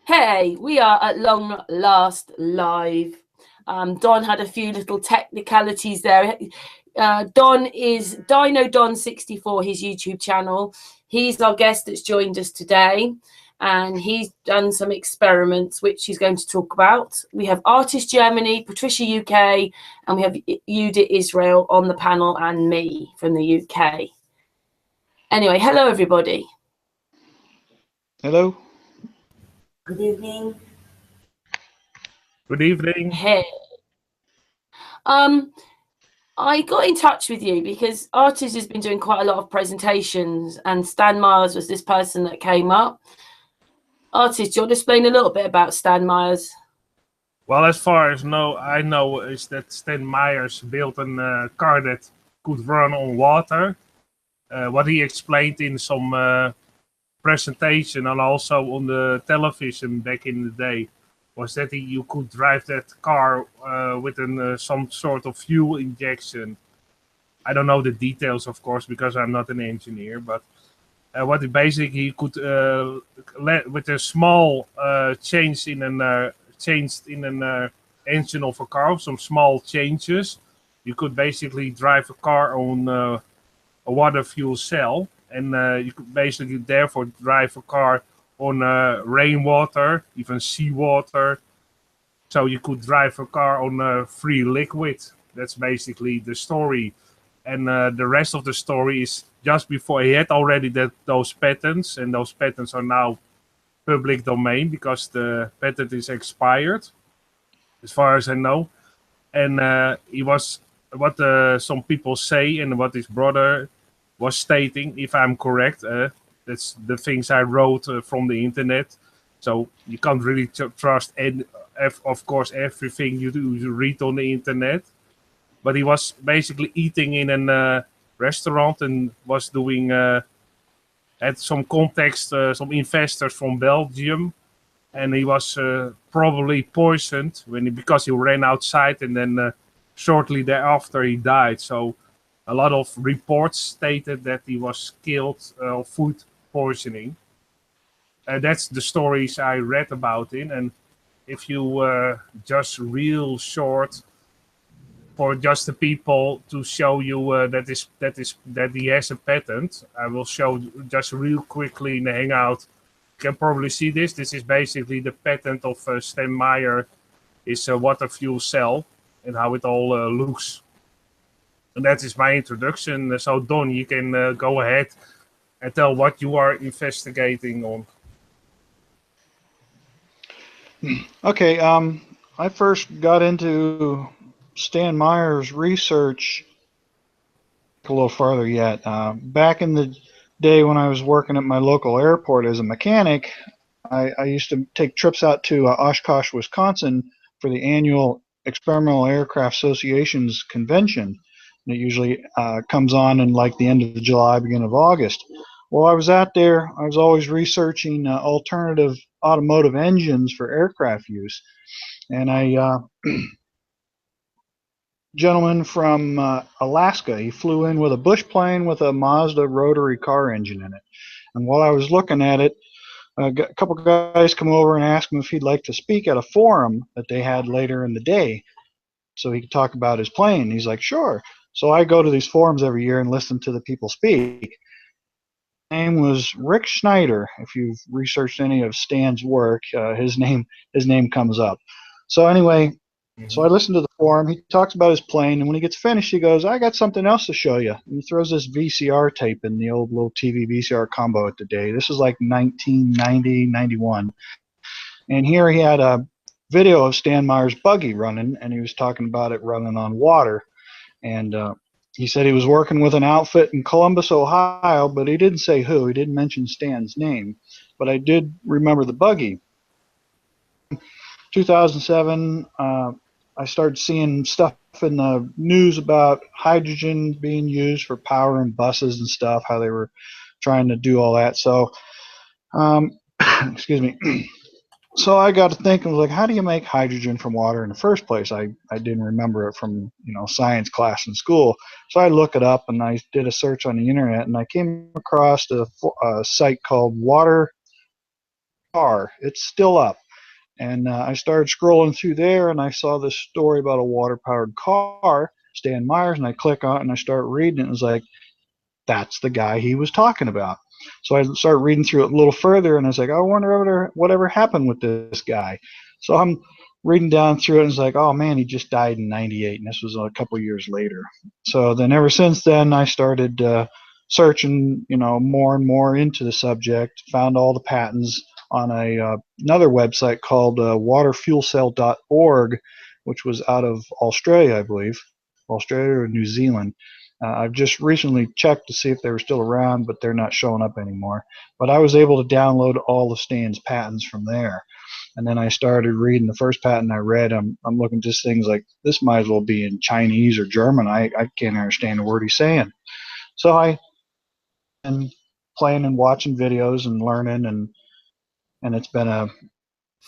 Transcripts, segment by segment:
Hey, we are at long last live. Don had a few little technicalities there. Don is Dynodon64, his YouTube channel. He's our guest that's joined us today, and he's done some experiments which he's going to talk about. We have Artist Germany, Patricia UK, and we have Yuda Israel on the panel, and me from the UK. Anyway, hello everybody. Hello. Good evening. Good evening. Hey. I got in touch with you because Artist has been doing quite a lot of presentations, and Stan Meyers was this person that came up. Artist, do you want to explain a little bit about Stan Meyers? Well, as far as I know is that Stan Meyers built a car that could run on water. What he explained in some presentation and also on the television back in the day was that you could drive that car with some sort of fuel injection. I don't know the details, of course, because I'm not an engineer, but what it basically he could with a small change in an engine of a car, some small changes, you could basically drive a car on a water fuel cell, and you could basically therefore drive a car on rainwater, even seawater. So you could drive a car on free liquid. That's basically the story. And the rest of the story is just before he had already those patents, and those patents are now public domain because the patent is expired, as far as I know. And he was what some people say, and what his brother was stating, if I'm correct. That's the things I wrote from the internet. So you can't really trust, of course, everything you read on the internet. But he was basically eating in a restaurant and was doing, had some context, some investors from Belgium. And he was probably poisoned because he ran outside, and then shortly thereafter he died. So a lot of reports stated that he was killed of food poisoning. That's the stories I read about him. And if you just real short, for just the people to show you that he has a patent, I will show just real quickly in the Hangout. You can probably see this. This is basically the patent of Stan Meyers, is a water fuel cell, and how it all looks. And that is my introduction. So Don, you can go ahead and tell what you are investigating on. Okay, I first got into Stan Meyers' research a little farther yet. Back in the day when I was working at my local airport as a mechanic, I used to take trips out to Oshkosh, Wisconsin for the annual Experimental Aircraft Association's convention. And it usually comes on in like the end of July, beginning of August. While I was out there, I was always researching alternative automotive engines for aircraft use. And gentleman from Alaska, he flew in with a bush plane with a Mazda rotary car engine in it. And while I was looking at it, a couple guys come over and asked him if he'd like to speak at a forum that they had later in the day so he could talk about his plane. He's like, sure. So I go to these forums every year and listen to the people speak. His name was Rick Schneider. If you've researched any of Stan's work, his name comes up. So anyway, so I listened to the forum. He talks about his plane, and when he gets finished, he goes, I got something else to show you. And he throws this VCR tape in, the old little TV VCR combo at the day. This is like 1990, 91. And here he had a video of Stan Meyers' buggy running, and he was talking about it running on water. And he said he was working with an outfit in Columbus, Ohio, but he didn't say who. He didn't mention Stan's name. But I did remember the buggy. 2007, I started seeing stuff in the news about hydrogen being used for power in buses and stuff, how they were trying to do all that. So, excuse me. So I got to thinking, like, how do you make hydrogen from water in the first place? I didn't remember it from, science class in school. So I looked it up, and I did a search on the internet, and I came across a site called car. It's still up. And I started scrolling through there, and I saw this story about a water-powered car, Stan Meyers, and I click on it, and I start reading it, and it's like, that's the guy he was talking about. So I started reading through it a little further, and I was like, I wonder whatever happened with this guy. So I'm reading down through it, and it's like, oh man, he just died in '98, and this was a couple years later. So then ever since then, I started searching, more and more into the subject, found all the patents on another website called waterfuelcell.org, which was out of Australia, I believe, Australia or New Zealand. I've just recently checked to see if they were still around, but they're not showing up anymore. But I was able to download all of Stan's patents from there. And then I started reading the first patent I read. I'm looking just things like, this might as well be in Chinese or German. I can't understand a word he's saying. So I am playing and watching videos and learning, and it's been a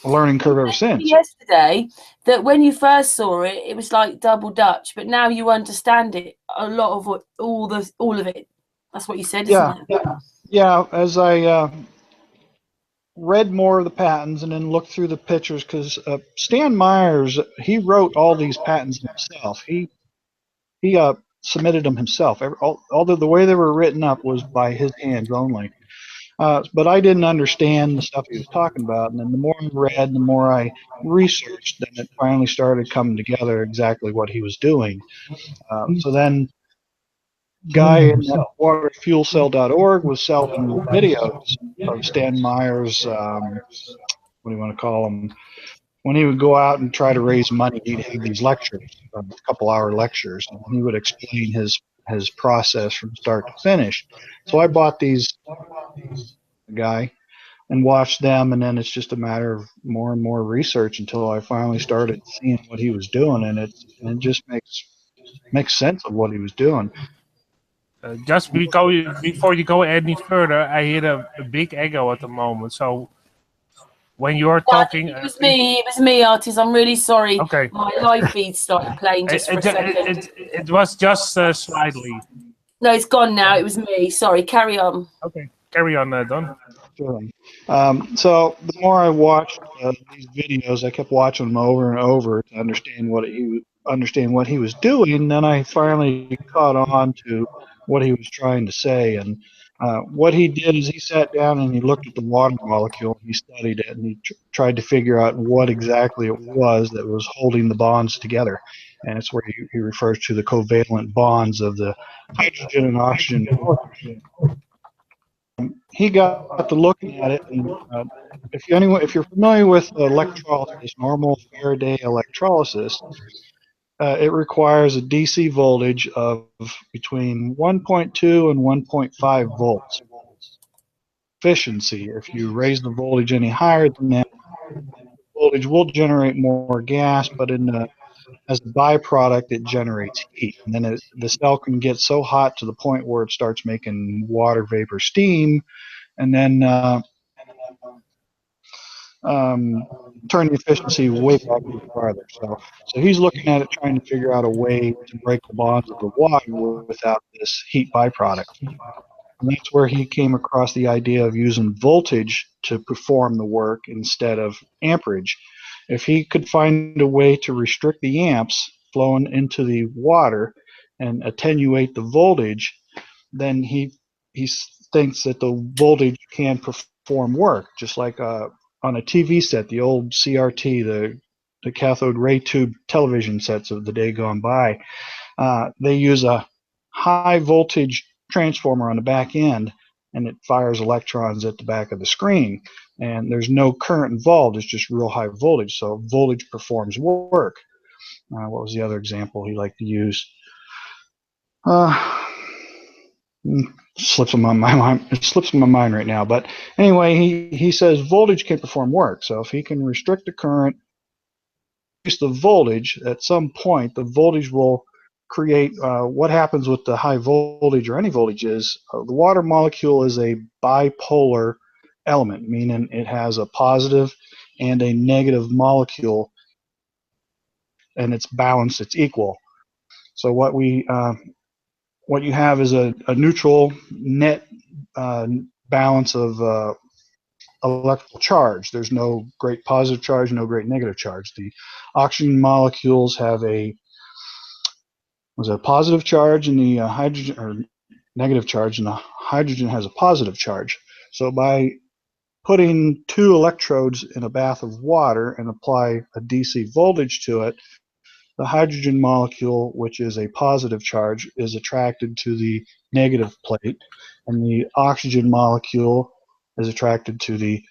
learning curve ever since. Yesterday, that when you first saw it, it was like double Dutch, but now you understand it. A lot of what all of it. That's what you said, isn't it? Yeah. As I read more of the patents and then looked through the pictures, because Stan Meyers, he wrote all these patents himself. He submitted them himself. Although the way they were written up was by his hands only. But I didn't understand the stuff he was talking about, and then the more I read, the more I researched, then it finally started coming together exactly what he was doing. So then guy in waterfuelcell.org was selling videos of Stan Meyers, what do you want to call them? When he would go out and try to raise money, he'd have these lectures, a couple-hour lectures, and he would explain his process from start to finish. So I bought these guy and watched them, and then it's just a matter of more and more research until I finally started seeing what he was doing, and it just makes sense of what he was doing. Just before you go any further, I hear a big echo at the moment. So when you're talking, it was me, Artis. I'm really sorry. Okay. My live feed started playing just for a second. It was just slightly. No, it's gone now. It was me. Sorry. Carry on. Okay, carry on, Don. Sure. So the more I watched these videos, I kept watching them over and over to understand what he was doing. And then I finally caught on to what he was trying to say. And what he did is he sat down and he looked at the water molecule. And he studied it, and he tried to figure out what exactly it was that was holding the bonds together. And it's where he refers to the covalent bonds of the hydrogen and oxygen molecules. He got to looking at it, and if you're familiar with electrolysis, normal Faraday electrolysis, it requires a DC voltage of between 1.2 and 1.5 volts. Efficiency. If you raise the voltage any higher than that, the voltage will generate more gas, but as a byproduct, it generates heat, and then the cell can get so hot to the point where it starts making water vapor steam, and then turn the efficiency way back even farther. So he's looking at it, trying to figure out a way to break the bonds of the water without this heat byproduct. And that's where he came across the idea of using voltage to perform the work instead of amperage. If he could find a way to restrict the amps flowing into the water and attenuate the voltage, then he thinks that the voltage can perform work, just like on a TV set, the old CRT, the cathode ray tube television sets of the day gone by. They use a high voltage transformer on the back end, and it fires electrons at the back of the screen. And there's no current involved, it's just real high voltage. So voltage performs work. What was the other example he liked to use? Slips in my mind. It slips in my mind right now. But anyway, he says voltage can perform work. So if he can restrict the current, reduce the voltage, at some point the voltage will create what happens with the high voltage or any voltage is the water molecule is a bipolar element, meaning it has a positive and a negative molecule, and it's balanced, it's equal. So what you have is a neutral net balance of electrical charge. There's no great positive charge, no great negative charge. The oxygen molecules have a positive charge, and the hydrogen, or negative charge, and the hydrogen has a positive charge. So by putting 2 electrodes in a bath of water and apply a DC voltage to it, the hydrogen molecule, which is a positive charge, is attracted to the negative plate, and the oxygen molecule is attracted to the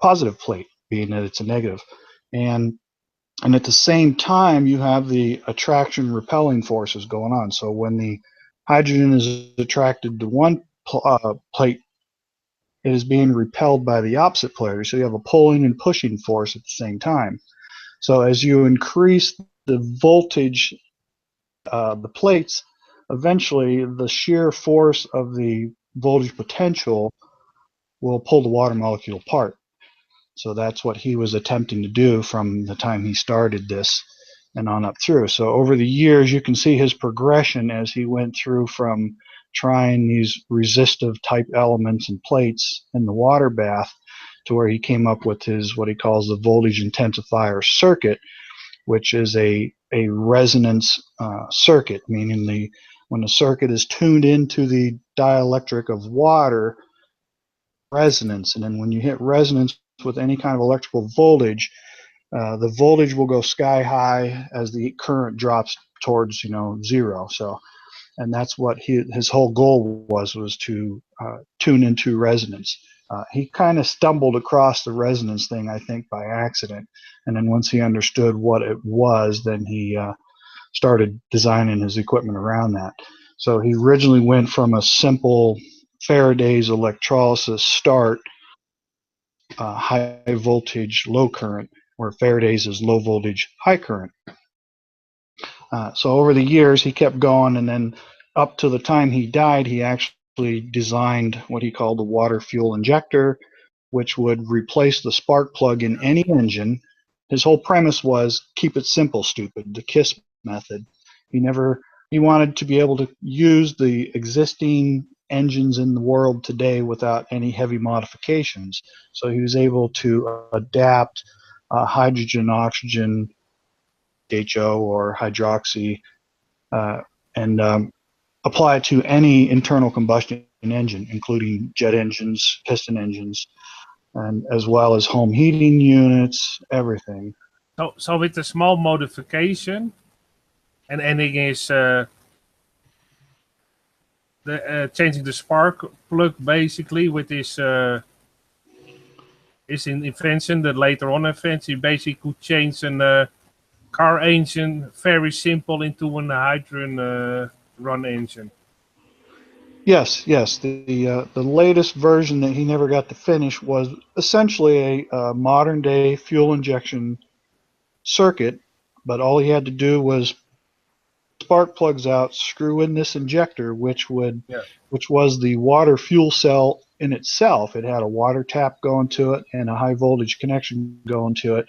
positive plate, being that it's a negative. And at the same time, you have the attraction repelling forces going on. So when the hydrogen is attracted to one plate, it is being repelled by the opposite polarity. So you have a pulling and pushing force at the same time. So as you increase the voltage, the plates, eventually the shear force of the voltage potential will pull the water molecule apart. So that's what he was attempting to do from the time he started this and on up through. So over the years, you can see his progression as he went through from trying these resistive type elements and plates in the water bath to where he came up with his, what he calls the voltage intensifier circuit, which is a resonance circuit, meaning when the circuit is tuned into the dielectric of water, resonance, and then when you hit resonance with any kind of electrical voltage, the voltage will go sky high as the current drops towards zero. So, and that's what his whole goal was to tune into resonance. He kind of stumbled across the resonance thing, I think, by accident, and then once he understood what it was, then he started designing his equipment around that. So he originally went from a simple Faraday's electrolysis start, high voltage, low current, where Faraday's is low voltage, high current. So over the years, he kept going, and then up to the time he died, he actually designed what he called the water fuel injector, which would replace the spark plug in any engine. His whole premise was keep it simple, stupid, the KISS method. He wanted to be able to use the existing engines in the world today without any heavy modifications. So he was able to adapt hydrogen, oxygen, HO or hydroxy, and apply it to any internal combustion engine, including jet engines, piston engines, and as well as home heating units, everything. So with a small modification, and ending is changing the spark plug basically with this is an invention that later on invention. You basically could change a car engine very simple into a hydrogen run engine. Yes. The latest version that he never got to finish was essentially a modern day fuel injection circuit, but all he had to do was spark plugs out, screw in this injector, which was the water fuel cell in itself. It had a water tap going to it and a high voltage connection going to it.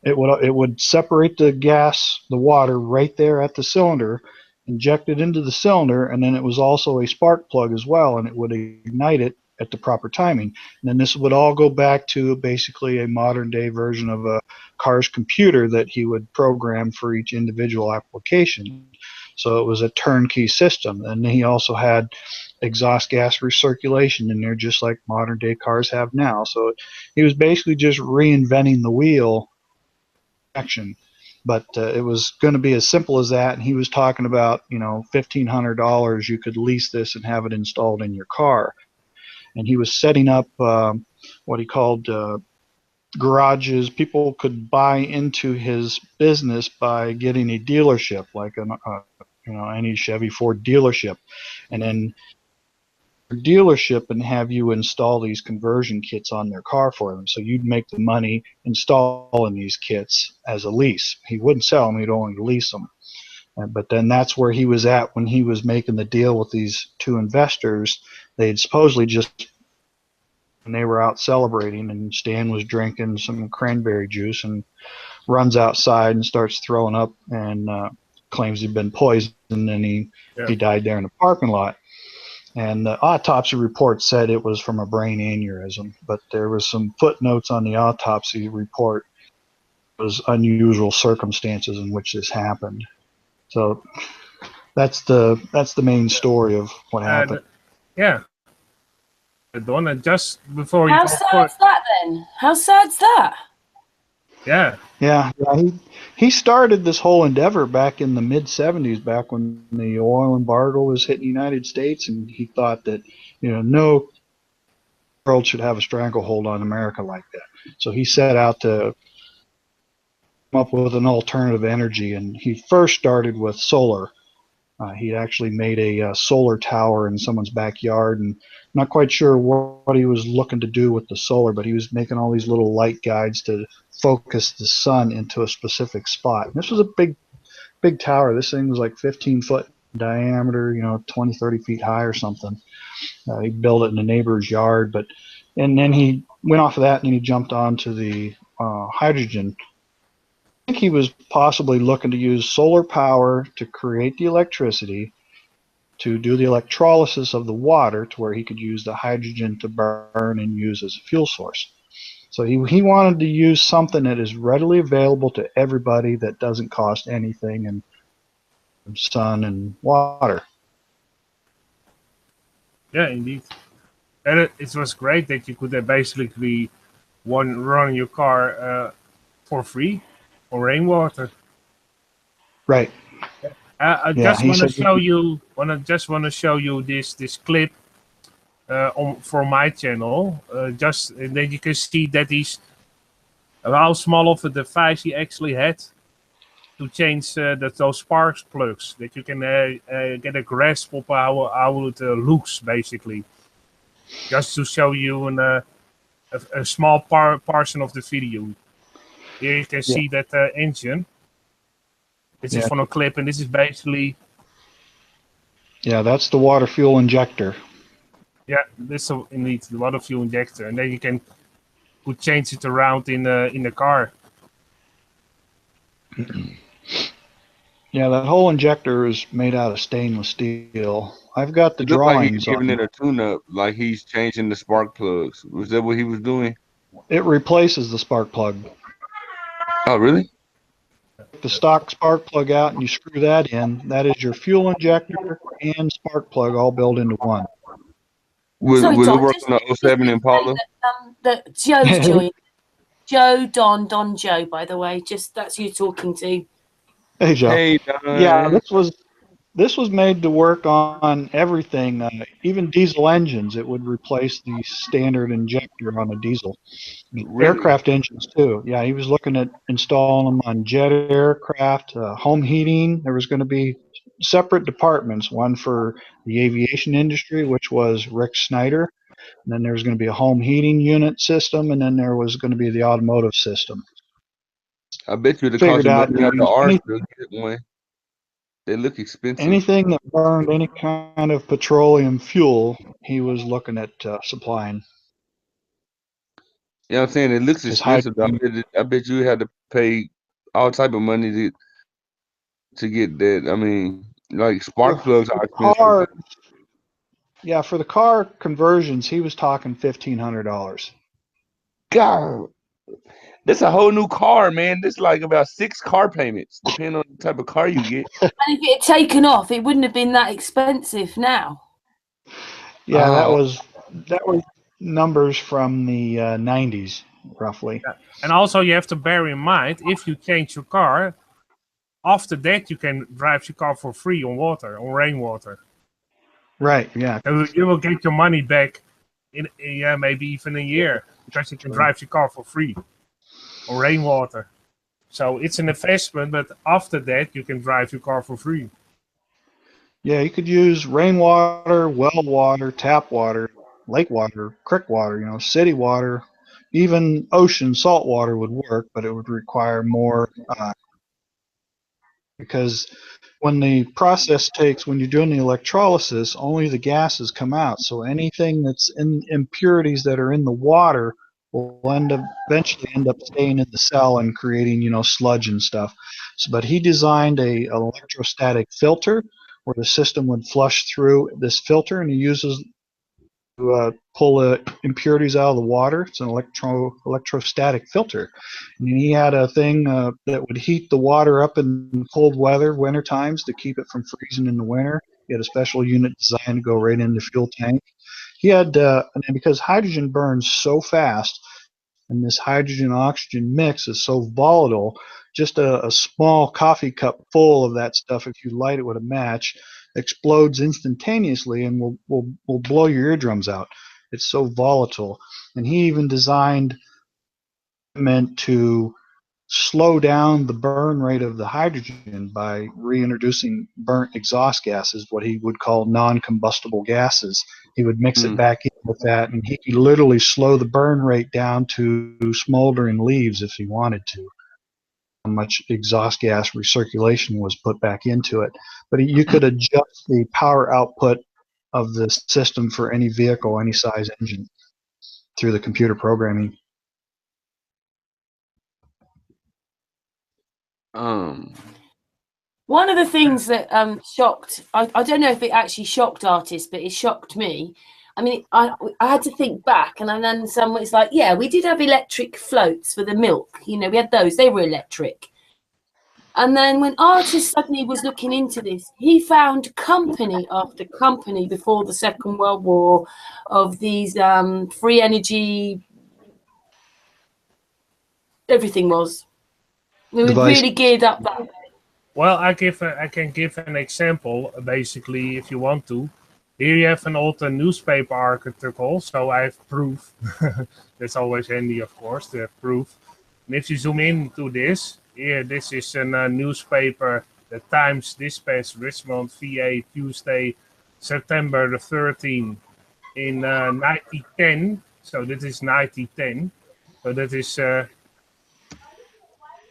It would separate the gas, the water, right there at the cylinder, inject it into the cylinder, and then it was also a spark plug as well, and it would ignite it at the proper timing. And then this would all go back to basically a modern day version of a car's computer that he would program for each individual application. So it was a turnkey system. And he also had exhaust gas recirculation in there, just like modern day cars have now. So he was basically just reinventing the wheel action. But it was going to be as simple as that. And he was talking about, $1,500, you could lease this and have it installed in your car. And he was setting up what he called garages. People could buy into his business by getting a dealership, like any Chevy, Ford dealership, and then dealership and have you install these conversion kits on their car for them. So you'd make the money installing these kits as a lease. He wouldn't sell them; he'd only lease them. But then that's where he was at when he was making the deal with these two investors. They'd supposedly just, when they were out celebrating, and Stan was drinking some cranberry juice and runs outside and starts throwing up and claims he'd been poisoned, and he died there in the parking lot. And the autopsy report said it was from a brain aneurysm, but there was some footnotes on the autopsy report. It was unusual circumstances in which this happened. So that's the main story of what happened. Yeah. Don, and just before you How go sad's that then? How sad's that? Yeah. Yeah, he started this whole endeavor back in the mid '70s, back when the oil embargo was hitting the United States, and he thought that no world should have a stranglehold on America like that. So he set out to come up with an alternative energy, and he first started with solar. He actually made a solar tower in someone's backyard, and not quite sure what he was looking to do with the solar, but he was making all these little light guides to focus the sun into a specific spot. And this was a big tower. This thing was like 15 foot in diameter, 20, 30 feet high or something. He built it in a neighbor's yard, and then he went off of that and he jumped onto the hydrogen. I think he was possibly looking to use solar power to create the electricity, to do the electrolysis of the water to where he could use the hydrogen to burn and use as a fuel source. So he wanted to use something that is readily available to everybody, that doesn't cost anything, and sun and water. Yeah, indeed. And it was great that you could basically run your car for free on rainwater. Right. I just want to show you. Just want to show you this clip for my channel. And then you can see that how small of a device he actually had to change those spark plugs. That you can get a grasp of how it looks, basically. Just to show you a small portion of the video. Here you can see that engine. This is from a clip, and this is basically... Yeah, that's the water fuel injector. Yeah, this is indeed the water fuel injector, and then you can change it around in the car. Yeah, that whole injector is made out of stainless steel. I've got the drawings. Like he's giving it a tune-up, like he's changing the spark plugs. Was that what he was doing? It replaces the spark plug. Oh, really? The stock spark plug out and you screw that in. That is your fuel injector and spark plug all built into one. Was it working on the 07 Impala? That Joe's joined. Joe, Don Joe, by the way. Just that's you talking to. Hey, Joe. Hey, Don. Yeah, this was made to work on everything, even diesel engines. It would replace the standard injector on a diesel. Really? Aircraft engines too. Yeah, he was looking at installing them on jet aircraft, home heating. There was going to be separate departments, one for the aviation industry, which was Rick Snyder, and then there was going to be a home heating unit system, and then there was going to be the automotive system. I bet you the cost of the R to get one. They look expensive. Anything that burned any kind of petroleum fuel, he was looking at supplying. Yeah, I'm saying it looks expensive. I bet you had to pay all type of money to get that. I mean, like spark plugs are expensive. Yeah, for the car conversions, he was talking $1,500. God, that's a whole new car, man. This like about 6 car payments, depending on the type of car you get. And if it had taken off, it wouldn't have been that expensive now. Yeah, that was numbers from the 90s, roughly. Yeah. And also, you have to bear in mind, if you change your car, after that you can drive your car for free on rainwater. Right. Yeah. And you will get your money back in maybe even a year, because you can drive your car for free on rainwater. So it's an investment, but after that you can drive your car for free. Yeah, you could use rainwater, well water, tap water, lake water, creek water, city water, even ocean salt water would work, but it would require more because when the process when you're doing the electrolysis, only the gases come out. So anything that's in impurities that are in the water will eventually end up staying in the cell and creating, sludge and stuff. But he designed an electrostatic filter, where the system would flush through this filter, and he uses to pull the impurities out of the water. It's an electrostatic filter. And he had a thing that would heat the water up in cold weather, winter times, to keep it from freezing in the winter. He had a special unit designed to go right in the fuel tank. He had, and because hydrogen burns so fast, and this hydrogen-oxygen mix is so volatile, just a small coffee cup full of that stuff, if you light it with a match, explodes instantaneously and will blow your eardrums out. It's so volatile. And he even designed meant to slow down the burn rate of the hydrogen by reintroducing burnt exhaust gases, what he would call non-combustible gases. He would mix it back in with that, and he could literally slow the burn rate down to smoldering leaves if he wanted to. How much exhaust gas recirculation was put back into it. But you could adjust the power output of the system for any vehicle, any size engine, through the computer programming. One of the things that shocked, I don't know if it actually shocked artists, but it shocked me. I mean, I had to think back, and then someone's like, yeah, we did have electric floats for the milk. You know, we had those. They were electric. And then when artist suddenly was looking into this, he found company after company before the Second World War of these free energy, everything was. We were really geared up that way. Well, I can give an example, basically, if you want to. Here you have an old newspaper article, so I have proof. That's always handy, of course, to have proof. And if you zoom into this, here, this is a newspaper, the Times Dispatch, Richmond, VA, Tuesday, September the 13th, in 1910. So this is 1910. So that is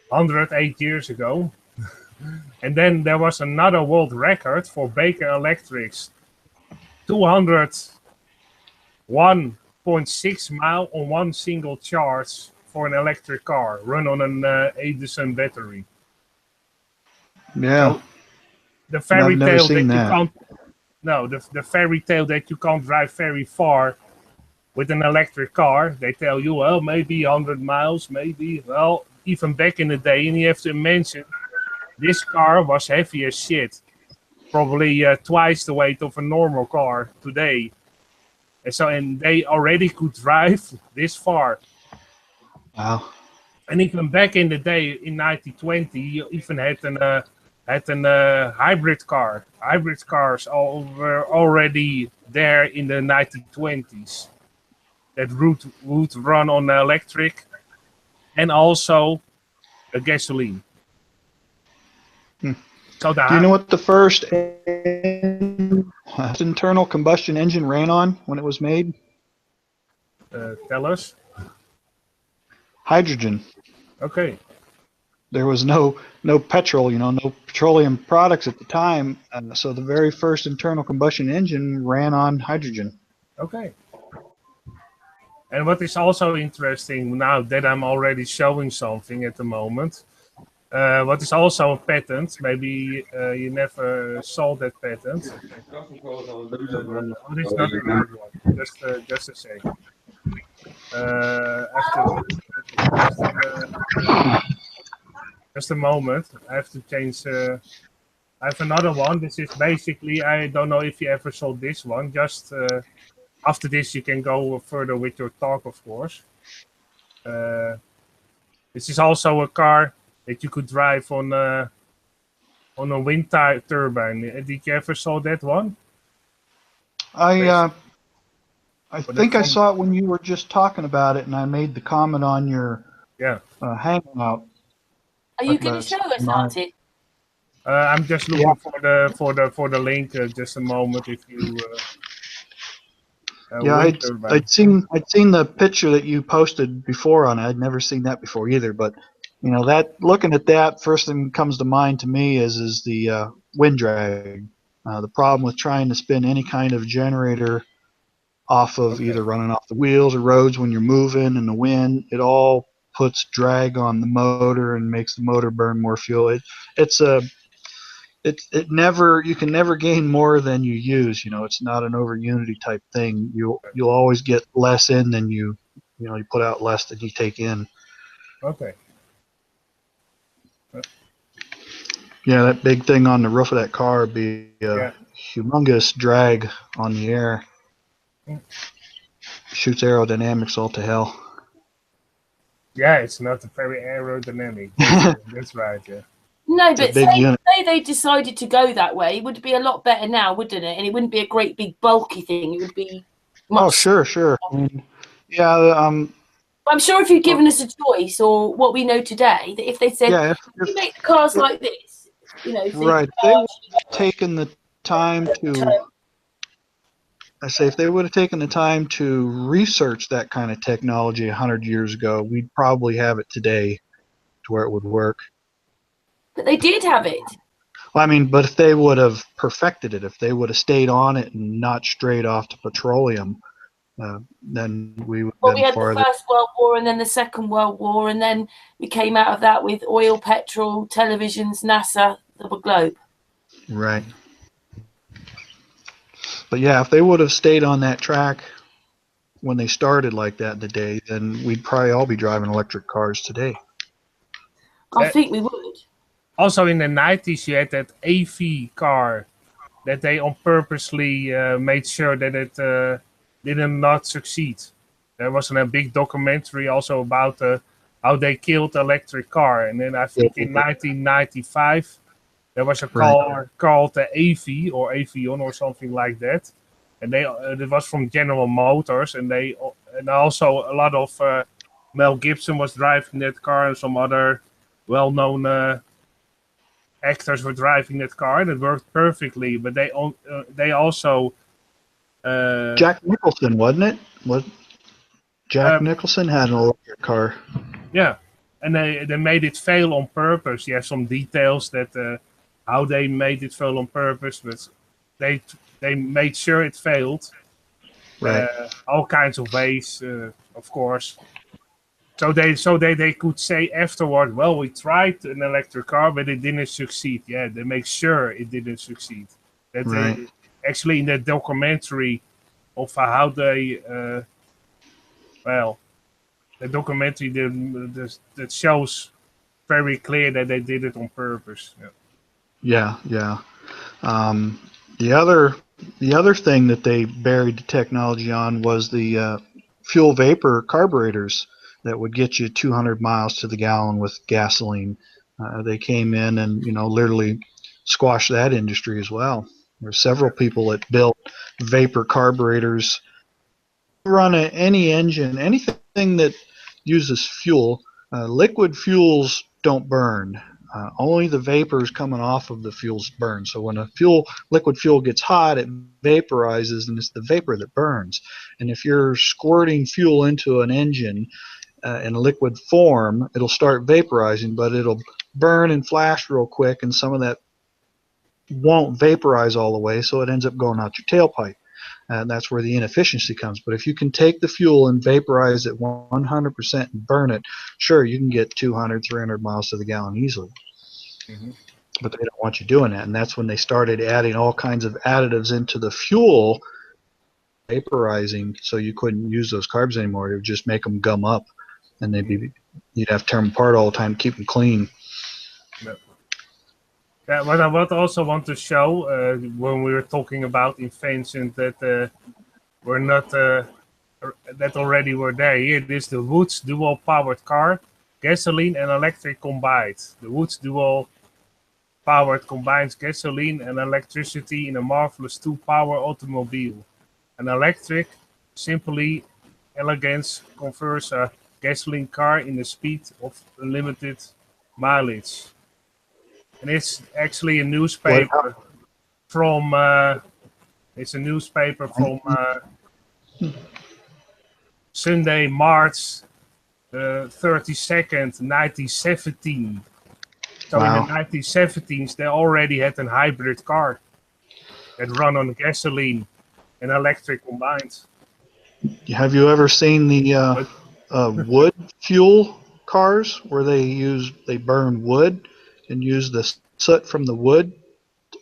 108 years ago. And then there was another world record for Baker Electric's 201.6 mile on one single charge for an electric car run on an Edison battery. Yeah. So the fairy tale that you that. can't. No, the fairy tale that you can't drive very far with an electric car. They tell you, well, maybe 100 miles, maybe. Well, even back in the day, and you have to imagine, this car was heavy as shit. Probably twice the weight of a normal car today. And they already could drive this far. Wow. And even back in the day, in 1920, you even had an hybrid car. Hybrid cars were already there in the 1920s. That would run on electric and also a gasoline. So do you know what the first internal combustion engine ran on when it was made? Tell us. Hydrogen. Okay. There was no petrol, no petroleum products at the time, so the very first internal combustion engine ran on hydrogen. Okay. And what is also interesting, now that I'm already showing something at the moment, what is also a patent, maybe you never saw that patent. It's not the right one, just a second. Just a moment, I have to change. I have another one. This is basically, I don't know if you ever saw this one. Just after this, you can go further with your talk, of course. This is also a car that you could drive on a wind turbine. Did you ever saw that one? I think I saw it when you were just talking about it, and I made the comment on your hangout. Are you going to show us, Artie? I'm just looking for the link. Just a moment, if you. I'd seen the picture that you posted before on it. I'd never seen that before either. But that looking at that, first thing that comes to mind to me is the wind drag. The problem with trying to spin any kind of generator off of either running off the wheels or roads when you're moving in the wind, it all puts drag on the motor and makes the motor burn more fuel. It's a it never, you can never gain more than you use. You know, it's not an over unity type thing. You'll always get less in than you put out less than you take in. Okay. Yeah, that big thing on the roof of that car would be a Yeah. humongous drag on the air. Mm. Shoots aerodynamics all to hell. Yeah, it's not very aerodynamic. That's right. Yeah. No, It's a but big unit. say they decided to go that way, it would be a lot better now, wouldn't it? And it wouldn't be a great big bulky thing. It would be much. Oh, sure. I mean, yeah, I'm sure if you'd given us a choice, or what we know today, that if they said, yeah. you make the cars like this, you know, so Right. They would have taken the time to. I say if they would have taken the time to research that kind of technology 100 years ago, we'd probably have it today to where it would work. but they did have it. Well, I mean, but if they would have perfected it, if they would have stayed on it and not straight off to petroleum, then we would Well, have we been had the farther. First World War and then the Second World War, and then we came out of that with oil, petrol, televisions, NASA, the globe. Right. But yeah, if they would have stayed on that track when they started like that in the day, then we'd probably all be driving electric cars today. I think we would. Also in the 90s, you had that AV car that they on purposely made sure that it did not succeed. There was a big documentary also about how they killed the electric car. And then I think in 1995, there was a car called the AV or Avion or something like that. And it was from General Motors. And also a lot of Mel Gibson was driving that car, and some other well-known actors were driving that car, and it worked perfectly. But they also Jack Nicholson, wasn't it? Jack Nicholson had an electric car. Yeah, and they made it fail on purpose. You have some details that how they made it fail on purpose, but they made sure it failed. Right. All kinds of ways, of course. So they could say afterward, well, we tried an electric car, but it didn't succeed. Yeah, they make sure it didn't succeed. That they actually in that documentary of how they the documentary that shows very clear that they did it on purpose. Yeah. The other thing that they buried the technology on was the fuel vapor carburetors that would get you 200 miles to the gallon with gasoline. They came in and literally squashed that industry as well. There's several people that built vapor carburetors. Run any engine, anything that uses fuel. Liquid fuels don't burn. Only the vapors coming off of the fuels burn. So when liquid fuel gets hot, it vaporizes, and it's the vapor that burns. And if you're squirting fuel into an engine in liquid form, it'll start vaporizing, but it'll burn and flash real quick, and some of that won't vaporize all the way, so it ends up going out your tailpipe. And that's where the inefficiency comes. But if you can take the fuel and vaporize it 100% and burn it, sure, you can get 200, 300 miles to the gallon easily. Mm-hmm. But they don't want you doing that. And that's when they started adding all kinds of additives into the fuel, vaporizing, so you couldn't use those carbs anymore. It would just make them gum up, and you'd have to tear them apart all the time to keep them clean. Yeah, what I would also want to show when we were talking about inventions that were not that already were there. Here it is: the Woods dual-powered car, gasoline and electric combined. The Woods dual-powered combines gasoline and electricity in a marvelous two-power automobile. An electric, simply elegance converts a gasoline car in the speed of unlimited mileage. And it's actually a newspaper from Sunday, March 32nd, 1917. So in the 1970s, they already had a hybrid car that run on gasoline and electric combined. Have you ever seen the wood fuel cars where they burn wood and use the soot from the wood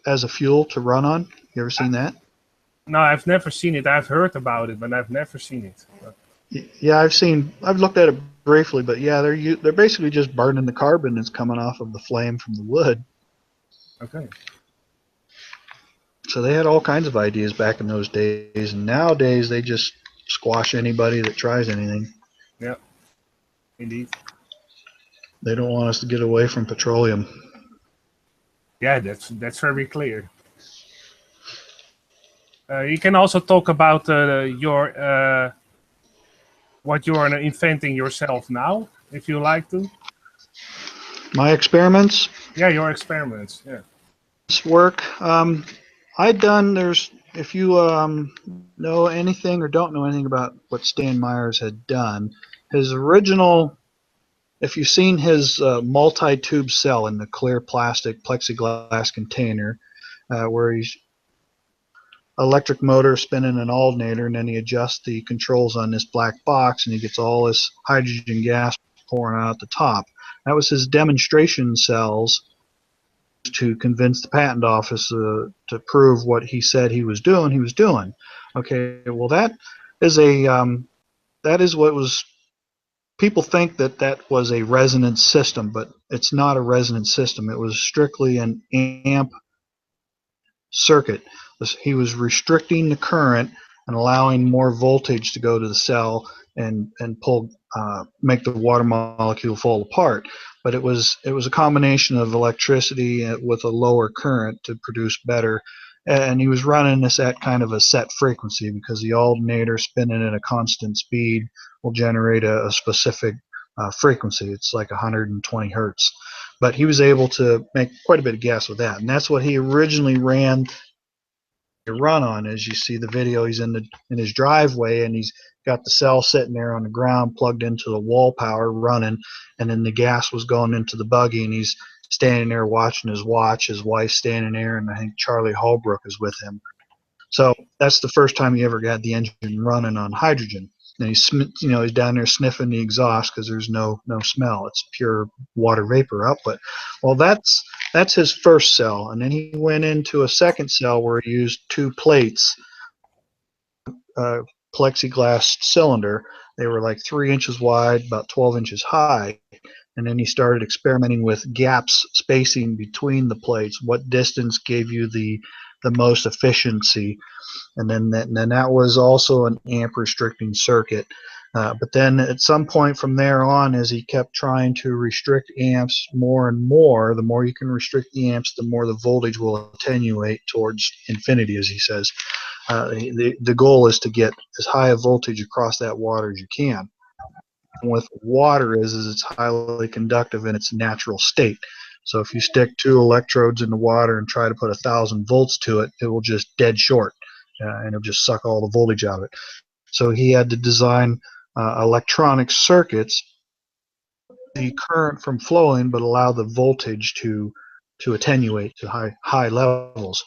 as a fuel to run on. You ever seen that? No, I've never seen it. I've heard about it, but I've never seen it. Yeah, I've looked at it briefly, but yeah, they're basically just burning the carbon that's coming off of the flame from the wood. Okay. So they had all kinds of ideas back in those days, and nowadays they just squash anybody that tries anything. Yeah, indeed. They don't want us to get away from petroleum. Yeah, that's very clear. You can also talk about your what you are inventing yourself now, if you like to. My experiments, Yeah, your experiments. Yeah. this work, if you know anything or don't know anything about what Stan Meyers had done, his original, if you've seen his multi-tube cell in the clear plastic plexiglass container, where he's electric motor spinning an alternator, and then he adjusts the controls on this black box, and he gets all this hydrogen gas pouring out the top. That was his demonstration cells to convince the patent office to prove what he said he was doing. Okay, well that is what was. People think that was a resonance system, but it's not a resonance system. It was strictly an amp circuit. He was restricting the current and allowing more voltage to go to the cell and pull make the water molecule fall apart. But it was a combination of electricity with a lower current to produce better. And he was running this at kind of a set frequency, because the alternator spinning at a constant speed will generate a specific frequency. It's like 120 hertz. But he was able to make quite a bit of gas with that, and that's what he originally ran to run on. As you see the video, he's in his driveway, and he's got the cell sitting there on the ground plugged into the wall power running, and then the gas was going into the buggy, and he's standing there watching his watch. His wife's standing there, and I think Charlie Holbrook is with him. So that's the first time he ever got the engine running on hydrogen. And he's down there sniffing the exhaust because there's no smell. It's pure water vapor output. Well, that's his first cell, and then he went into a second cell where he used two plates, plexiglass cylinder. They were like 3 inches wide, about 12 inches high. And then he started experimenting with gaps spacing between the plates. What distance gave you the most efficiency? And then that was also an amp restricting circuit. But then at some point from there on, as he kept trying to restrict amps more and more, the more you can restrict the amps, the more the voltage will attenuate towards infinity, as he says. The goal is to get as high a voltage across that water as you can. And with water is it's highly conductive in its natural state. So if you stick 2 electrodes in the water and try to put 1,000 volts to it, it will just dead short, and it'll just suck all the voltage out of it. So he had to design electronic circuits, the current from flowing, but allow the voltage to attenuate to high levels.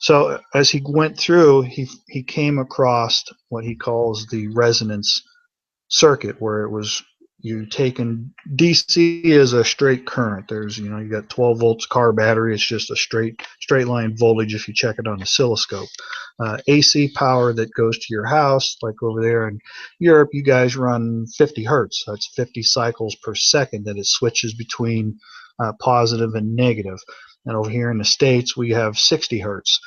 So as he went through, he came across what he calls the resonance circuit, where it was you taking DC is a straight current. There's you got 12 volts car battery. It's just a straight line voltage if you check it on the oscilloscope. AC power that goes to your house, like over there in Europe, you guys run 50 hertz. That's 50 cycles per second that it switches between positive and negative. And over here in the States, we have 60 hertz.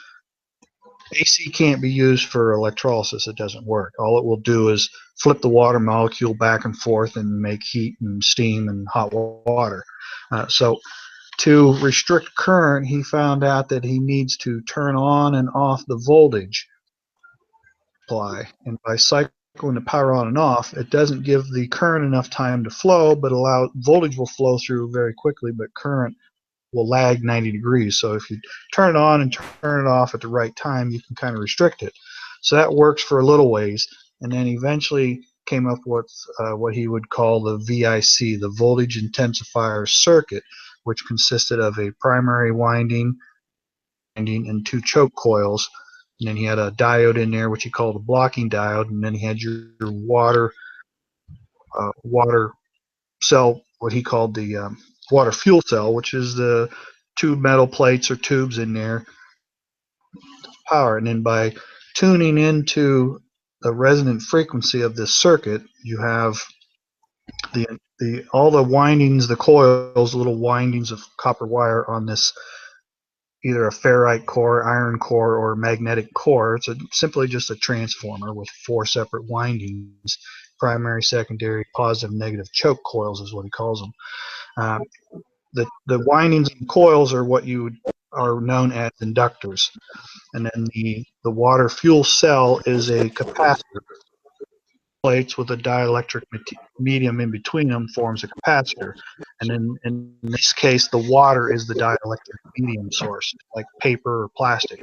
AC can't be used for electrolysis. It doesn't work. All it will do is flip the water molecule back and forth and make heat and steam and hot water. So to restrict current, he found out that he needs to turn on and off the voltage supply. And by cycling the power on and off, it doesn't give the current enough time to flow, but voltage will flow through very quickly, but current will lag 90 degrees. So if you turn it on and turn it off at the right time, you can kind of restrict it. So that works for a little ways. And then eventually came up with what he would call the VIC, the voltage intensifier circuit, which consisted of a primary winding and 2 choke coils. And then he had a diode in there, which he called a blocking diode. And then he had your water cell, what he called the water fuel cell, which is the 2 metal plates or tubes in there power. And then by tuning into the resonant frequency of this circuit, you have all the windings, the coils, little windings of copper wire on this, either a ferrite core, iron core, or magnetic core. It's simply just a transformer with 4 separate windings, primary, secondary, positive, negative choke coils is what he calls them. The windings and coils are what are known as inductors. And then the water fuel cell is a capacitor. Plates with a dielectric medium in between them forms a capacitor. And then in this case, the water is the dielectric medium source, like paper or plastic.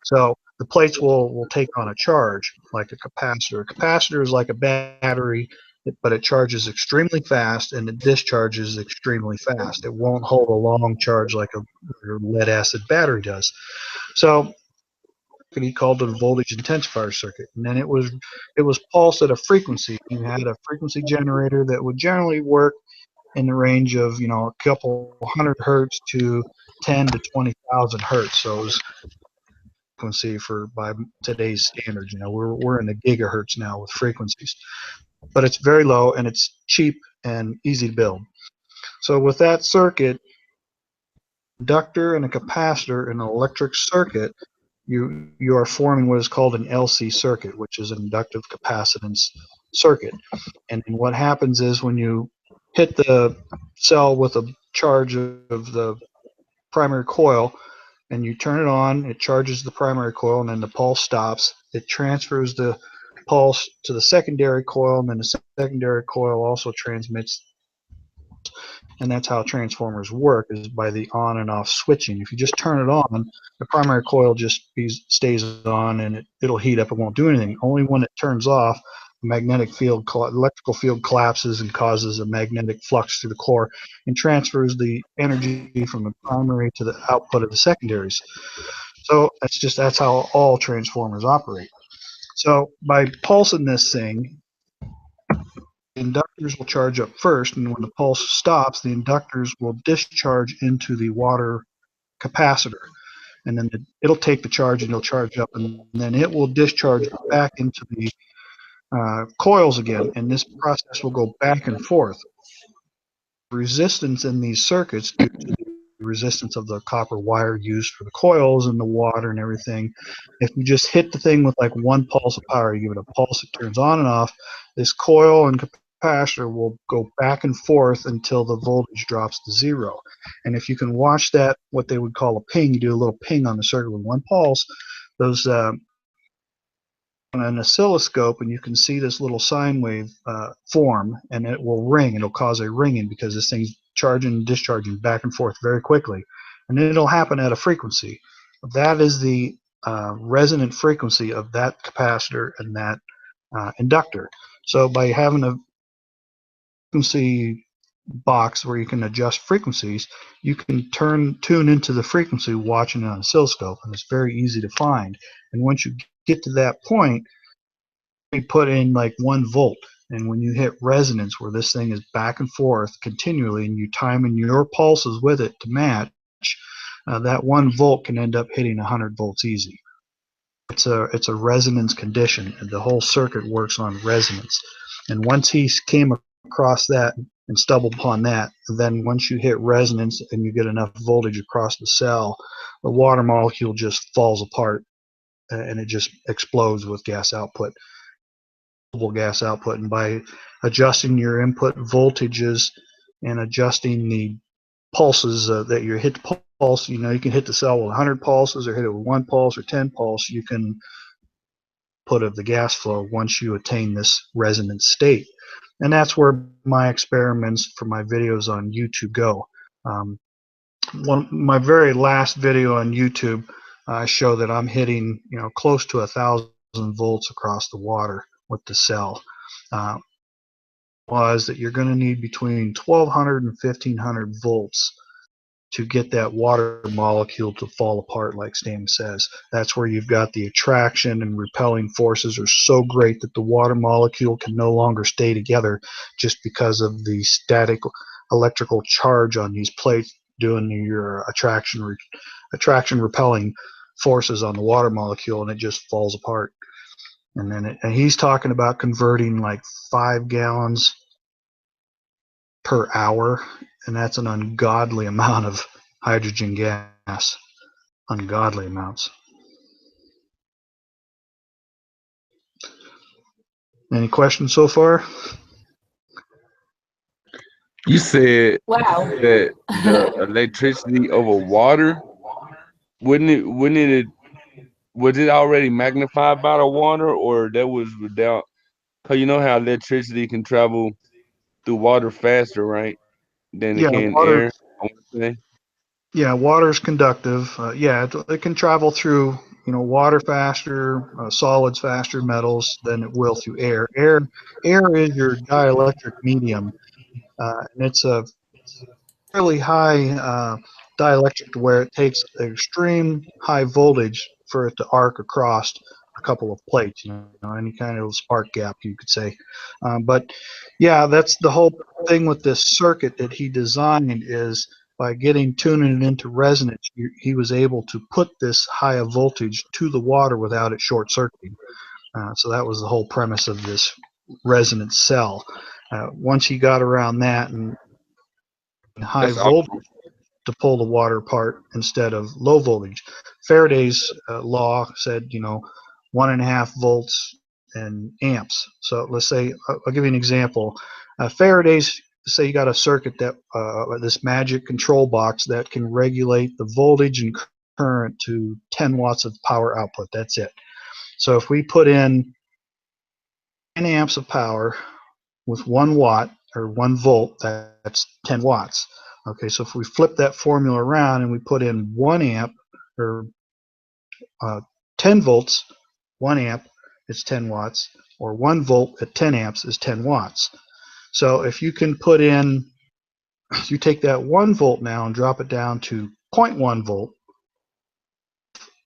So the plates will take on a charge like a capacitor. A capacitor is like a battery, but it charges extremely fast and it discharges extremely fast. It won't hold a long charge like a lead acid battery does. So he called it a voltage intensifier circuit, and then it was pulsed at a frequency. You had a frequency generator that would generally work in the range of a couple hundred hertz to 10 to 20,000 hertz. So it was frequency by today's standards. We're in the gigahertz now with frequencies, but it's very low and it's cheap and easy to build. So with that circuit, inductor and a capacitor in an electric circuit, you are forming what is called an LC circuit, which is an inductive capacitance circuit. And what happens is when you hit the cell with a charge of the primary coil and you turn it on, it charges the primary coil, and then the pulse stops. It transfers the pulse to the secondary coil, and then the secondary coil also transmits. And that's how transformers work, is by the on and off switching. If you just turn it on, the primary coil just stays on and it'll heat up. It won't do anything. Only when it turns off, the electrical field collapses and causes a magnetic flux through the core and transfers the energy from the primary to the output of the secondaries. So that's how all transformers operate. So by pulsing this thing, inductors will charge up first, and when the pulse stops, the inductors will discharge into the water capacitor, and then it'll take the charge and it'll charge up, and then it will discharge back into the coils again, and this process will go back and forth. Resistance in these circuits, due to the resistance of the copper wire used for the coils and the water and everything, if you just hit the thing with like one pulse of power, you give it a pulse, it turns on and off, this coil and capacitor will go back and forth until the voltage drops to 0. And if you can watch that, what they would call a ping, you do a little ping on the circuit with one pulse, those on an oscilloscope, and you can see this little sine wave form, and it will ring. It'll cause a ringing because this thing's charging and discharging back and forth very quickly, and it'll happen at a frequency. That is the resonant frequency of that capacitor and that inductor. So by having a frequency box where you can adjust frequencies, you can tune into the frequency watching it on an oscilloscope, and it's very easy to find. And once you get to that point, we put in like 1 volt, and when you hit resonance where this thing is back and forth continually, and you time in your pulses with it to match, that 1 volt can end up hitting 100 volts easy. It's a resonance condition, and the whole circuit works on resonance. And once he came across that and stumbled upon that, then once you hit resonance and you get enough voltage across the cell, the water molecule just falls apart and it just explodes with gas output. Gas output. And by adjusting your input voltages and adjusting the pulses that you hit the pulse, you can hit the cell with 100 pulses or hit it with 1 pulse or 10 pulse. You can put of the gas flow once you attain this resonance state. And that's where my experiments for my videos on YouTube go. My very last video on YouTube, I show that I'm hitting close to 1,000 volts across the water with the cell. Was that you're going to need between 1,200 and 1,500 volts to get that water molecule to fall apart, like Stan says. That's where you've got the attraction and repelling forces are so great that the water molecule can no longer stay together just because of the static electrical charge on these plates doing your attraction repelling forces on the water molecule, and it just falls apart. And then and he's talking about converting like 5 gallons per hour, and that's an ungodly amount of hydrogen gas. Ungodly amounts. Any questions so far? You said Wow. that the electricity over water, wouldn't it was it already magnified by the water, or that was without? Cause you know how electricity can travel through water faster, right? Than it Yeah, can water. air. I want to say. Yeah, water's conductive. Yeah, it can travel through, water faster, solids faster, metals than it will through air. Air is your dielectric medium, and it's a really high dielectric to where it takes extreme high voltage for it to arc across a couple of plates, any kind of spark gap, you could say. But yeah, that's the whole thing with this circuit that he designed is by tuning it into resonance, he was able to put this higher voltage to the water without it short circuiting. So that was the whole premise of this resonance cell. Once he got around that and high That's awesome. voltage to pull the water apart instead of low voltage. Faraday's law said, 1.5 volts and amps. So let's say, I'll give you an example. Faraday's, say you got a circuit that, this magic control box that can regulate the voltage and current to 10 watts of power output. That's it. So if we put in 10 amps of power with 1 watt or 1 volt, that's 10 watts. Okay, so if we flip that formula around and we put in 1 amp or 10 volts, 1 amp is 10 watts, or 1 volt at 10 amps is 10 watts. So if you can put in, if you take that 1 volt now and drop it down to 0.1 volt,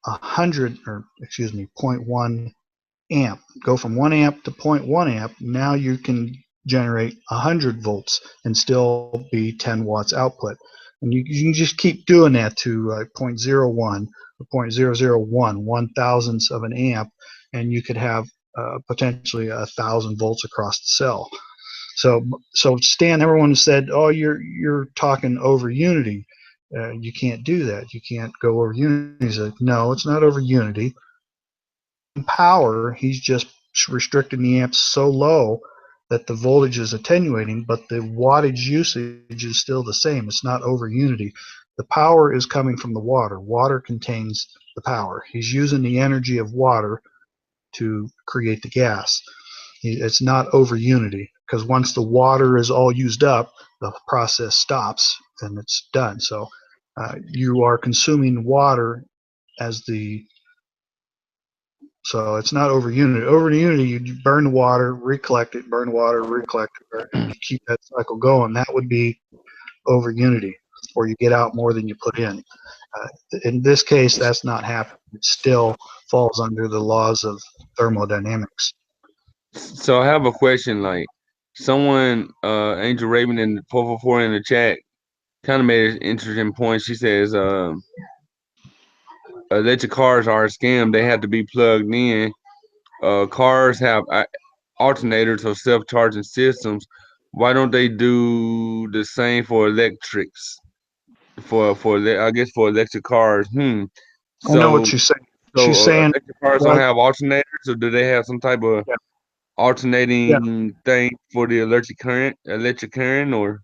0.1 amp, go from 1 amp to 0.1 amp, now you can generate 100 volts and still be 10 watts output. And you can just keep doing that to 0.01 or 0.001, 1/1000th of an amp, and you could have potentially 1,000 volts across the cell. So Stan, everyone said, "Oh, you're talking over unity. You can't do that. You can't go over unity." He said, "No, it's not over unity. Power, he's just restricting the amps so low that the voltage is attenuating, but the wattage usage is still the same. It's not over unity. The power is coming from the water. Water contains the power. He's using the energy of water to create the gas. It's not over unity, because once the water is all used up, the process stops and it's done. So you are consuming water as the So it's not over unity. Over unity, you burn the water, recollect it, burn water, recollect it, and you keep that cycle going. That would be over unity, or you get out more than you put in. In this case, that's not happening. It still falls under the laws of thermodynamics. So I have a question. Like someone, Angel Raven in 444 in the chat, kind of made an interesting point. She says, electric cars are a scam. They have to be plugged in. Cars have alternators or self-charging systems. Why don't they do the same for electrics? I guess for electric cars. I know what So she's saying. She's saying, electric cars well, don't have alternators, or do they have some type of yeah, yeah, alternating thing for the electric current, or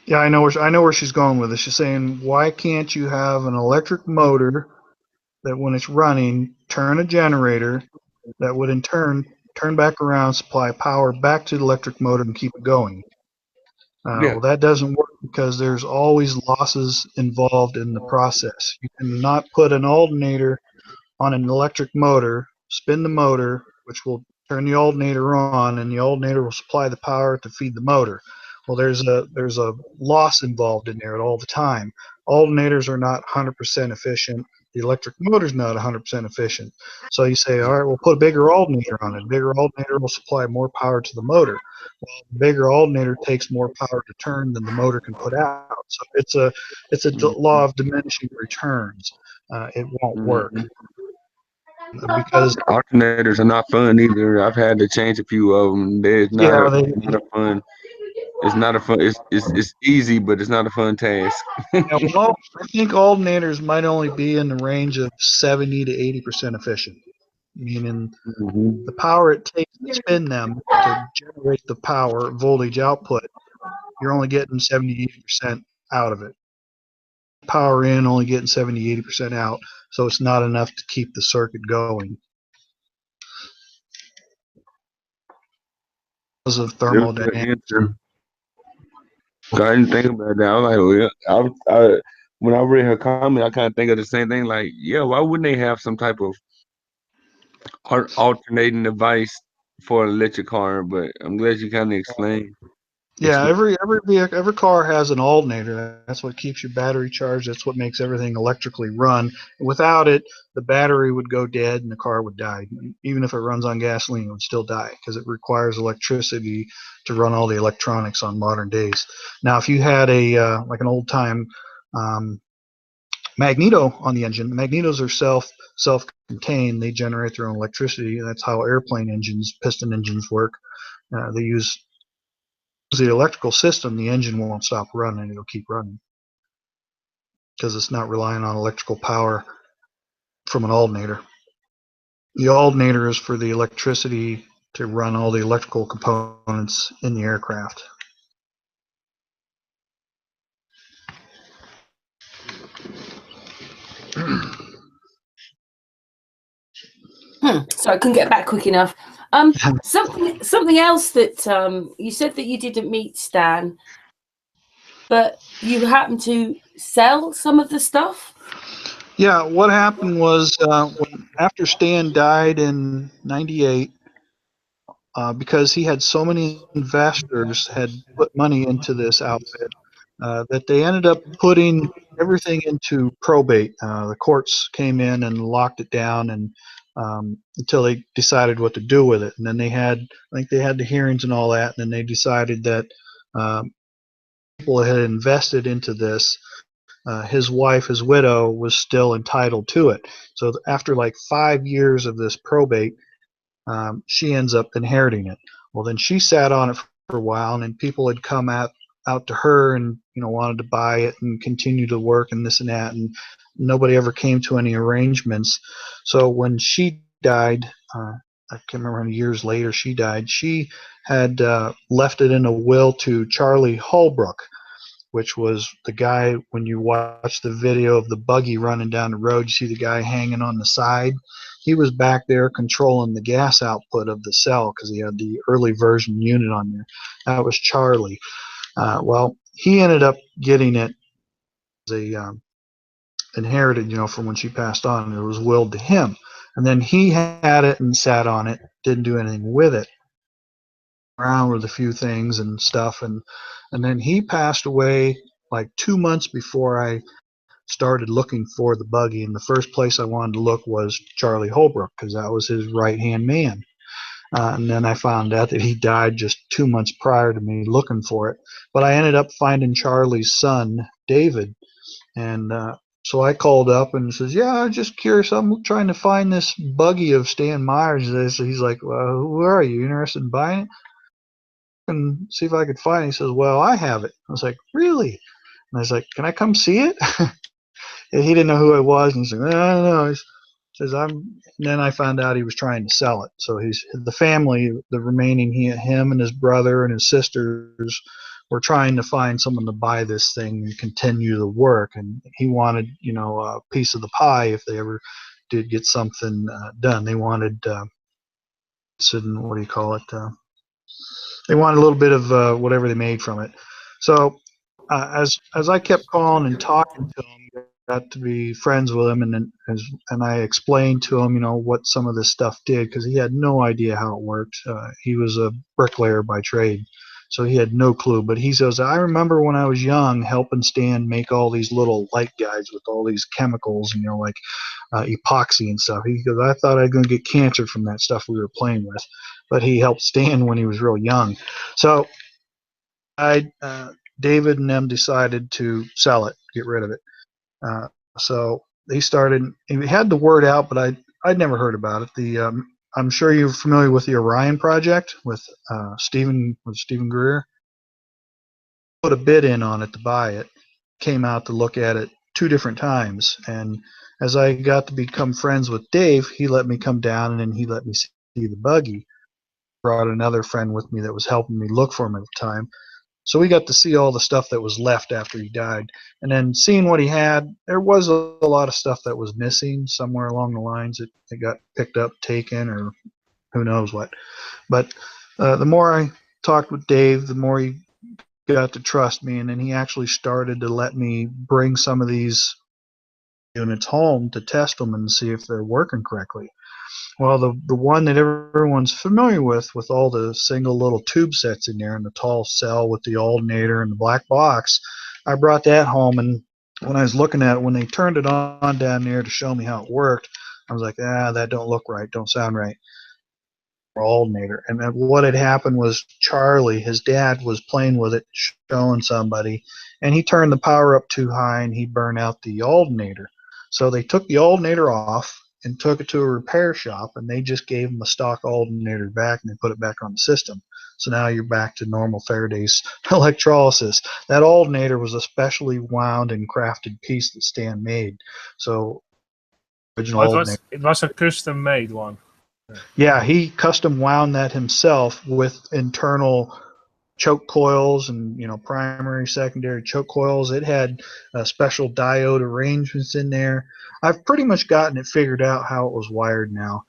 yeah. I know where she's going with this. She's saying, why can't you have an electric motor that, when it's running, turn a generator that would in turn turn back around, supply power back to the electric motor, and keep it going? yeah, Well, that doesn't work because there's always losses involved in the process. You cannot put an alternator on an electric motor, spin the motor, which will turn the alternator on, and the alternator will supply the power to feed the motor. Well, there's a loss involved in there all the time. Alternators are not 100% efficient. The electric motor's not 100% efficient. So you say, all right, we'll put a bigger alternator on it. A bigger alternator will supply more power to the motor. Well, the bigger alternator takes more power to turn than the motor can put out. So it's a law of diminishing returns. it won't work Mhm. because Alternators are not fun either. I've had to change a few of them. There's not yeah, a not a fun. It's not a fun. It's easy, but it's not a fun task. well, I think alternators might only be in the range of 70 to 80% efficient, meaning Mhm. the power it takes to spin them to generate the power voltage output, you're only getting 70 to 80% out of it. Power in, only getting 70 to 80% out, so it's not enough to keep the circuit going because of That was a good thermodynamics. answer. I didn't think about that. I was like, well, when I read her comment, I kind of think of the same thing. Like, yeah, why wouldn't they have some type of alternating device for an electric car? But I'm glad you kind of explained. Yeah, every vehicle, every car has an alternator. That's what keeps your battery charged. That's what makes everything electrically run. Without it, the battery would go dead and the car would die. Even if it runs on gasoline, it would still die because it requires electricity to run all the electronics on modern days. Now, if you had a like an old time um, magneto on the engine, the magnetos are self-contained. They generate their own electricity. That's how airplane engines, piston engines work. They use the electrical system, the engine won't stop running. It'll keep running because it's not relying on electrical power from an alternator. The alternator is for the electricity to run all the electrical components in the aircraft. So I couldn't get back quick enough. Something else that you said that you didn't meet Stan, but you happened to sell some of the stuff. Yeah, what happened was after Stan died in '98, because he had so many investors had put money into this outfit that they ended up putting everything into probate. The courts came in and locked it down, and until they decided what to do with it. And then I think they had the hearings and all that, and then they decided that um, people had invested into this. His wife, his widow, was still entitled to it. So after like 5 years of this probate, she ends up inheriting it. Well, then she sat on it for a while, and then people had come out to her and wanted to buy it and continue to work and this and that, and nobody ever came to any arrangements. So when she died, I can't remember how many years later she died. She had left it in a will to Charlie Holbrook, which was the guy, when you watch the video of the buggy running down the road, you see the guy hanging on the side. He was back there controlling the gas output of the cell because he had the early version unit on there. That was Charlie. Well, he ended up getting it as a inherited, from when she passed on. It was willed to him. And then he had it and sat on it, didn't do anything with it. Around with a few things and stuff, and then he passed away like 2 months before I started looking for the buggy. And the first place I wanted to look was Charlie Holbrook because that was his right hand man. And then I found out that he died just 2 months prior to me looking for it. But I ended up finding Charlie's son, David, and so I called up and says, "Yeah, I'm just curious. I'm trying to find this buggy of Stan Meyers." So he's like, "Well, who are you? Interested in buying it?" And see if I could find it. He says, "Well, I have it." I was like, "Really?" And I was like, "Can I come see it?" And he didn't know who I was, and he's like, "I don't know." He says, "I'm." And then I found out he was trying to sell it. So he's the family, the remaining him and his brother and his sisters were trying to find someone to buy this thing and continue the work. And he wanted, a piece of the pie if they ever did get something done. They wanted, what do you call it? They wanted a little bit of whatever they made from it. So as I kept calling and talking to him, got to be friends with him, and I explained to him, what some of this stuff did because he had no idea how it worked. He was a bricklayer by trade, so he had no clue. But he says, "I remember when I was young helping Stan make all these little light guides with all these chemicals, like epoxy and stuff." He goes, "I thought I was going to get cancer from that stuff we were playing with," but he helped Stan when he was real young. So David and them decided to sell it, get rid of it. So he had the word out, but I'd never heard about it. I'm sure you're familiar with the Orion project with Stephen Greer. Put a bid in on it to buy it. Came out to look at it 2 different times, and as I got to become friends with Dave, he let me come down and then he let me see the buggy. Brought another friend with me that was helping me look for him at the time. So we got to see all the stuff that was left after he died. And then seeing what he had, there was a lot of stuff that was missing somewhere along the lines. It got picked up, taken, or who knows what. But the more I talked with Dave, the more he got to trust me. And then he actually started to let me bring some of these units home to test them and see if they're working correctly. Well, the one that everyone's familiar with all the single little tube sets in there and the tall cell with the alternator and the black box, I brought that home, and when I was looking at it, when they turned it on down there to show me how it worked, I was like, that don't look right, don't sound right. Alternator. And then what had happened was Charlie, his dad, was playing with it, showing somebody, and he turned the power up too high and he burned out the alternator. So they took the alternator off and took it to a repair shop, and they just gave him a stock alternator back and they put it back on the system. So now you're back to normal Faraday's electrolysis. That alternator was a specially wound and crafted piece that Stan made. So original alternator. It was a custom made one. Yeah, he custom wound that himself with internal choke coils and primary, secondary choke coils. It had special diode arrangements in there. I've pretty much gotten it figured out how it was wired now.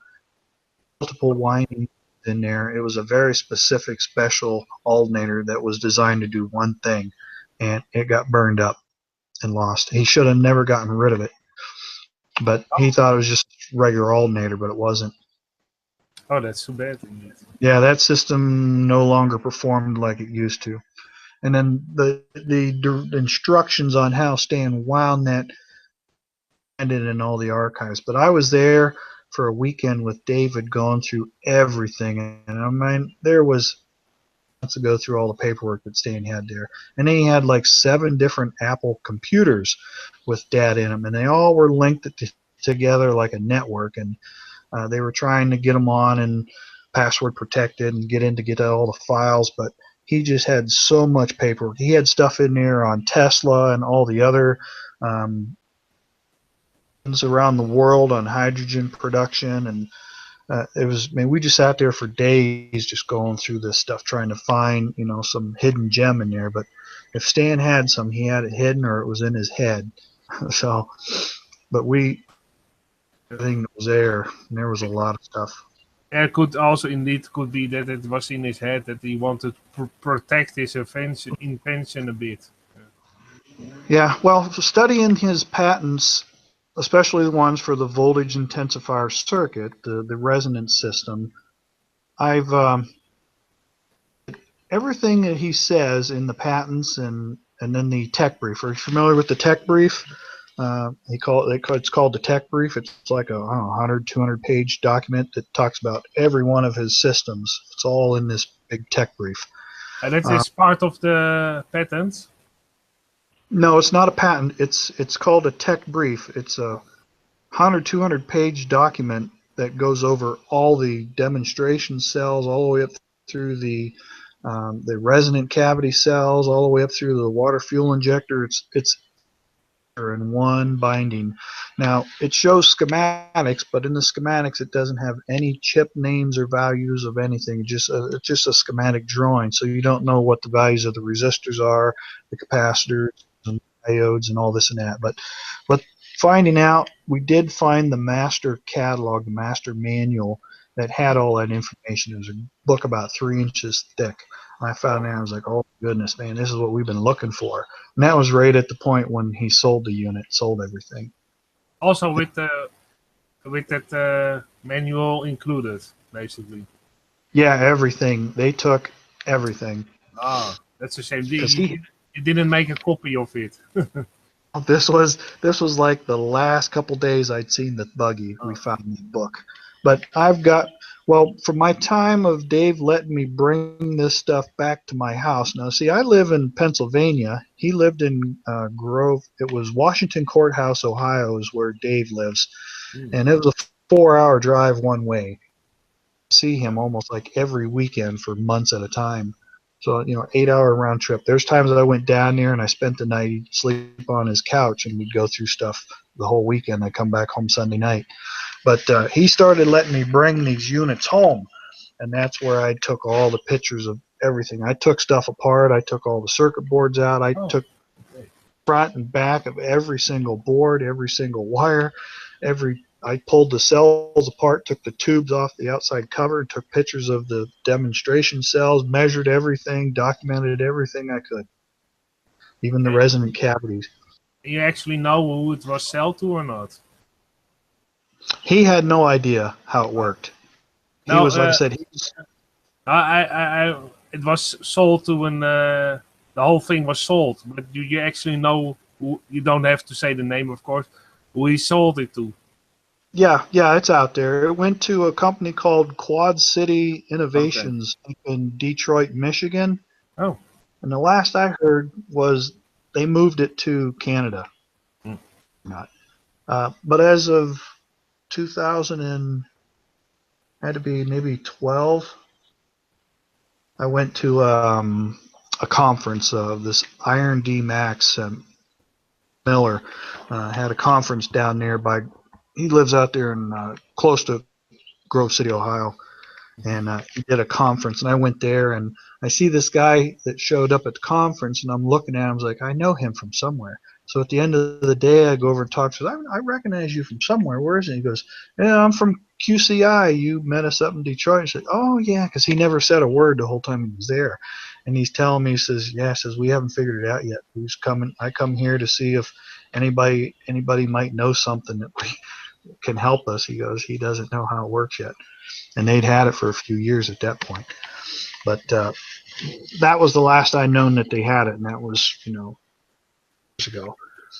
Multiple windings in there. It was a very specific special alternator that was designed to do one thing, and it got burned up and lost. He should have never gotten rid of it, but he thought it was just regular alternator, but it wasn't. Oh, that's too bad. Yeah, that system no longer performed like it used to. And then the instructions on how Stan wound that ended in all the archives. But I was there for a weekend with David going through everything. And I mean, there was to go through all the paperwork that Stan had there. And then he had like 7 different Apple computers with data in them. And they all were linked together like a network. And they were trying to get them on and password protected and get all the files, but he just had so much paperwork. He had stuff in there on Tesla and all the other around the world on hydrogen production, and we just sat there for days just going through this stuff trying to find some hidden gem in there. But if Stan had some, he had it hidden or it was in his head. So, but everything that was there, and there was a lot of stuff. It could also indeed be that it was in his head that he wanted to protect his invention a bit. Yeah, well, studying his patents, especially the ones for the voltage intensifier circuit, the resonance system, I've everything that he says in the patents and then the tech brief. Are you familiar with the tech brief? It's called the tech brief. It's like a 100, 200 page document that talks about every one of his systems. It's all in this big tech brief. And that is part of the patent? No, it's not a patent. It's called a tech brief. It's a 100, 200 page document that goes over all the demonstration cells all the way up through the resonant cavity cells, all the way up through the water fuel injector. It's in one binding. Now it shows schematics, but in the schematics it doesn't have any chip names or values of anything. It's just a schematic drawing, so you don't know what the values of the resistors are, the capacitors and diodes and all this and that. But finding out, we did find the master catalog, the master manual that had all that information. It was a book about 3 inches thick. I found that, I was like, oh goodness, man, this is what we've been looking for. And that was right at the point when he sold the unit, sold everything. Also with that manual included, basically. Yeah, everything. They took everything. Ah, that's a shame. He didn't make a copy of it. This was like the last couple days I'd seen the buggy. We found the book. But Well, from my time of Dave letting me bring this stuff back to my house. Now, see, I live in Pennsylvania. He lived in Grove. It was Washington Courthouse, Ohio, is where Dave lives, and it was a 4-hour drive one way. See him almost like every weekend for months at a time. So, 8-hour round trip. There's times that I went down there and I spent the night, he'd sleep on his couch, and we'd go through stuff the whole weekend. I come back home Sunday night. But he started letting me bring these units home, and that's where I took all the pictures of everything. I took stuff apart. I took all the circuit boards out. I took front and back of every single board, every single wire, I pulled the cells apart, took the tubes off the outside cover, and took pictures of the demonstration cells, measured everything, documented everything I could, even the resonant cavities. You actually know who it was sold to or not? He had no idea how it worked. He was, like I said, it was sold to the whole thing was sold, but do you actually know who? You don't have to say the name, of course, who he sold it to. Yeah, it's out there. It went to a company called Quad City Innovations in Detroit, Michigan. Oh. And the last I heard was they moved it to Canada. Not. But as of 2000 and had to be maybe 12, I went to a conference of this Iron D Max Miller had a conference down there he lives out there in close to Grove City, Ohio, and he did a conference, and I went there, and I see this guy that showed up at the conference, and I'm looking at him, I was like, I know him from somewhere. So at the end of the day, I go over and talk to him. I recognize you from somewhere. Where is it? He goes, yeah, I'm from QCI. You met us up in Detroit. I said, oh, yeah, because he never said a word the whole time he was there. And he's telling me, he says, we haven't figured it out yet. Who's coming? I come here to see if anybody might know something that can help us. He goes, he doesn't know how it works yet. And they'd had it for a few years at that point. But that was the last I known that they had it, and that was, years ago.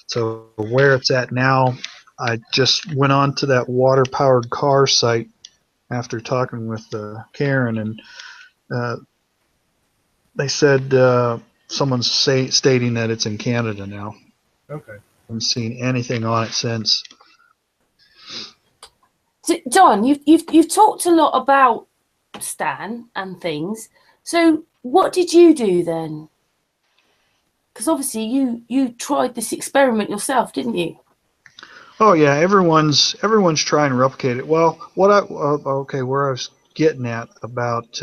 So where it's at now, I just went on to that water-powered car site after talking with Karen, and they said someone's stating that it's in Canada now. Okay. I haven't seen anything on it since. So, Don, you've talked a lot about Stan and things. So what did you do then? Because obviously you tried this experiment yourself, didn't you? Oh yeah, everyone's trying to replicate it. Well, where I was getting at about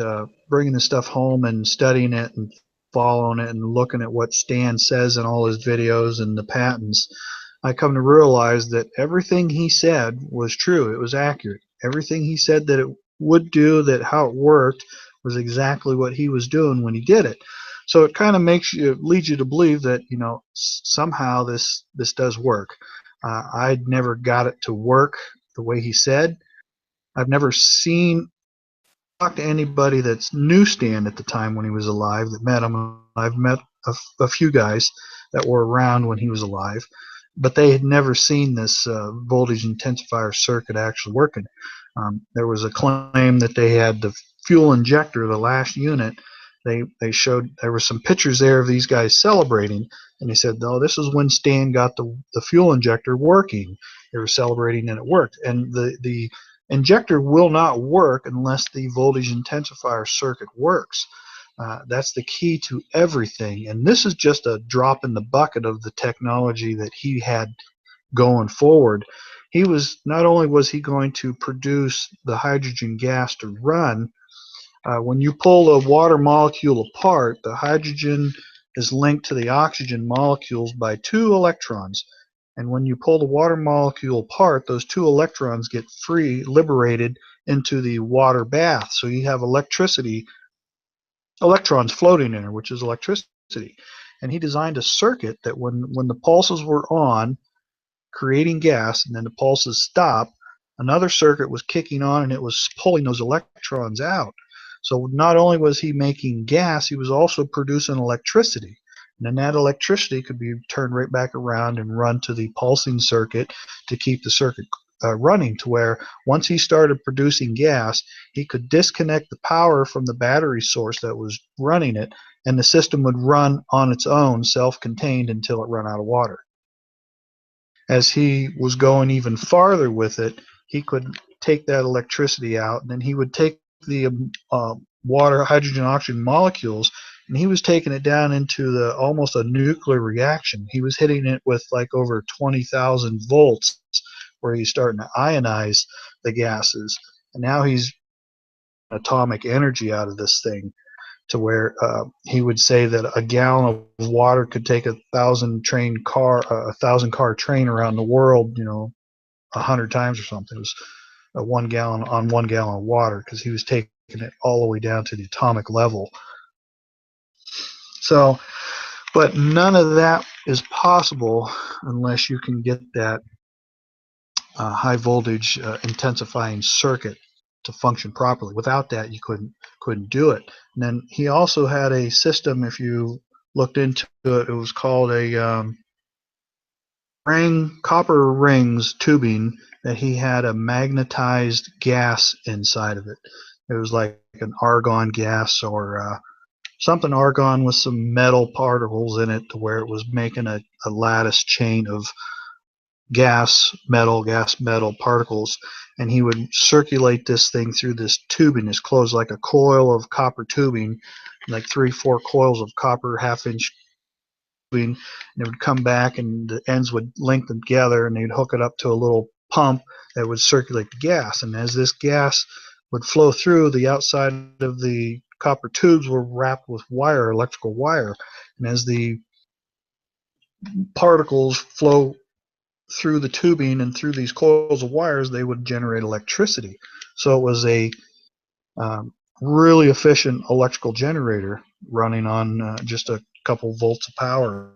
bringing the stuff home and studying it and following it and looking at what Stan says in all his videos and the patents, I come to realize that everything he said was true. It was accurate. Everything he said that it would do, that how it worked, was exactly what he was doing when he did it. So it kind of leads you to believe that somehow this does work. I'd never got it to work the way he said. I've never talked to anybody that's knew Stan at the time when he was alive that met him. I've met a few guys that were around when he was alive, but they had never seen this voltage intensifier circuit actually working. There was a claim that they had the fuel injector, the last unit. They showed, there were some pictures there of these guys celebrating, and they said, no, this is when Stan got the fuel injector working. They were celebrating and it worked. And the injector will not work unless the voltage intensifier circuit works. That's the key to everything. And this is just a drop in the bucket of the technology that he had going forward. Not only was he going to produce the hydrogen gas to run, when you pull a water molecule apart, the hydrogen is linked to the oxygen molecules by 2 electrons. And when you pull the water molecule apart, those 2 electrons get liberated into the water bath. So you have electrons floating in there, which is electricity. And he designed a circuit that when the pulses were on, creating gas, and then the pulses stopped, another circuit was kicking on and it was pulling those electrons out. So not only was he making gas, he was also producing electricity. And then that electricity could be turned right back around and run to the pulsing circuit to keep the circuit running, to where once he started producing gas, he could disconnect the power from the battery source that was running it, and the system would run on its own, self-contained, until it ran out of water. As he was going even farther with it, he could take that electricity out, and then he would take the water, hydrogen, oxygen molecules, and he was taking it down into the almost a nuclear reaction. He was hitting it with like over 20,000 volts, where he's starting to ionize the gases, and now he's atomic energy out of this thing, to where he would say that a gallon of water could take a 1,000 car train around the world, 100 times or something. It was 1 gallon on 1 gallon of water, because he was taking it all the way down to the atomic level. So, but none of that is possible unless you can get that high voltage intensifying circuit to function properly. Without that, you couldn't do it. And then he also had a system, if you looked into it, it was called a copper rings tubing, that he had a magnetized gas inside of it. It was like an argon gas, or something argon with some metal particles in it, to where it was making a lattice chain of gas metal particles, and he would circulate this thing through this tubing. It's closed like a coil of copper tubing, like 3-4 coils of copper half-inch tubing, and it would come back, and the ends would link them together, and they'd hook it up to a little pump that would circulate the gas. And as this gas would flow through, the outside of the copper tubes were wrapped with wire, electrical wire, and as the particles flow through the tubing and through these coils of wires, they would generate electricity. So it was a really efficient electrical generator running on just a couple volts of power.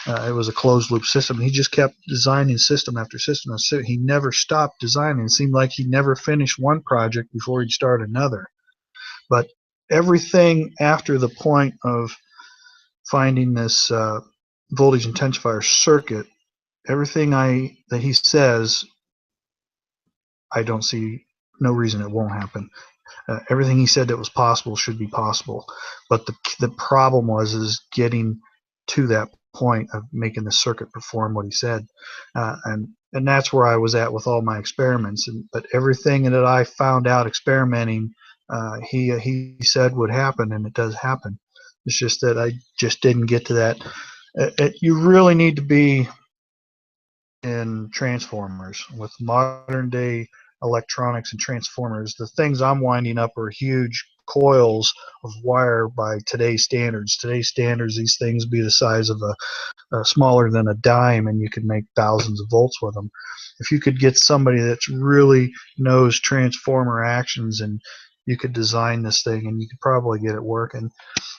It was a closed loop system. He just kept designing system after system. He never stopped designing. It seemed like he never finished one project before he'd start another. But everything after the point of finding this voltage intensifier circuit, everything that he says, I don't see no reason it won't happen. Everything he said that was possible should be possible, but the problem is getting to that point of making the circuit perform what he said, and that's where I was at with all my experiments. But everything that I found out experimenting, he said would happen, and it does happen. It's just that I just didn't get to that. You really need to be in transformers. With modern day electronics and transformers, the things I'm winding up are huge coils of wire by today's standards. Today's standards, these things be the size of a smaller than a dime, and you can make thousands of volts with them. If you could get somebody that really knows transformer actions, and you could design this thing, and you could probably get it working,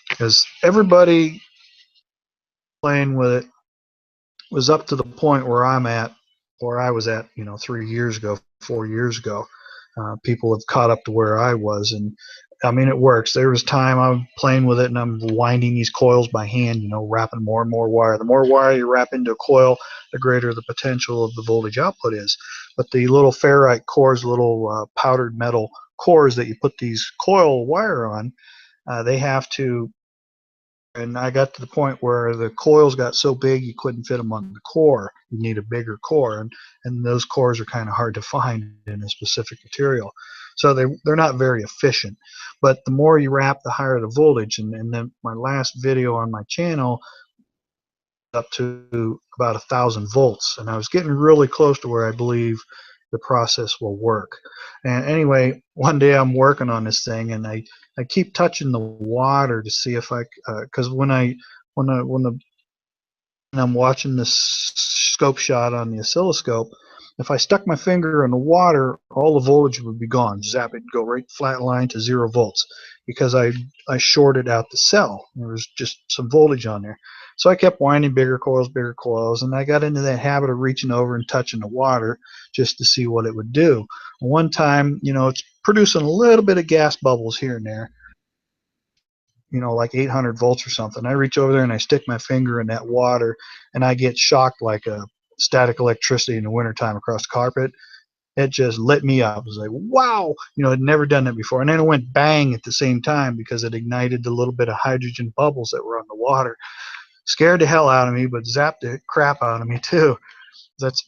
because everybody playing with it was up to the point where I was at, 3 years ago, 4 years ago. People have caught up to where I was, and I mean, it works. There was time I'm playing with it, and I'm winding these coils by hand, wrapping more and more wire. The more wire you wrap into a coil, the greater the potential of the voltage output is. But the little ferrite cores, little powdered metal cores that you put these coil wire on, they have to. And I got to the point where the coils got so big you couldn't fit them on the core. You need a bigger core, and those cores are kind of hard to find in a specific material. So they're not very efficient. But the more you wrap, the higher the voltage. And then my last video on my channel up to about 1,000 volts, and I was getting really close to where I believe the process will work. And anyway, one day I'm working on this thing, and I keep touching the water to see if because when I'm watching this scope shot on the oscilloscope, if I stuck my finger in the water, all the voltage would be gone. Zap, it'd go right flat line to 0 volts, because I shorted out the cell. There was just some voltage on there. So I kept winding bigger coils, and I got into that habit of reaching over and touching the water just to see what it would do. One time, it's producing a little bit of gas bubbles here and there, like 800 volts or something. I reach over there and I stick my finger in that water, and I get shocked like a static electricity in the wintertime across the carpet, it just lit me up. It was like, wow, you know, I'd never done that before. And then it went bang at the same time because it ignited the little bit of hydrogen bubbles that were on the water. Scared the hell out of me, but zapped the crap out of me too.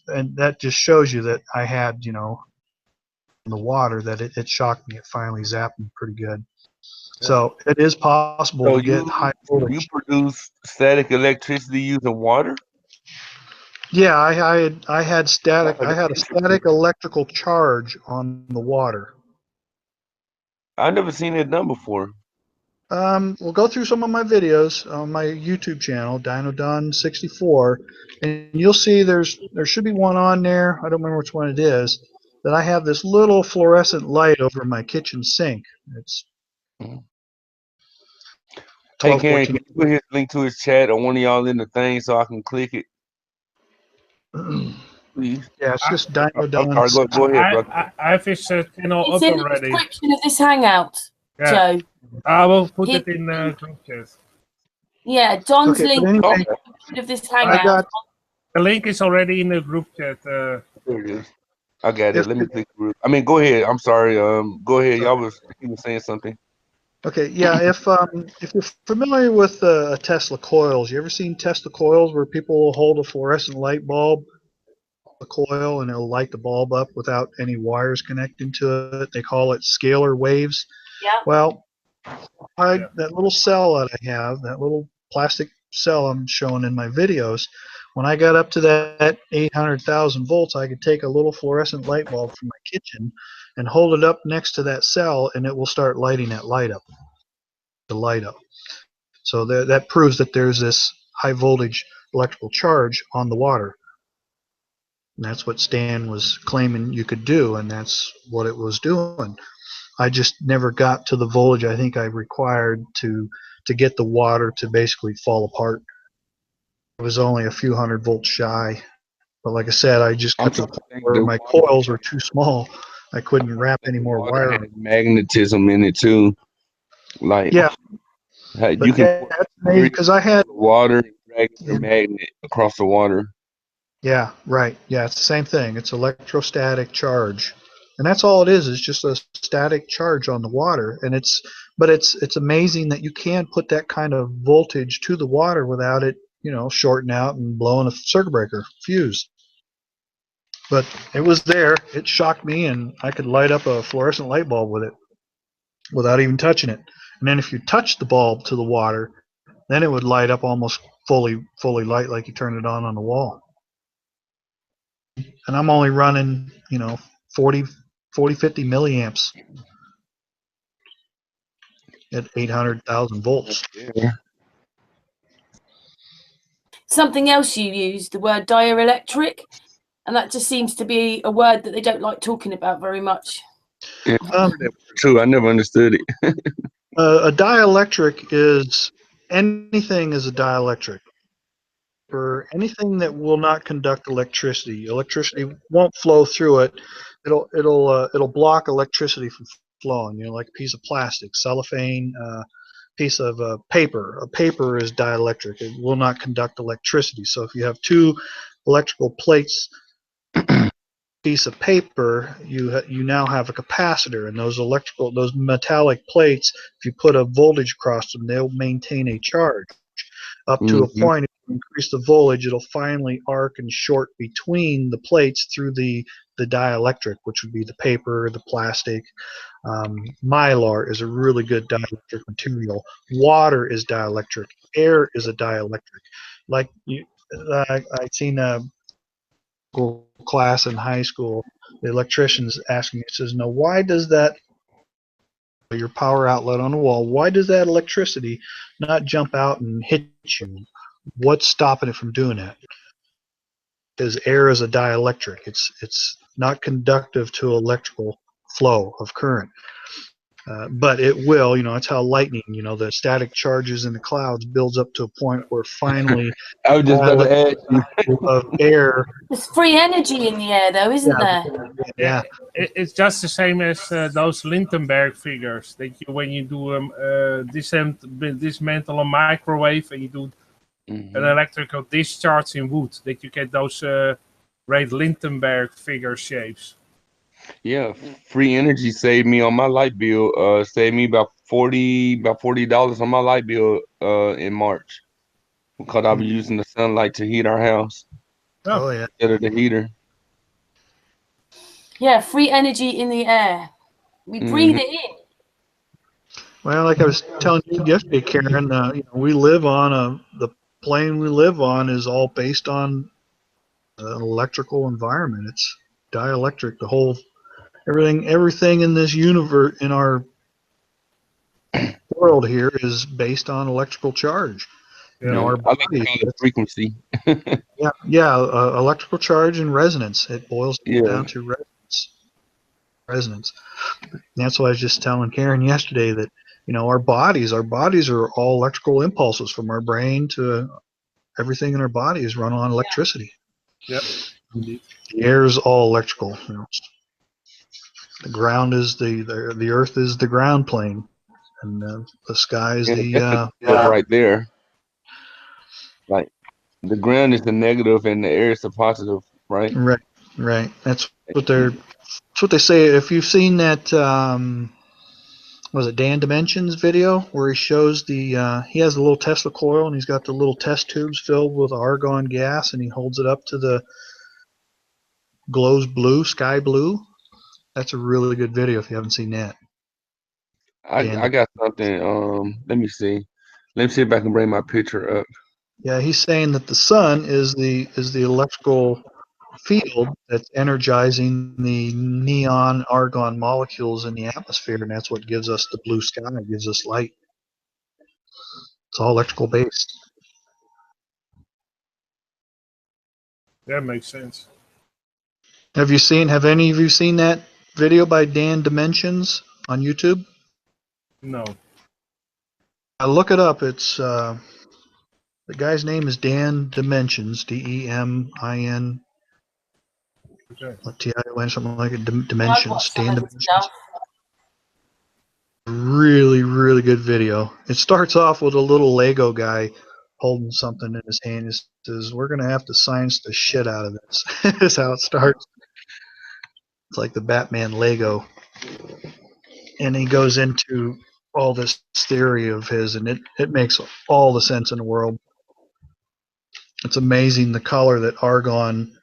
And that just shows you that I had, you know, in the water that it shocked me. It finally zapped me pretty good. So it is possible So to get high you voltage. produce static electricity using water? Yeah, I had static. I had a static electrical charge on the water. I've never seen it done before. We'll go through some of my videos on my YouTube channel, Dynodon64, and you'll see there should be one on there. I don't remember which one it is. That I have this little fluorescent light over my kitchen sink. It's Hey, 12, Karen, 14. can you put his link to his chat or one of y'all in the thing so I can click it, please? Yeah, it's just I'm Dynodon. sorry, go ahead, bro. I have his channel It's up in the already. description of this hangout, Yeah. Joe. I will put He- it in group chat. Yeah, Don's Okay, link but anyway, in the description of this I hangout. got The link is already in the group chat. There it is. I got it. If- Let me click through. I mean, go ahead. I'm sorry. Go ahead. He was saying something. Okay, yeah. If you're familiar with Tesla coils, you ever seen Tesla coils where people will hold a fluorescent light bulb, a coil, and it'll light the bulb up without any wires connecting to it? They call it scalar waves. Yeah. Well, that little cell that I have, that little plastic cell I'm showing in my videos, when I got up to that 800,000 volts, I could take a little fluorescent light bulb from my kitchen and hold it up next to that cell, and it will start lighting that light up. The light up. So that proves that there's this high voltage electrical charge on the water. And that's what Stan was claiming you could do, and that's what it was doing. I just never got to the voltage I think I required to get the water to basically fall apart. It was only a few hundred volts shy. But like I said, I just got to the point where my coils were too small. I couldn't wrap any more wire. Had magnetism in it too. Like, yeah, you can that's amazing because I had water and drag the magnet across the water. Yeah, right. Yeah, it's the same thing. It's electrostatic charge. And that's all it is just a static charge on the water. And it's amazing that you can put that kind of voltage to the water without it, you know, shorting out and blowing a circuit breaker fuse. But it was there. It shocked me, and I could light up a fluorescent light bulb with it without even touching it. And then if you touch the bulb to the water, then it would light up almost fully light like you turn it on the wall. And I'm only running, you know, 40, 50 milliamps at 800,000 volts. Yeah. Something else you use, the word dielectric, and that just seems to be a word that they don't like talking about very much. Yeah, true. I never understood it. A dielectric is anything is a dielectric. For anything that will not conduct electricity, electricity won't flow through it. It'll block electricity from flowing. You know, like a piece of plastic, cellophane, piece of paper. A paper is dielectric. It will not conduct electricity. So if you have two electrical plates, piece of paper, you now have a capacitor, and those metallic plates, if you put a voltage across them, they'll maintain a charge up to a point. If you increase the voltage, it'll finally arc and short between the plates through the dielectric, which would be the paper, the plastic. Mylar is a really good dielectric material. Water is dielectric. Air is a dielectric. Like I'd seen a class in high school. The electrician's asking me, says, "No, why does that your power outlet on the wall? Why does that electricity not jump out and hit you? What's stopping it from doing that?" Because air is a dielectric. It's not conductive to electrical flow of current. But it will, you know, it's how lightning, you know, the static charges in the clouds builds up to a point where finally I was just about to ask you. of air. There's free energy in the air, though, isn't there? Yeah. It's just the same as those Lindenberg figures that when you do dismantle a microwave and you do an electrical discharge in wood, that you get those great Lindenberg figure shapes. Yeah, free energy saved me on my light bill. Saved me about $40 on my light bill. In March because I was using the sunlight to heat our house Oh, Oh yeah. instead of the heater. Yeah, free energy in the air. We breathe it in. Well, like I was telling you yesterday, Karen, we live on the plane we live on is all based on an electrical environment. It's dielectric. The whole everything in this universe, in our world here, is based on electrical charge. yeah. Our I like to bodies. call it frequency. Electrical charge and resonance. It boils Yeah, down to resonance. And that's why I was just telling Karen yesterday that our bodies are all electrical impulses from our brain to everything in our body is run on electricity. Yep. Indeed. The air is all electrical. The ground is the earth is the ground plane, and the sky is yeah, the that's the stuff right there. Like the ground is the negative and the air is the positive, right? right, right. That's what they say. If you've seen that, was it Dan Dimensions video where he shows he has a little Tesla coil and he's got the little test tubes filled with argon gas and he holds it up to the glows blue, sky blue. That's a really good video if you haven't seen that. I got something. Let me see. Let me see if I can bring my picture up. Yeah, he's saying that the sun is the electrical field that's energizing the neon argon molecules in the atmosphere, and that's what gives us the blue sky, gives us light. It's all electrical based. That makes sense. Have any of you seen that video by Dan Dimensions on YouTube? No. Look it up. It's the guy's name is Dan Dimensions, Demin, Okay. Tion, something like it. I've Dimensions, watched some Dan of his Dimensions. stuff. Really, really good video. It starts off with a little Lego guy holding something in his hand. He says, "We're gonna have to science the shit out of this." Is how it starts. It's like the Batman Lego, and he goes into all this theory of his, and it makes all the sense in the world. It's amazing the color that argon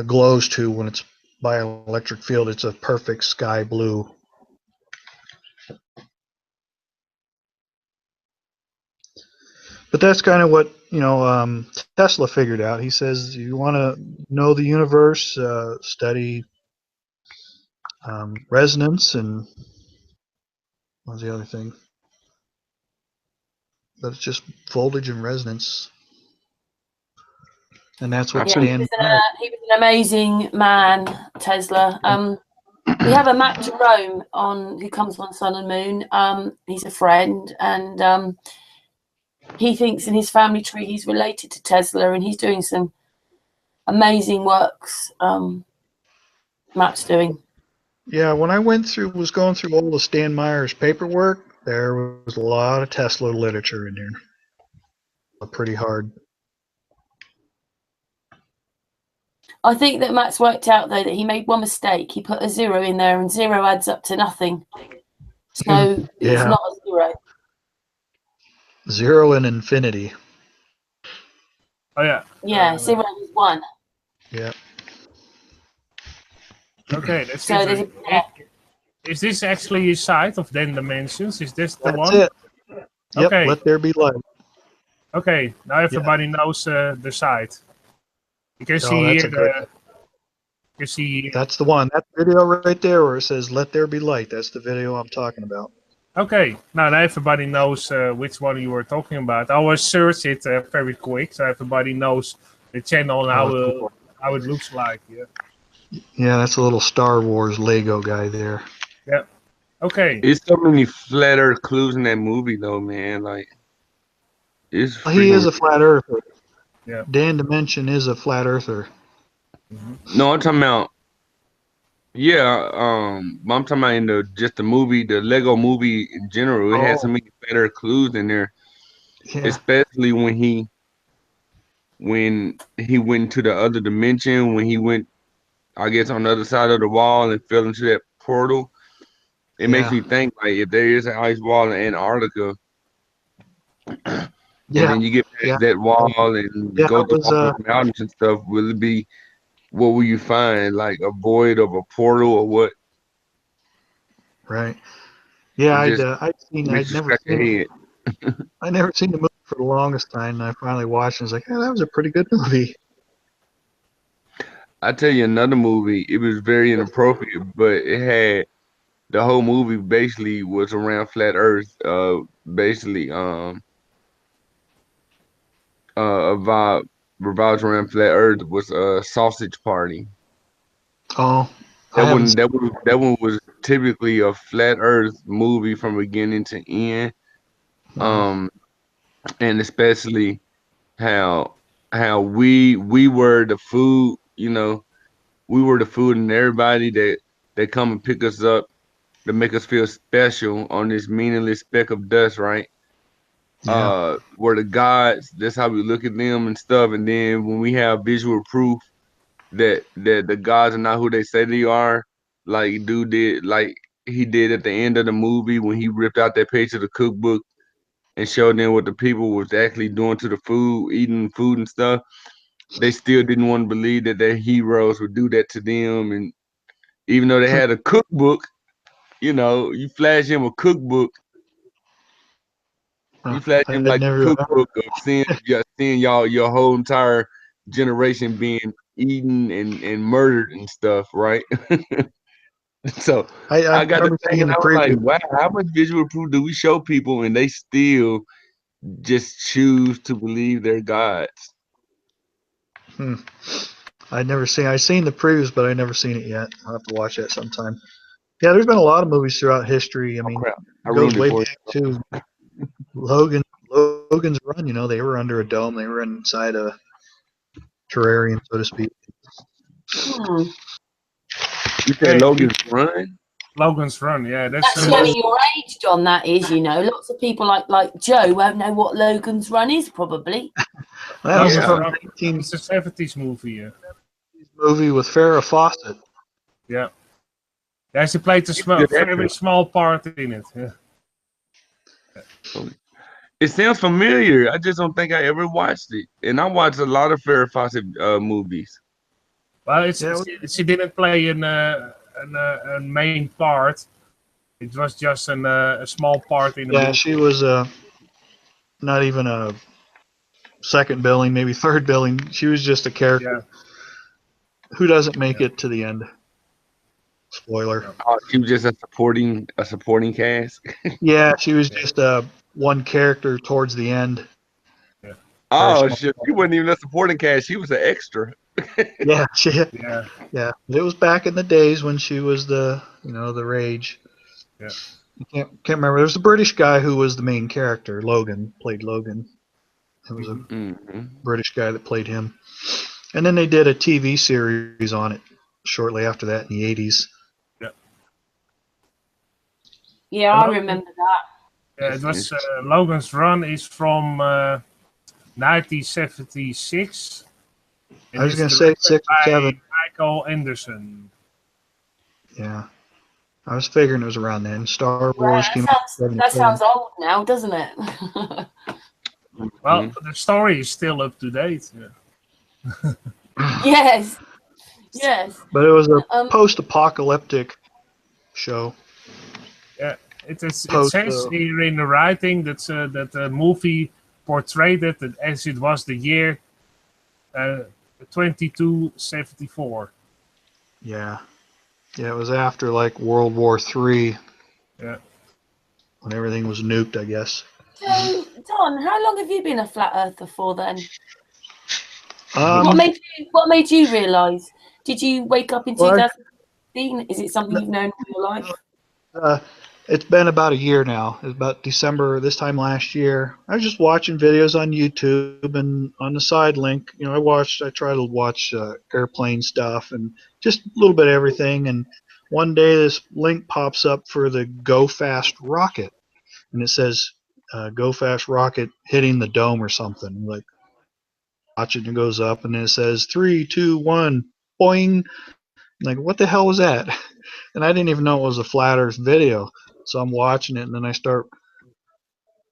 glows to when it's by an electric field. It's a perfect sky blue. But that's kind of what Tesla figured out. He says you want to know the universe, study resonance, and what was the other thing? But it's just voltage and resonance, and that's what Yeah, he Dan. was an amazing man, Tesla. We have a Matt Jerome on who comes on Sun and Moon. He's a friend, and he thinks in his family tree he's related to Tesla, and he's doing some amazing works. Matt's doing. Yeah, when I was going through all the Stan Meyers paperwork, there was a lot of Tesla literature in there. Pretty hard. I think that Matt's worked out though that he made one mistake. He put a 0 in there, and 0 adds up to nothing. So it's not a 0. 0 and infinity. Oh yeah. Yeah, 0 is 1. Yeah. Okay, that's So there's interesting. Is this actually a site of Dan Dimensions? Is this the That's one? it. Yep, Okay. Let there be light. Okay, now everybody knows the site. You can see that's here you see. That's the one. That video right there where it says "Let there be light." That's the video I'm talking about. Okay, now everybody knows which one you were talking about. I will search it very quick so everybody knows the channel and how it looks like. Yeah. Yeah, that's a little Star Wars Lego guy there. Yeah. Okay. It's so many flat Earth clues in that movie, though, man. Like, it's He is a flat earther. Yeah. Dan Dimension is a flat earther. No, I'm talking about. Yeah, I'm talking about in just the movie, the Lego movie in general. It had so many flat Earth clues in there, especially when he went to the other dimension, when he went I guess, on the other side of the wall and fell into that portal. It makes me think, like, if there is an ice wall in Antarctica, and Yeah, then you get past that wall and go it through was all those mountains and stuff, will it be, what will you find? Like a void of a portal or what? right. Yeah, It just makes I'd you never scratch your seen, head. I never seen the movie for the longest time, and I finally watched, and I was like, yeah, that was a pretty good movie. I tell you another movie, it was very inappropriate, but it had the whole movie basically was around flat Earth. Basically, about revolves around flat Earth was a Sausage Party. Oh, I haven't. Seen That one was typically a flat Earth movie from beginning to end. no. Um, and especially how we were the food, we were the food, and everybody that come and pick us up to make us feel special on this meaningless speck of dust, right? Yeah. Were the gods. That's how we look at them and stuff. And then when we have visual proof that the gods are not who they say they are, like dude did, like he did at the end of the movie when he ripped out that page of the cookbook and showed them what the people was actually doing to the food, eating food and stuff. They still didn't want to believe that their heroes would do that to them. And even though they had a cookbook, you flash him a cookbook, you flash him I'd like the never. cookbook of seeing y'all your whole entire generation being eaten and murdered and stuff, right? So I I got to remember thinking, seeing the I was preview. like, wow, how much visual proof do we show people and they still just choose to believe they're gods? Hmm. I'd never seen. I've seen the previews, but I never seen it yet. I'll have to watch that sometime. Yeah, there's been a lot of movies throughout history. I Oh mean, crap, I it goes ruined it way for back to Logan's Run. They were under a dome. They were inside a terrarium, so to speak. Hmm. you. You said Hey, Logan's Run? Logan's Run, yeah, that's That's showing your age, John. That is, lots of people like Joe won't know what Logan's Run is, probably. That was Logan's Yeah. from Run. a 1970s It's a 70s movie. Yeah, movie with Farrah Fawcett. yeah. Yeah, she played a He's a good actor. very small part in it. Yeah. It sounds familiar. I just don't think I ever watched it. And I watched a lot of Farrah Fawcett movies. Well, Yeah, she didn't play a main part. It was just a small part in the yeah, movie. she was not even a second billing, maybe third billing. She was just a character Yeah, who doesn't make yeah. it to the end. Spoiler. Oh, she was just a supporting cast. Yeah, she was Yeah, just one character towards the end. yeah, Very Oh small. shit, she wasn't even a supporting cast. She was an extra. Yeah, yeah, yeah. It was back in the days when she was the rage. yeah. I can't remember. There was a British guy who was the main character. Logan played Logan. It was a Mhm. hmm British guy that played him. And then they did a TV series on it shortly after that in the 80s. Yeah. Yeah, I remember that. Yeah, it was Logan's Run is from 1976. I was going to say 6 or by 7. Michael Anderson. Yeah. I was figuring it was around then. Star Wow, Wars came out in that 77. sounds old now, doesn't it? Well, the story is still up to date. Yeah. Yes, yes. But it was a post-apocalyptic show. Yeah, it Post, says here in the writing that the movie portrayed it as it was the year 2274. Yeah. Yeah, it was after like World War III Yeah. when everything was nuked, I guess. So, Don, how long have you been a flat earther for then? Um, What made you realise? Did you wake up in Well, 2015? Is it something you've known all your life? it's been about a year now. It's about December this time last year. I was just watching videos on YouTube, and on the side link, I try to watch airplane stuff and just a little bit of everything. And one day this link pops up for the Go Fast rocket, and it says Go Fast rocket hitting the dome or something. Like watch it, and it goes up, and then it says 3, 2, 1, boing. Like, what the hell was that? And I didn't even know it was a flat Earth video. So I'm watching it, and then I start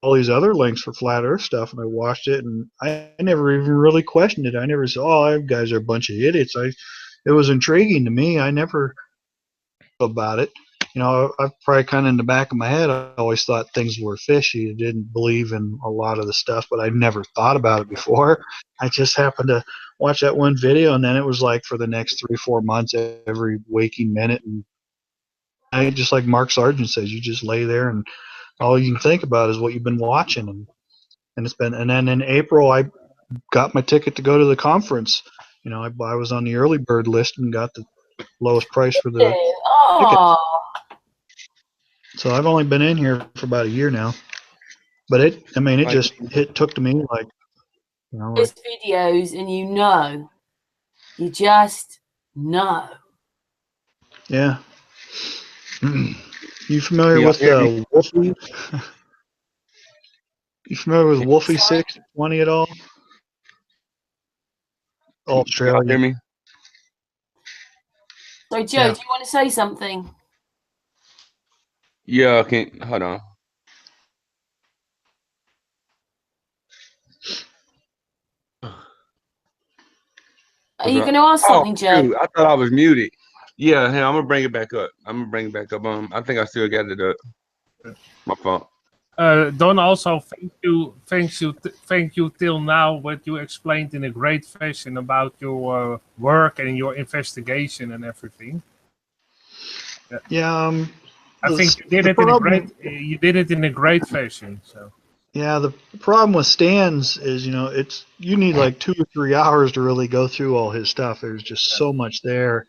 all these other links for flat Earth stuff, and I watched it, and I never even really questioned it. I never said, "Oh, you guys are a bunch of idiots." It was intriguing to me. I never about it. You know, I probably kind of in the back of my head, I always thought things were fishy. I didn't believe in a lot of the stuff, but I'd never thought about it before. I just happened to watch that one video, and then it was like for the next 3 or 4 months, every waking minute, and I just like Mark Sargent says, you just lay there and all you can think about is what you've been watching, and it's been. And then in April, I got my ticket to go to the conference. You know, I was on the early bird list and got the lowest price for the ticket. Oh, So I've only been in here for about a year now, but it took to me like, you know, those videos, and you just know. yeah. You familiar Can y'all with hear me? Wolfie? You familiar with Wolfie 620 at all? Can y'all hear Australia. me? So, Joe, Yeah. do you want to say something? Yeah, hold on. Are you going to ask Oh, something, Joe? shoot, I thought I was muted. Yeah, hey, I'm gonna bring it back up. I think I still got it up. My fault. Don, also thank you till now what you explained in a great fashion about your work and your investigation and everything. Yeah. I think you did it in a great fashion. So Yeah, the problem with Stan's is, you know, you need like 2 or 3 hours to really go through all his stuff. There's just so much there.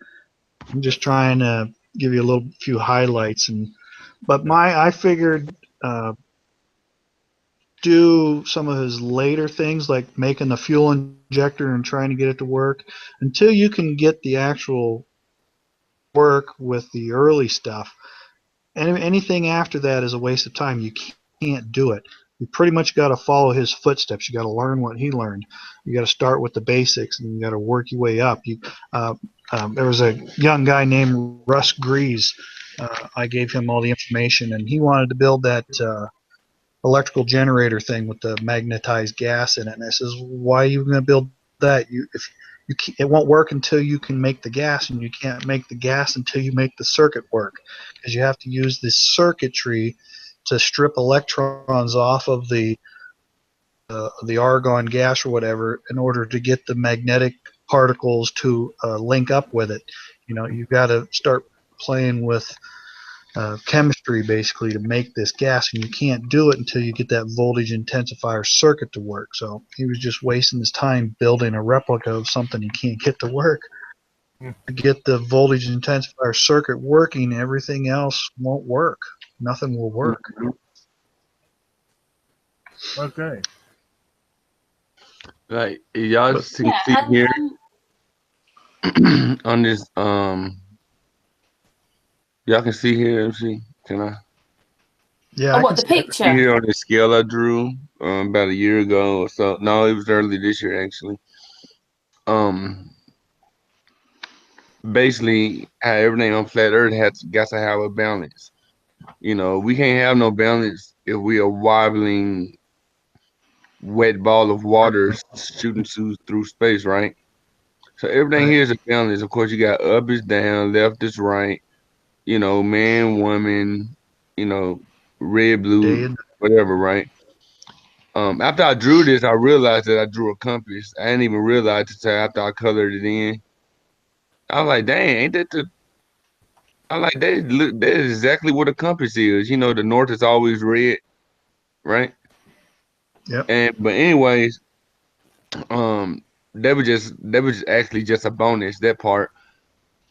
I'm just trying to give you a few highlights, but I figured do some of his later things like making the fuel injector and trying to get it to work until you can get the actual work with the early stuff. And anything after that is a waste of time. You can't do it. You pretty much got to follow his footsteps. You got to learn what he learned. You got to start with the basics, and you got to work your way up. There was a young guy named Russ Grease. I gave him all the information, and he wanted to build that electrical generator thing with the magnetized gas in it. And I says, "Why are you going to build that? It won't work until you can make the gas, and you can't make the gas until you make the circuit work, because you have to use this circuitry to strip electrons off of the argon gas or whatever in order to get the magnetic particles to link up with it. You know, you've got to start playing with chemistry basically to make this gas, and you can't do it until you get that voltage intensifier circuit to work." So he was just wasting his time building a replica of something he can't get to work. To get the voltage intensifier circuit working, everything else won't work. Nothing will work. okay. Like y'all can see here on this y'all can see here. Let me see. Can I? Yeah, Oh, what, the See picture? here on the scale I drew about a year ago or so. No, it was early this year actually. Basically, how everything on flat Earth got to have a balance. You know, we can't have no balance if we are wobbling wet ball of water shooting through space, right? So everything here is a balance. Of course, you got up is down, left is right. You know, man, woman. You know, red, blue, whatever, right? After I drew this, I realized that I drew a compass. I didn't even realize it until after I colored it in. I was like, dang, ain't that the? I like that. Look, that is exactly what a compass is. You know, the north is always red, right? Yep. But anyways, that was actually just a bonus, that part.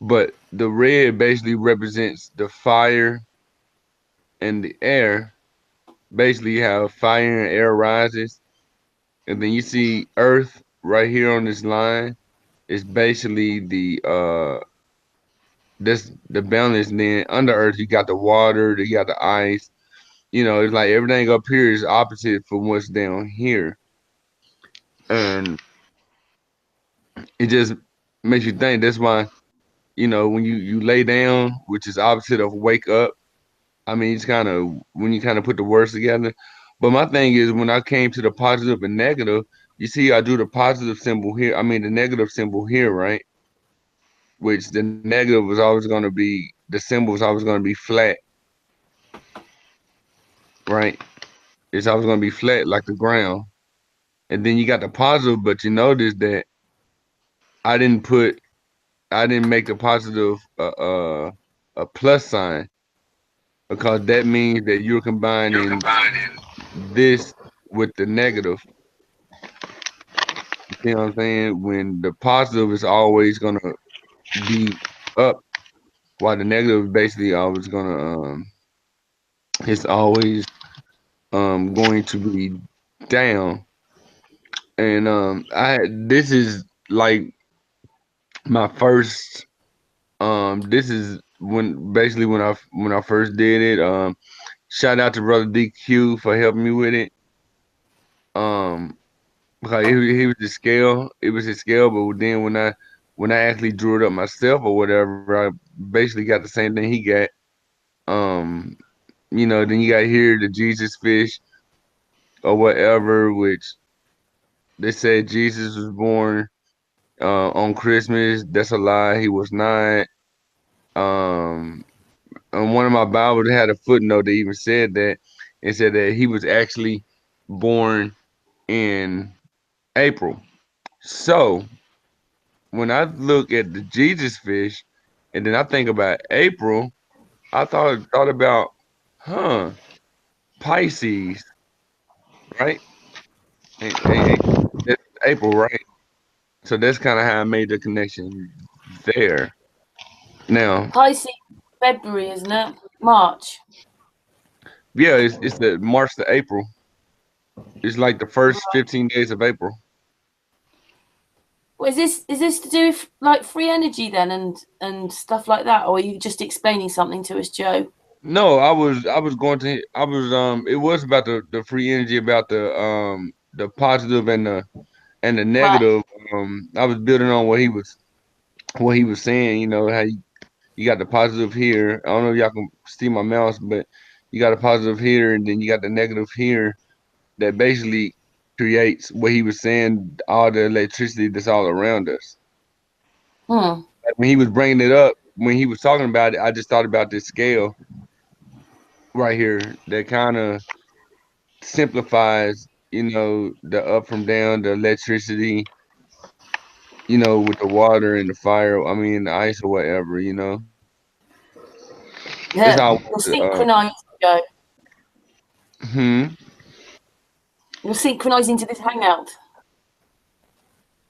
But the red basically represents the fire and the air. Basically, how fire and air rises, and then you see Earth right here on this line. It's basically that's the balance. And then under Earth, you got the water, you got the ice. You know, it's like everything up here is opposite from what's down here, and it just makes you think. That's why you know, when you lay down, which is opposite of wake up. I mean, it's kind of when you kind of put the words together. But my thing is, when I came to the positive and negative, you see, I drew the positive symbol here. I mean, the negative symbol here, right? Which the negative was always going to be, the symbol was always going to be flat, right? It's always going to be flat like the ground. And then you got the positive, but you notice that I didn't make the positive a plus sign, because that means that you're combining this with the negative. You see what I'm saying? When the positive is always gonna be up, while the negative is basically always gonna it's always going to be down. And I this is like my first this is when I first did it. Shout out to brother DQ for helping me with it. Because he was the scale, it was his scale, but then when I actually drew it up myself or whatever, I basically got the same thing he got. Um, you know, then you got here the Jesus fish or whatever, which they said Jesus was born on Christmas. That's a lie. He was not. Um, and one of my Bibles had a footnote that even said that. It said that he was actually born in April. So when I look at the Jesus fish, and then I think about April, I thought about, huh, Pisces, right? And that's April, right? So that's kind of how I made the connection there. Now, Pisces, February, isn't it? March. yeah, it's the March to April. It's like the first 15 days of April. Well, is this to do with like free energy then and stuff like that, or are you just explaining something to us, Joe? No, it was about the free energy, about the positive and the Right. negative. I was building on what he was saying, you know, how you got the positive here. I don't know if y'all can see my mouse, but you got a positive here, and then you got the negative here that basically creates what he was saying, all the electricity that's all around us. Hmm. Like when he was bringing it up, when he was talking about it, I just thought about this scale right here that kind of simplifies, you know, the up from down, the electricity, you know, with the water and the fire, I mean, the ice or whatever, you know. That's Yeah, how you're synchronized, Joe. hmm You're synchronizing to this hangout.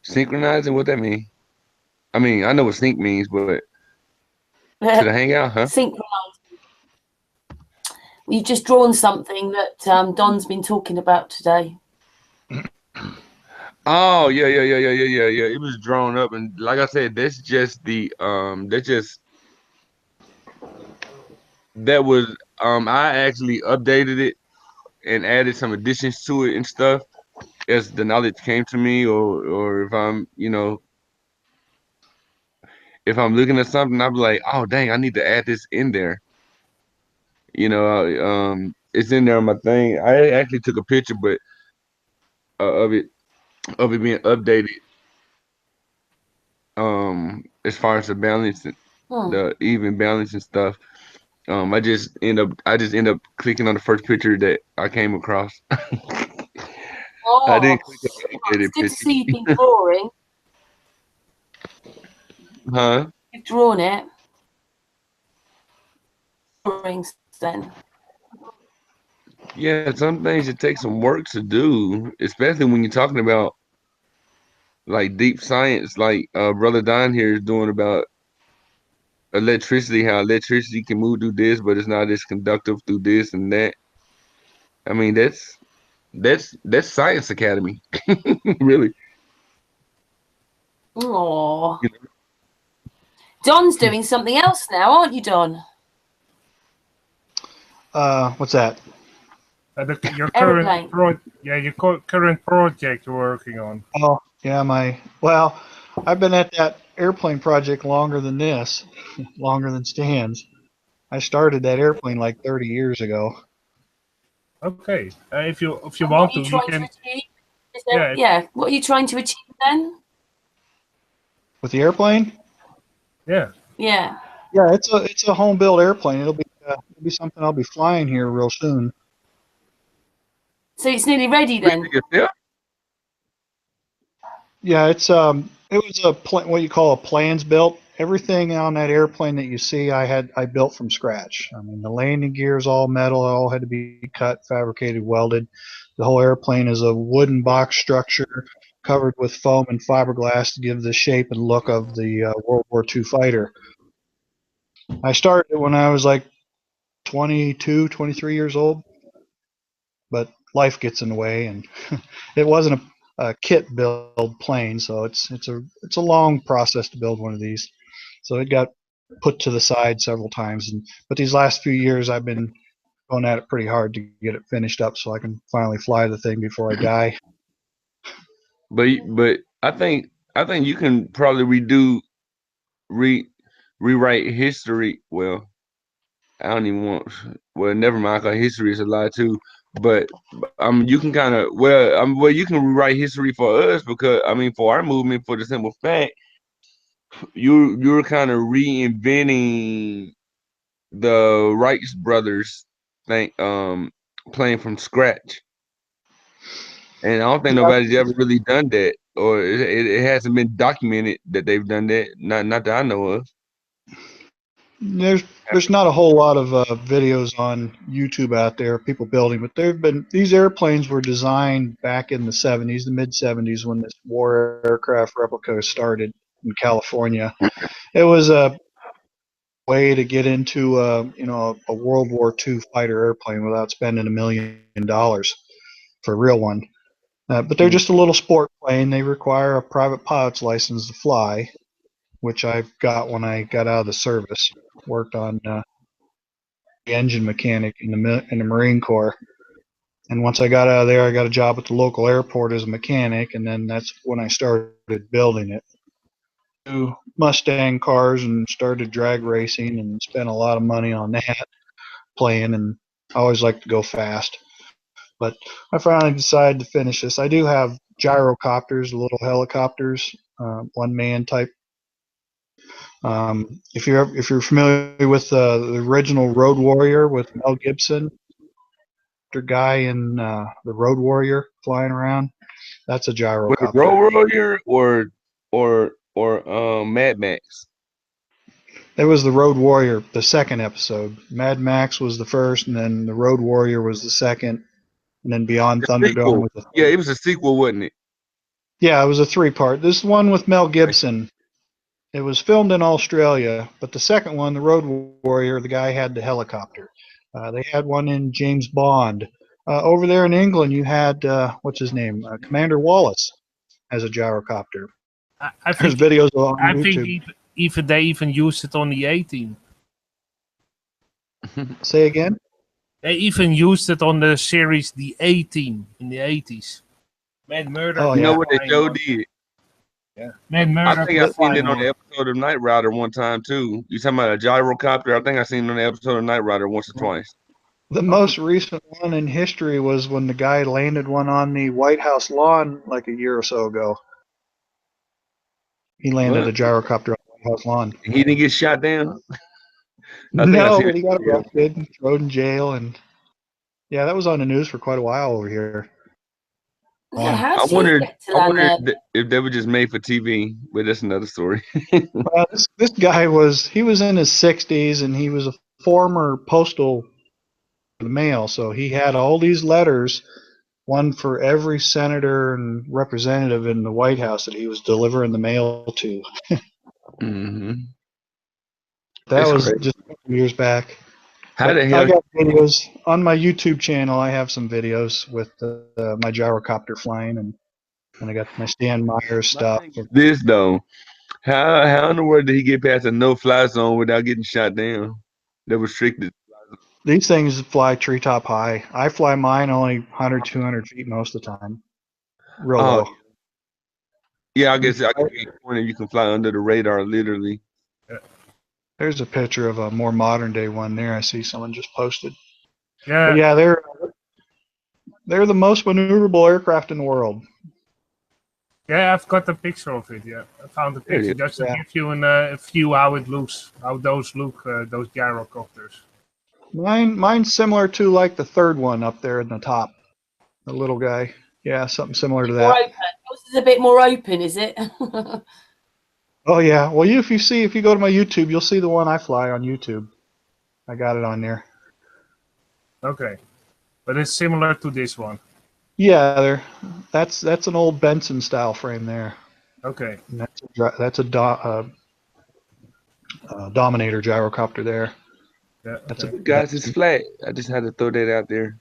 synchronizing, what that mean? I mean, I know what sync means, but to the hangout, huh? Synchronized. You've just drawn something that Don's been talking about today. Oh yeah. It was drawn up, and like I said, that's just that was I actually updated it and added some additions to it and stuff as the knowledge came to me, or if I'm, you know, if I'm looking at something, I'm like, oh dang, I need to add this in there. You know, it's in there on my thing. I actually took a picture, but of it being updated. As far as the balance, the even balance and stuff. I just end up clicking on the first picture that I came across. I Oh, didn't click on the it's updated good to picture. see you've been drawing. Huh? You've drawn it. Drawings then. Yeah, some things it takes some work to do, especially when you're talking about like deep science, like Brother Don here is doing about electricity, how electricity can move through this, but it's not as conductive through this and that. I mean, that's Science Academy, really. Oh, Don's doing something else now, aren't you, Don? What's that? Your Aeroplane. current project you're working on. Oh, yeah, I've been at that airplane project longer than this, longer than Stan's. I started that airplane like 30 years ago. Okay. If you And want what are to, you you trying can. to achieve? Yeah. What are you trying to achieve then? With the airplane? Yeah. Yeah. Yeah, it's a home built airplane. It'll be something I'll be flying here real soon. So it's nearly ready then. Yeah. Yeah, it was what you call a plans built. Everything on that airplane that you see, I built from scratch. I mean, the landing gear is all metal. It all had to be cut, fabricated, welded. The whole airplane is a wooden box structure covered with foam and fiberglass to give the shape and look of the World War II fighter. I started when I was like 22, 23 years old, but life gets in the way, and it wasn't a kit build plane, so it's a long process to build one of these. So it got put to the side several times, but these last few years I've been going at it pretty hard to get it finished up so I can finally fly the thing before I die. But I think you can probably rewrite history. Well, I don't even want. Well, never mind. Cause history is a lie too. But you can kind of well, you can rewrite history for us because I mean, for our movement, for the simple fact, you're kind of reinventing the Wright brothers thing, playing from scratch. And I don't think nobody's ever really done that, or it hasn't been documented that they've done that. Not that I know of. There's not a whole lot of videos on YouTube out there of people building, but these airplanes were designed back in the 70s, the mid 70s, when this war aircraft replica started in California. It was a way to get into a World War II fighter airplane without spending $1 million for a real one. But they're just a little sport plane. They require a private pilot's license to fly, which I got when I got out of the service. Worked on the engine mechanic in the Marine Corps. And once I got out of there, I got a job at the local airport as a mechanic, and then that's when I started building it. Mustang cars and started drag racing and spent a lot of money on that playing, and I always like to go fast. But I finally decided to finish this. I do have gyrocopters, little helicopters, one man type. If you're familiar with the original Road Warrior with Mel Gibson, the guy in the Road Warrior flying around, that's a Was it gyrocopter. Road Warrior or Mad Max? It was the Road Warrior, the second episode. Mad Max was the first, and then the Road Warrior was the second, and then Beyond Thunderdome was the third. Yeah, it was a sequel, wasn't it? Yeah, it was a three-part. This one with Mel Gibson, it was filmed in Australia, but the second one, the Road Warrior, the guy had the helicopter. They had one in James Bond. Over there in England, you had what's his name, Commander Wallace, as a gyrocopter. I There's think videos on I YouTube. think even they even used it on the A-Team. Say again? They even used it on the series The A-Team in the 80s. Mad Murder. Oh, You yeah. know what they showed did? Yeah. Mad Murder. I think I seen it on the episode of Knight Rider one time too. You talking about a gyrocopter? I think I seen it on the episode of Knight Rider once or twice. The most recent one in history was when the guy landed one on the White House lawn like a year or so ago. He landed What? a gyrocopter on the White House lawn. He didn't get shot down. No, but he got arrested and thrown in jail, and yeah, that was on the news for quite a while over here. Yeah, how I did you wondered get to land there? if they were just made for TV, but that's another story. This guy was in his 60s, and he was a former postal mail, so he had all these letters, one for every senator and representative in the White House that he was delivering the mail to. Mm-hmm. That It's was crazy. just a couple years back. How the But hell? I got videos on my YouTube channel. I have some videos with my gyrocopter flying, and I got my Stan Meyers stuff. This though, how in the world did he get past a no-fly zone without getting shot down? That was restricted. These things fly treetop high. I fly mine only 100, 200 feet most of the time. Real low. Yeah, I guess I can get one and you can fly under the radar, literally. There's a picture of a more modern day one there. I see someone just posted. Yeah. But yeah, they're the most maneuverable aircraft in the world. Yeah, I've got a picture of it. Yeah, I found the There it picture is. just to Yeah. give you a view how it looks, how those look, those gyrocopters. Mine's similar to like the third one up there in the top, the little guy. Yeah, something similar to More that. open. Yours is a bit more open, is it? Oh yeah. Well, if you go to my YouTube, you'll see the one I fly on YouTube. I got it on there. Okay, but it's similar to this one. Yeah, that's an old Benson style frame there. Okay. And that's a Dominator gyrocopter there. Yeah. That's Okay. Guys, it's flat. I just had to throw that out there.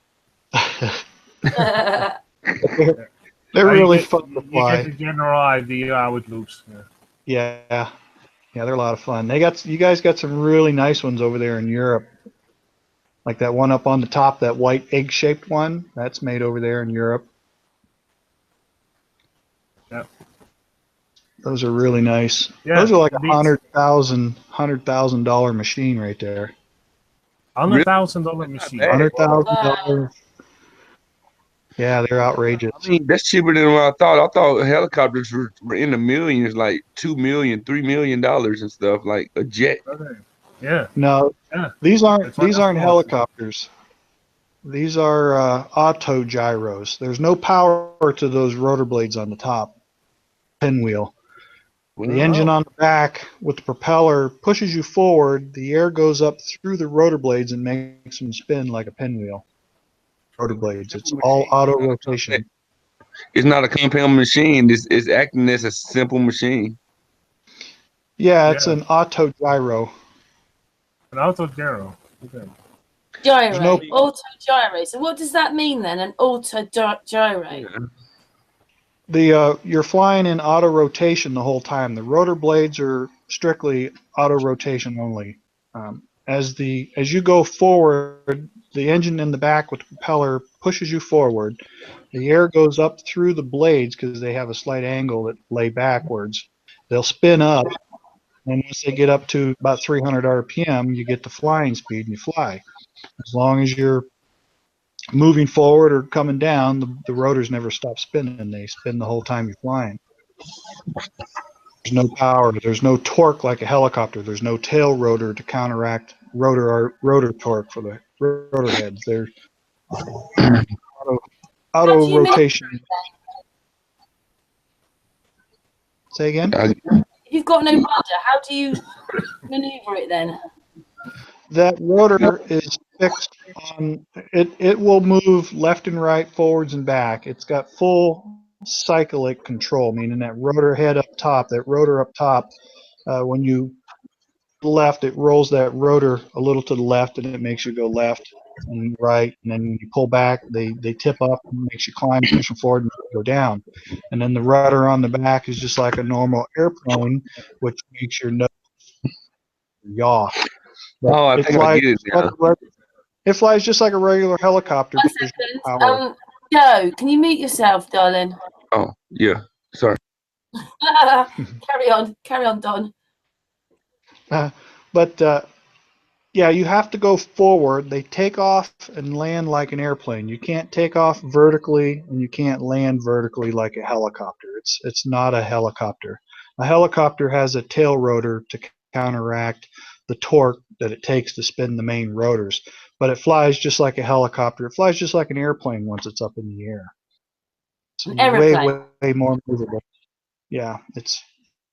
They're really You fun to get fly. the general idea how it looks. Yeah. Yeah, they're a lot of fun. You guys got some really nice ones over there in Europe. Like that one up on the top, that white egg-shaped one, that's made over there in Europe. Yeah. Those are really nice. Yeah, Those are like indeed. $100,000 machine right there. $100,000 machine. bad. $100,000. Yeah, they're outrageous. I mean, that's cheaper than what I thought. I thought helicopters were in the millions, like $2 million, $3 million and stuff, like a jet. Okay. Yeah. No, Yeah. these aren't That's what I thought. helicopters. These are auto gyros. There's no power to those rotor blades on the top. Pinwheel. The engine on the back with the propeller pushes you forward. The air goes up through the rotor blades and makes them spin like a pinwheel. Rotor blades. It's all auto rotation. It's not a compound machine. It's acting as a simple machine. Yeah, it's Yeah. an auto gyro. An auto gyro. Okay. Gyro. Auto gyro. So what does that mean then? An auto gyro? You're flying in auto rotation the whole time. The rotor blades are strictly auto rotation only. As you go forward, the engine in the back with the propeller pushes you forward. The air goes up through the blades because they have a slight angle that lay backwards. They'll spin up, and once they get up to about 300 RPM, you get to flying speed and you fly. As long as you're moving forward or coming down, the rotors never stop spinning. They spin the whole time you're flying. There's no power. There's no torque like a helicopter. There's no tail rotor to counteract rotor torque for the rotor heads. They're auto rotation. Say again? If you've got no rudder, how do you maneuver it then? That rotor is fixed on it. It will move left and right, forwards and back. It's got full cyclic control, meaning that rotor head up top, that rotor up top, when you left, it rolls that rotor a little to the left, and it makes you go left and right. And then when you pull back, they tip up and makes you climb, push them forward, and go down. And then the rudder on the back is just like a normal airplane, which makes your nose yaw. But Oh, I think I get it now. It flies just like a regular helicopter. 1 Because second. Joe, can you mute yourself, darling? Oh, yeah. Sorry. Carry on, Don. Yeah, you have to go forward. They take off and land like an airplane. You can't take off vertically, and you can't land vertically like a helicopter. It's not a helicopter. A helicopter has a tail rotor to counteract the torque that it takes to spin the main rotors. But it flies just like a helicopter. It flies just like an airplane once it's up in the air. It's way more maneuverable. Yeah, it's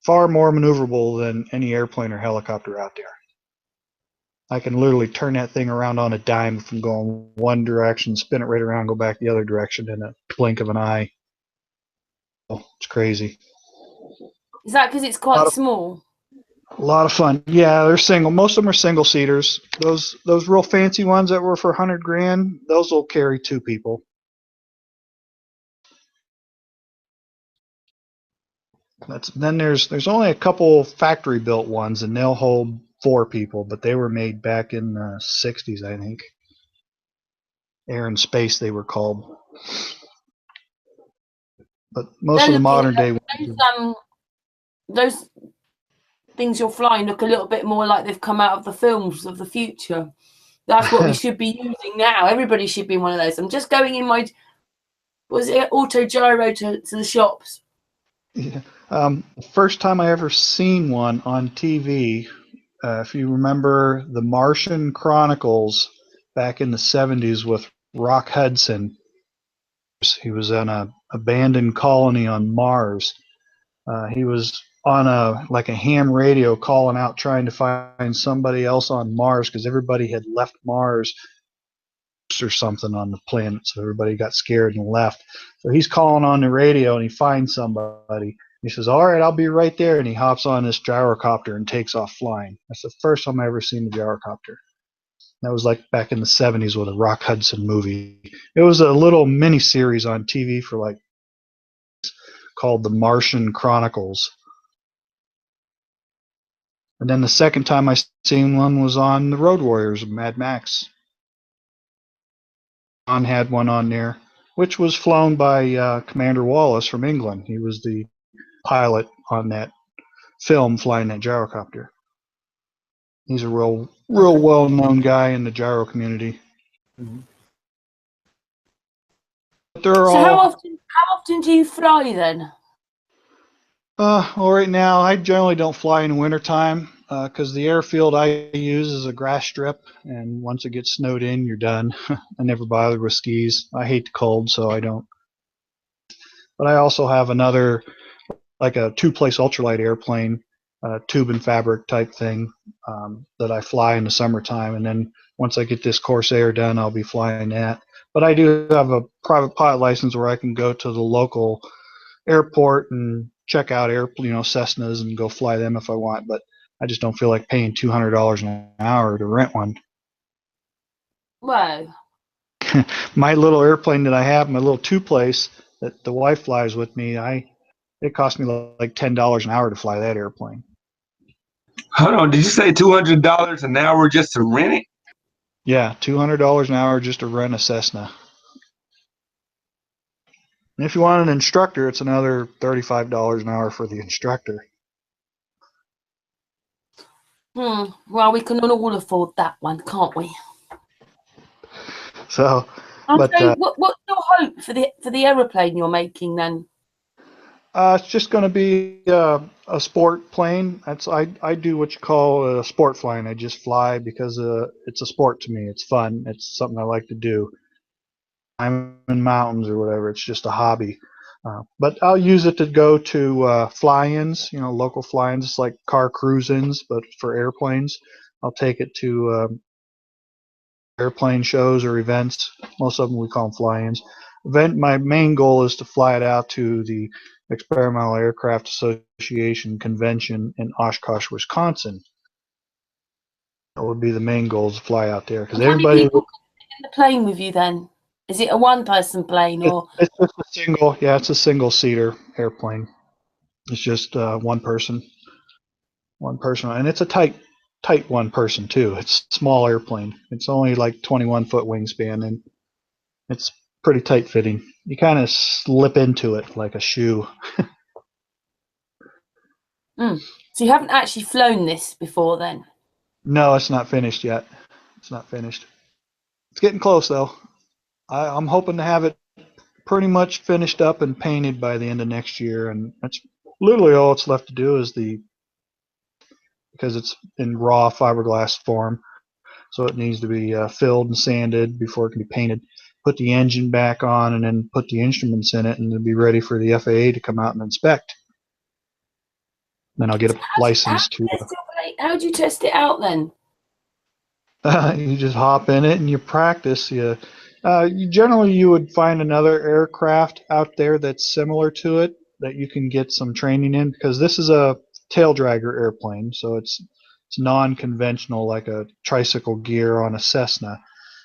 far more maneuverable than any airplane or helicopter out there. I can literally turn that thing around on a dime from going one direction, spin it right around, go back the other direction in a blink of an eye. Oh, it's crazy. Is that because it's quite small? A lot of fun. Yeah, they're single. Most of them are single seaters. Those real fancy ones that were for 100 grand, those will carry 2 people. Then there's only a couple factory built ones, and they'll hold 4 people, but they were made back in the 60s, I think. Air and Space, they were called. But most They're of the looking modern at day those things you're flying look a little bit more like they've come out of the films of the future. That's what we should be using now. Everybody should be in one of those. I'm just going in my, was it auto gyro to the shops? Yeah. First time I ever seen one on TV, if you remember the Martian Chronicles back in the 70s with Rock Hudson. He was in a abandoned colony on Mars. He was on a ham radio calling out trying to find somebody else on Mars because everybody had left Mars or something on the planet, so everybody got scared and left. So he's calling on the radio and he finds somebody. He says, "All right, I'll be right there," and he hops on this gyrocopter and takes off flying. That's the first time I ever seen the gyrocopter. That was like back in the 70s with a Rock Hudson movie. It was a little mini series on TV for like called The Martian Chronicles. And then the second time I seen one was on the Road Warriors of Mad Max. John had one on there, which was flown by Commander Wallace from England. He was the pilot on that film flying that gyrocopter. He's a real well-known guy in the gyro community. Mhm. But they're So all. how often do you fly then? Well, right now I generally don't fly in wintertime because the airfield I use is a grass strip, and once it gets snowed in, you're done. I never bother with skis. I hate the cold, so I don't. But I also have another, like a two-place ultralight airplane, tube and fabric type thing that I fly in the summertime, and then once I get this Corsair done, I'll be flying that. But I do have a private pilot license where I can go to the local airport and check out Cessnas and go fly them if I want, but I just don't feel like paying $200 an hour to rent one. Whoa. My little airplane that I have, my little two-place that the wife flies with me, it cost me like $10 an hour to fly that airplane. Hold on, did you say $200 an hour just to rent it? Yeah, $200 an hour just to rent a Cessna. And if you want an instructor, it's another $35 an hour for the instructor. Well, we can all afford that one, can't we? So, Andre, what's your hope for the aeroplane you're making then? it's just going to be a sport plane. I do what you call a sport flying. I just fly because it's a sport to me. It's fun. It's something I like to do. I'm in mountains or whatever. It's just a hobby. But I'll use it to go to fly-ins, local fly-ins. It's like car cruise-ins, but for airplanes. I'll take it to airplane shows or events. Most of them we call them fly-ins. My main goal is to fly it out to the Experimental Aircraft Association convention in Oshkosh, Wisconsin. That would be the main goal, is to fly out there because everybody. People in the plane with you then? Is it a one-person plane or? It's just a single. Yeah, it's a single-seater airplane. It's just one person, and it's a tight one person too. It's a small airplane. It's only like 21-foot wingspan, and it's pretty tight fitting. You kind of slip into it like a shoe. So you haven't actually flown this before then? No, it's not finished yet. It's not finished. It's getting close though. I'm hoping to have it pretty much finished up and painted by the end of next year, and that's literally all it's left to do is because it's in raw fiberglass form, so it needs to be filled and sanded before it can be painted. Put the engine back on, and then put the instruments in it, and it'll be ready for the FAA to come out and inspect. Then I'll get a license to. How do you test it out then? You just hop in it and you practice. You generally you would find another aircraft out there that's similar to it that you can get some training in, because this is a tail dragger airplane, so it's non-conventional, like a tricycle gear on a Cessna.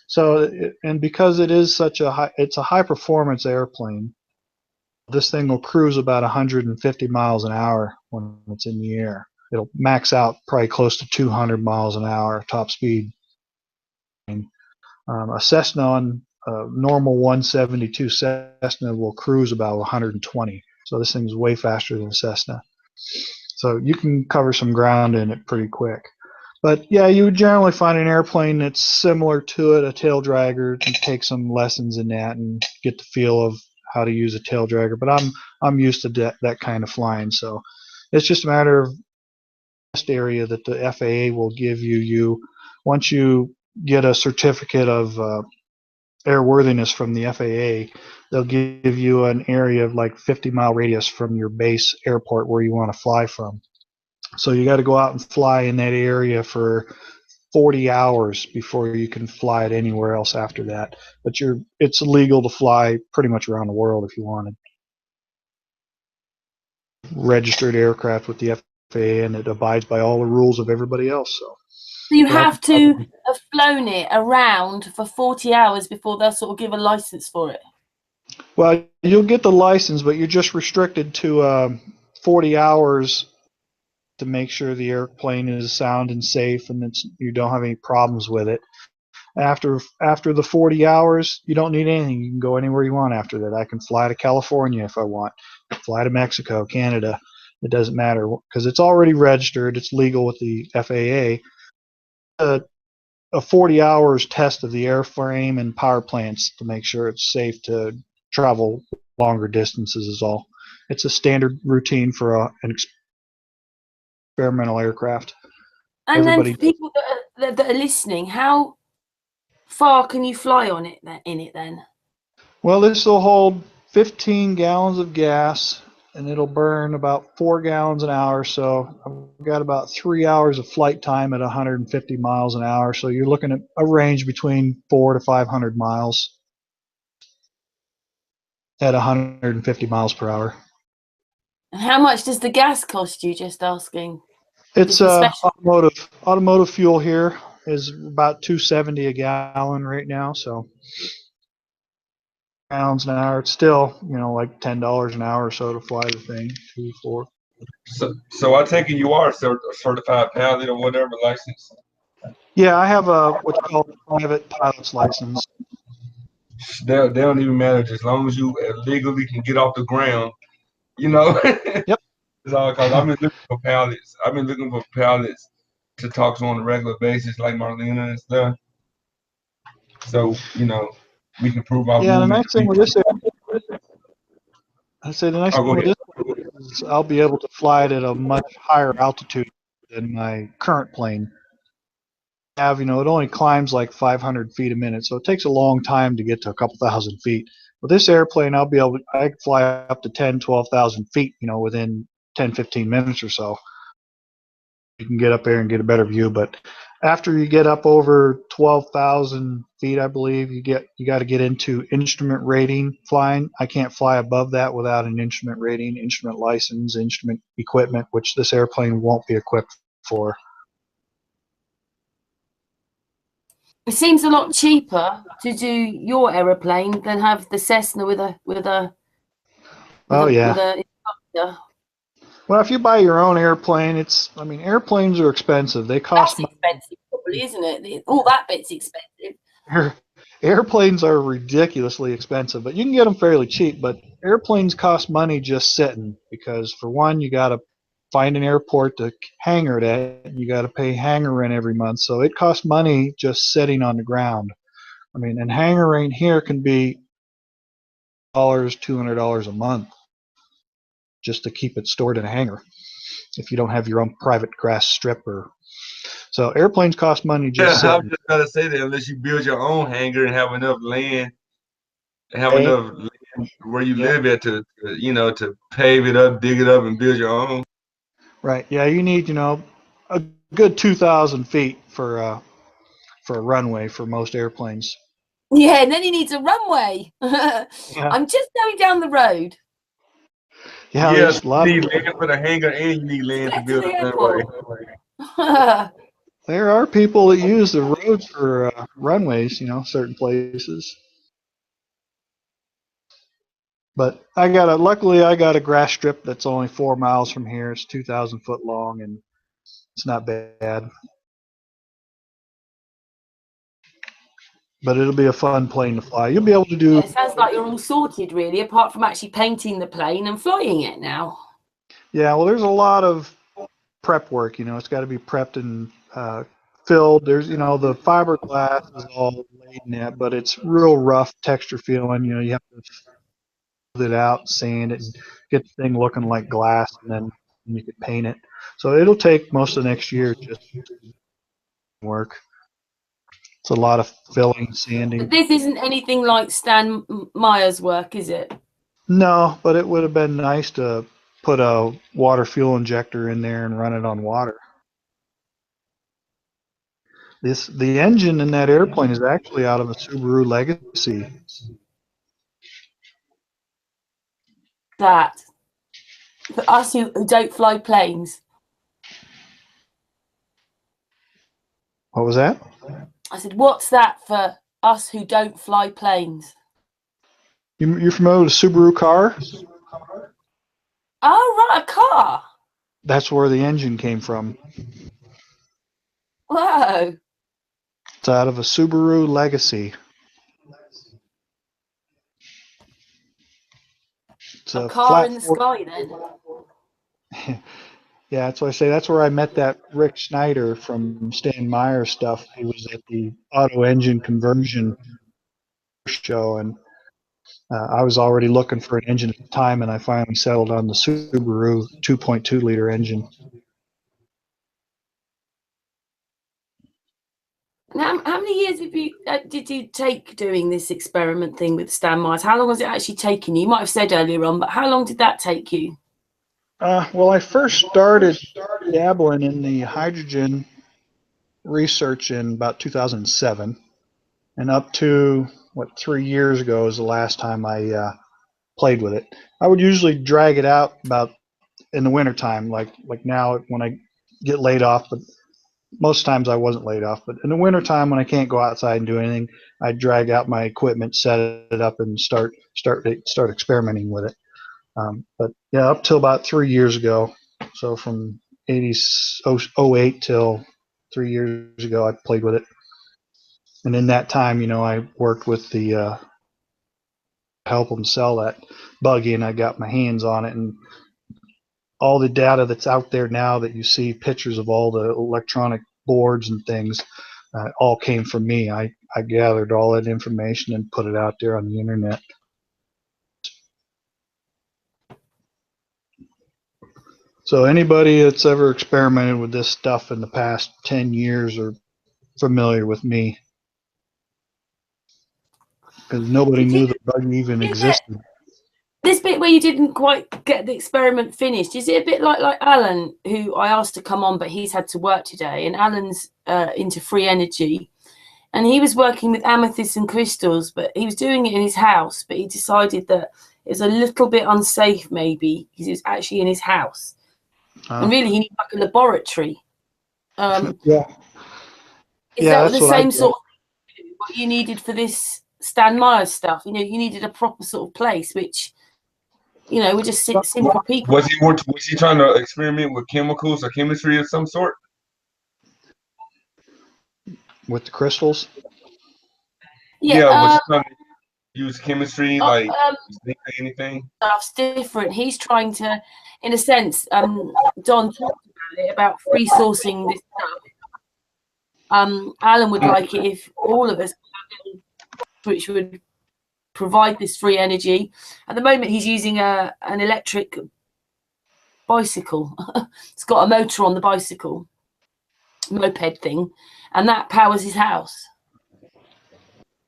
So and because it is it's a high performance airplane. This thing will cruise about 150 miles an hour when it's in the air. It'll max out probably close to 200 miles an hour top speed. A Cessna on a normal 172 Cessna will cruise about 120. So this thing's way faster than a Cessna. So you can cover some ground in it pretty quick. But yeah, you would generally find an airplane that's similar to it, a tail dragger, and take some lessons in that and get the feel of how to use a tail dragger. But I'm used to that kind of flying, so it's just a matter of test area that the FAA will give you. Once you get a certificate of airworthiness from the FAA, they'll give you an area of like 50-mile radius from your base airport where you want to fly from. So you got to go out and fly in that area for 40 hours before you can fly it anywhere else after that. But it's illegal to fly pretty much around the world if you wanted. Registered aircraft with the FAA, and it abides by all the rules of everybody else. So you have to have flown it around for 40 hours before they'll sort of give a license for it. Well, you'll get the license, but you're just restricted to 40 hours to make sure the airplane is sound and safe and you don't have any problems with it. After the 40 hours, you don't need anything. You can go anywhere you want after that. I can fly to California if I want, fly to Mexico, Canada. It doesn't matter because it's already registered. It's legal with the FAA. A 40 hours test of the airframe and power plants to make sure it's safe to travel longer distances is all. It's a standard routine for an experimental aircraft. And then for people that are listening, how far can you fly on it in it then? Well, this will hold 15 gallons of gas, and it'll burn about 4 gallons an hour. So I've got about 3 hours of flight time at 150 miles an hour. So you're looking at a range between 400 to 500 miles at 150 miles per hour. And how much does the gas cost you, just asking? It's automotive fuel here is about $2.70 a gallon right now. So pounds an hour. It's still, like $10 an hour or so to fly the thing. 2, 4. So I take it you are a certified pilot or whatever license. Yeah, I have what's called a private pilot's license. They don't even matter as long as you legally can get off the ground. Yep. It's all because I've been looking for pilots. I've been looking for pilots to talk to on a regular basis, like Marlena and stuff. So we can prove our the nice thing with this, is I'll be able to fly it at a much higher altitude than my current plane. It only climbs like 500 feet a minute, so it takes a long time to get to a couple thousand feet. With this airplane, I can fly up to 10, 12,000 feet, within 10, 15 minutes or so. You can get up there and get a better view, but after you get up over 12,000 feet, I believe you got to get into instrument rating flying. I can't fly above that without an instrument rating, instrument license, instrument equipment, which this airplane won't be equipped for. It seems a lot cheaper to do your aeroplane than have the Cessna with a instructor. Well, if you buy your own airplane, airplanes are expensive. They cost money. That's expensive, probably, isn't it? All that bit's expensive. Airplanes are ridiculously expensive, but you can get them fairly cheap. But airplanes cost money just sitting because, for one, you got to find an airport to hangar it at. You got to pay hangar rent every month, so it costs money just sitting on the ground. And hangar rent here can be $200 a month just to keep it stored in a hangar if you don't have your own private grass strip. So airplanes cost money just sitting. I was just going to say that unless you build your own hangar and have enough land where you live at to pave it up, dig it up, and build your own. Right. Yeah, you need a good 2,000 feet for a runway for most airplanes. Yeah, and then he needs a runway. Yeah. I'm just going down the road. Yeah, you need land for the hangar and you need land to build a runway. There are people that use the roads for runways, certain places. But luckily I got a grass strip that's only 4 miles from here. It's 2,000 foot long, and it's not bad. but it'll be a fun plane to fly. You'll be able to do. Yeah, it sounds like you're all sorted, really, apart from actually painting the plane and flying it now. Yeah, well, there's a lot of prep work. It's got to be prepped and filled. There's, the fiberglass is all laid in that, but it's real rough texture feeling. You have to fill it out, sand it, and get the thing looking like glass, and then you can paint it. So it'll take most of next year just work. It's a lot of filling, sanding. But this isn't anything like Stan Meyers' work, is it? No, but it would have been nice to put a water fuel injector in there and run it on water. The engine in that airplane is actually out of a Subaru Legacy. That. For us who don't fly planes. What was that? I said, what's that for us who don't fly planes? You're familiar with a Subaru car? Oh, right, a car. That's where the engine came from. Whoa. It's out of a Subaru Legacy. It's a car in the sky, then. Yeah, that's why I say that's where I met that Rick Schneider from Stan Meyers stuff. He was at the auto engine conversion show, and I was already looking for an engine at the time, and I finally settled on the Subaru 2.2 liter engine. Now, how many years did you take doing this experiment thing with Stan Meyers? How long was it actually taking you? You might have said earlier on, but how long did that take you? Well, I first started dabbling in the hydrogen research in about 2007, and up to 3 years ago is the last time I played with it. I would usually drag it out about in the wintertime, like now when I get laid off, but most times I wasn't laid off. But in the wintertime when I can't go outside and do anything, I drag out my equipment, set it up, and start experimenting with it. But yeah, up till about 3 years ago, so from 08 till 3 years ago, I played with it. And in that time, I worked with the help them sell that buggy, and I got my hands on it. And all the data that's out there now that you see pictures of all the electronic boards and things, all came from me. I gathered all that information and put it out there on the internet. So anybody that's ever experimented with this stuff in the past 10 years are familiar with me, because nobody knew the buggy even existed. This bit where you didn't quite get the experiment finished, is it a bit like Alan, who I asked to come on, but he's had to work today, and Alan's into free energy, and he was working with amethysts and crystals, but he was doing it in his house, but he decided that it was a little bit unsafe maybe, because it was actually in his house. And really, he needs like a laboratory. Yeah. Is that the same sort of thing, what you needed for this Stan Meyers stuff? You needed a proper sort of place, which, we're just simple people. Was he trying to experiment with chemicals or chemistry of some sort? With the crystals? Yeah, was he trying to use chemistry, like anything? Stuff's different. He's trying to, in a sense, Don talked about it, about free sourcing this stuff. Alan would like it if all of us, which would provide this free energy. At the moment, he's using an electric bicycle. It's got a motor on the bicycle, moped thing, and that powers his house.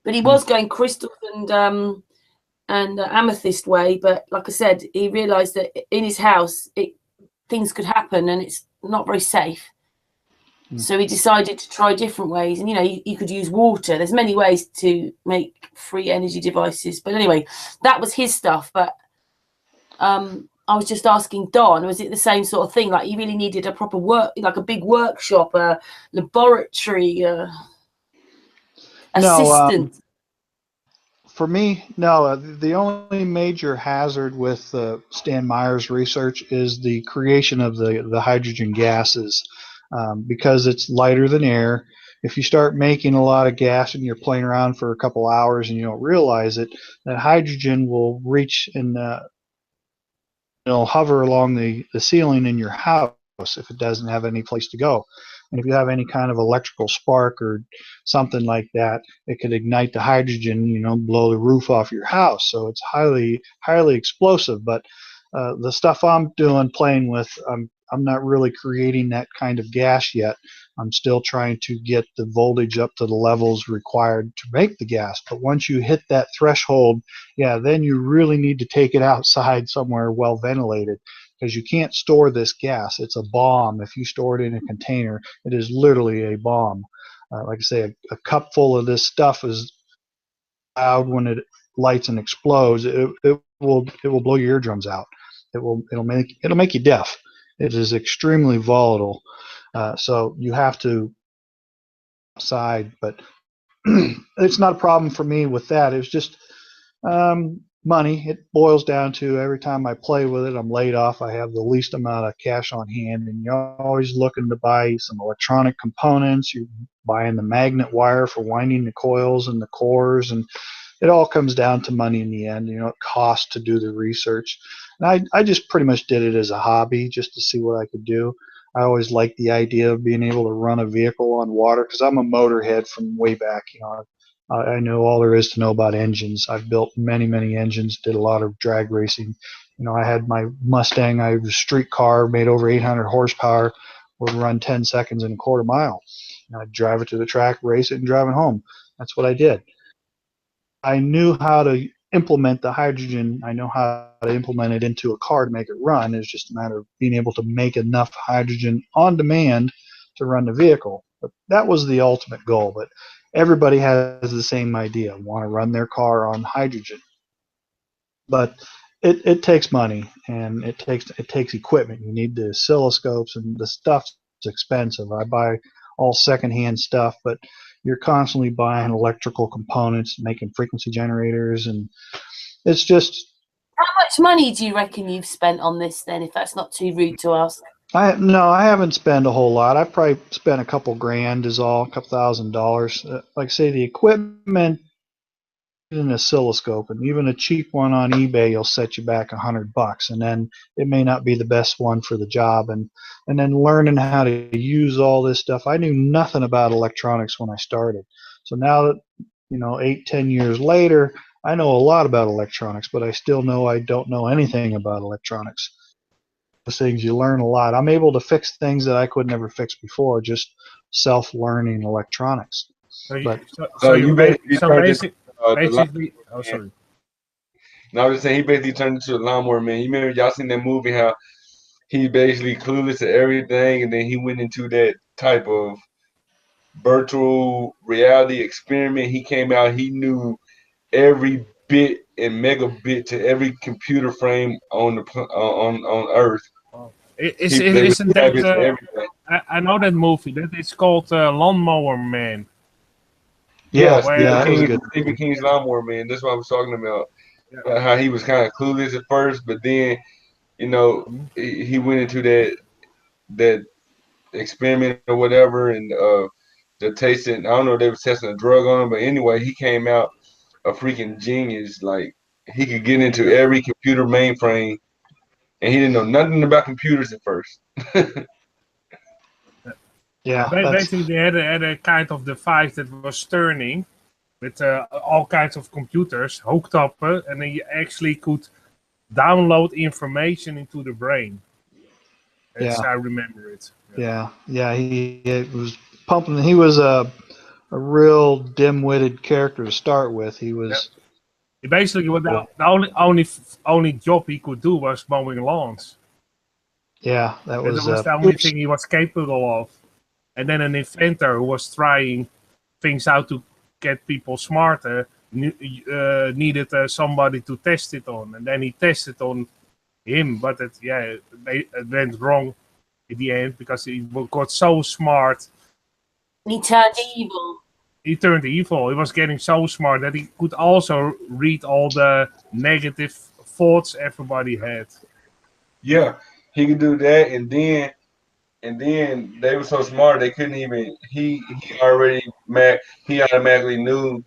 But he was going crystals and amethyst way, but like I said, he realized that in his house things could happen and it's not very safe. So he decided to try different ways, and you could use water. There's many ways to make free energy devices, but anyway, that was his stuff. But I was just asking Don, was it the same sort of thing? Like you really needed a proper like a big workshop, a laboratory, assistant? No, for me, no. The only major hazard with Stan Meyers' research is the creation of the hydrogen gases, because it's lighter than air. if you start making a lot of gas and you're playing around for a couple hours and you don't realize it, that hydrogen will reach and it'll hover along the ceiling in your house if it doesn't have any place to go. And if you have any kind of electrical spark or something like that, it could ignite the hydrogen, blow the roof off your house. So it's highly, highly explosive. But the stuff I'm doing, playing with, I'm not really creating that kind of gas yet. I'm still trying to get the voltage up to the levels required to make the gas. But once you hit that threshold, yeah, then you really need to take it outside somewhere well ventilated, because you can't store this gas. It's a bomb. If you store it in a container, it is literally a bomb. Like I say, a cup full of this stuff is loud when it lights and explodes. It will blow your eardrums out. It'll make you deaf. It is extremely volatile. So you have to outside, but it's not a problem for me with that. It's just money. It boils down to every time I play with it, I'm laid off. I have the least amount of cash on hand, and you're always looking to buy some electronic components. You're buying the magnet wire for winding the coils and the cores, and it all comes down to money in the end. It costs to do the research. And I just pretty much did it as a hobby just to see what I could do. I always liked the idea of being able to run a vehicle on water because I'm a motorhead from way back. I know all there is to know about engines. I've built many, many engines, did a lot of drag racing. I had my Mustang. I was a street car, made over 800 horsepower, would run 10 seconds in a quarter mile. And I'd drive it to the track, race it, and drive it home. That's what I did. I knew how to implement the hydrogen. I know how to implement it into a car to make it run. It's just a matter of being able to make enough hydrogen on demand to run the vehicle. But that was the ultimate goal. But everybody has the same idea, want to run their car on hydrogen. But it takes money, and it takes equipment. You need the oscilloscopes, and the stuff's expensive. I buy all secondhand stuff, but you're constantly buying electrical components, making frequency generators, and it's just. How much money do you reckon you've spent on this then, if that's not too rude to ask? I haven't spent a whole lot. I probably spent a couple grand is all, a couple $1,000. Like I say, the equipment, an oscilloscope, and even a cheap one on eBay, you'll set you back $100, and then it may not be the best one for the job. And then learning how to use all this stuff. I knew nothing about electronics when I started. So now that 8-10 years later, I know a lot about electronics, but I still know I don't know anything about electronics. Those things, you learn a lot. I'm able to fix things that I could never fix before, just self-learning electronics. Basically, oh, sorry. No, I was just saying he basically turned into a lawnmower man. You remember y'all seen that movie how he basically clueless to everything, and then he went into that type of virtual reality experiment. He came out, he knew every bit and megabit to every computer frame on the on Earth. Isn't that? I know that movie. That is called Lawnmower Man. Yeah, Stephen King's Lawnmower Man. That's what I was talking about. Yeah. How he was kind of clueless at first, but then, he went into that experiment or whatever, and the tasting. I don't know if they were testing a drug on him, but anyway, he came out a freaking genius. Like, he could get into every computer mainframe, and he didn't know nothing about computers at first. Yeah, basically they had a kind of device that was turning with all kinds of computers hooked up, and then you actually could download information into the brain. As I remember it. Yeah. He was pumping. He was a real dim-witted character to start with. He was. He basically, the only job he could do was mowing lawns. Yeah, that was the only thing he was capable of. And then an inventor who was trying things out to get people smarter needed somebody to test it on. And then he tested on him, but it went wrong in the end because he got so smart. He turned evil. He turned evil. He was getting so smart that he could also read all the negative thoughts everybody had. Yeah, he could do that, and and then they were so smart they couldn't even. He automatically knew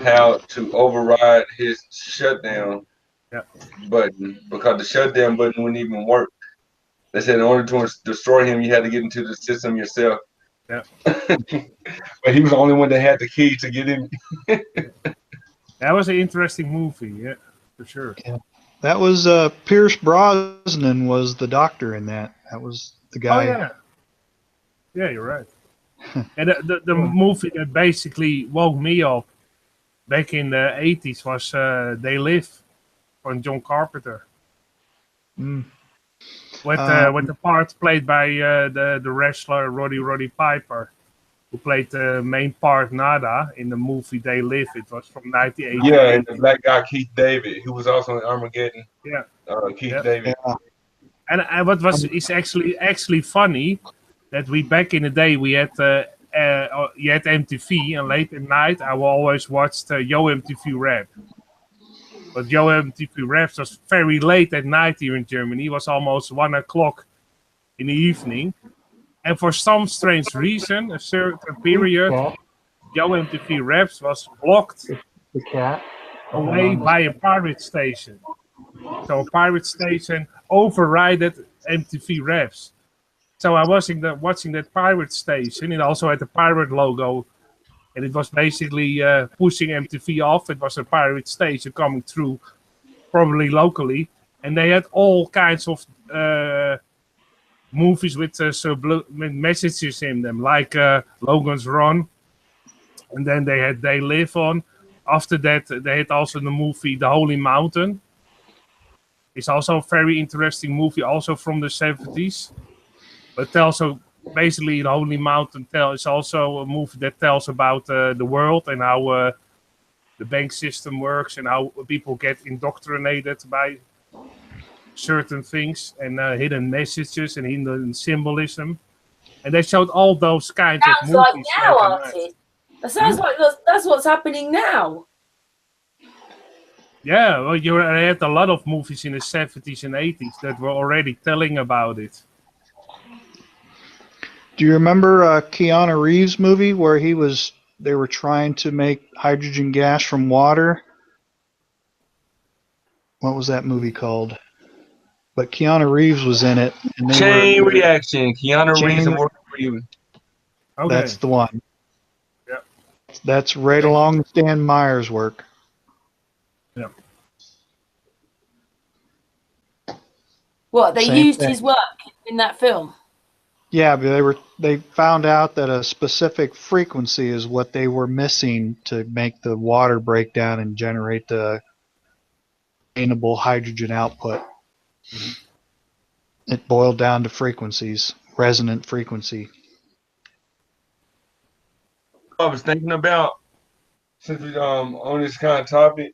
how to override his shutdown Yeah. button because the shutdown button wouldn't even work. They said in order to destroy him, you had to get into the system yourself. Yeah. But he was the only one that had the key to get in. That was an interesting movie, yeah, for sure. Yeah. That was Pierce Brosnan was the doctor in that. That was the guy. Oh yeah, yeah, you're right. And the movie that basically woke me up back in the 80s was They Live from John Carpenter. Mm. With the part played by the wrestler Roddy Piper, who played the main part Nada in the movie They Live. It was from 1988. Yeah, and the black guy Keith David, who was also in Armageddon. Yeah, Keith David. Yeah. And what was is actually funny that we back in the day we had you had MTV, and late at night I always watched Yo MTV Rap. But Yo MTV Raps was very late at night here in Germany. It was almost 1 o'clock in the evening. And for some strange reason, a certain period, Yo MTV Raps was blocked away by a pirate station. So a pirate station overrided MTV Raps. So I was watching that pirate station. It also had the pirate logo. And it was basically pushing MTV off. It was a pirate station coming through, probably locally. And they had all kinds of movies with messages in them, like Logan's Run. And then they had They Live on. After that, they had also the movie The Holy Mountain. It's also a very interesting movie, also from the 70s. But also... basically, The Holy Mountain is also a movie that tells about the world and how the bank system works and how people get indoctrinated by certain things and hidden messages and hidden symbolism. And they showed all those kinds of movies. Sounds like now, artist. That sounds like that's what's happening now. Yeah, well, you had a lot of movies in the 70s and 80s that were already telling about it. Do you remember Keanu Reeves' movie where they were trying to make hydrogen gas from water? What was that movie called? But Keanu Reeves was in it. And Chain Reaction. Keanu Reeves and Morgan Freeman. Okay. That's the one. Yeah. That's right along Stan Meyers' work. Yeah. What, they Same used thing. his work in that film? Yeah, but they found out that a specific frequency is what they were missing to make the water break down and generate the sustainable hydrogen output. It boiled down to frequencies, resonant frequency. I was thinking about, since we on this kind of topic,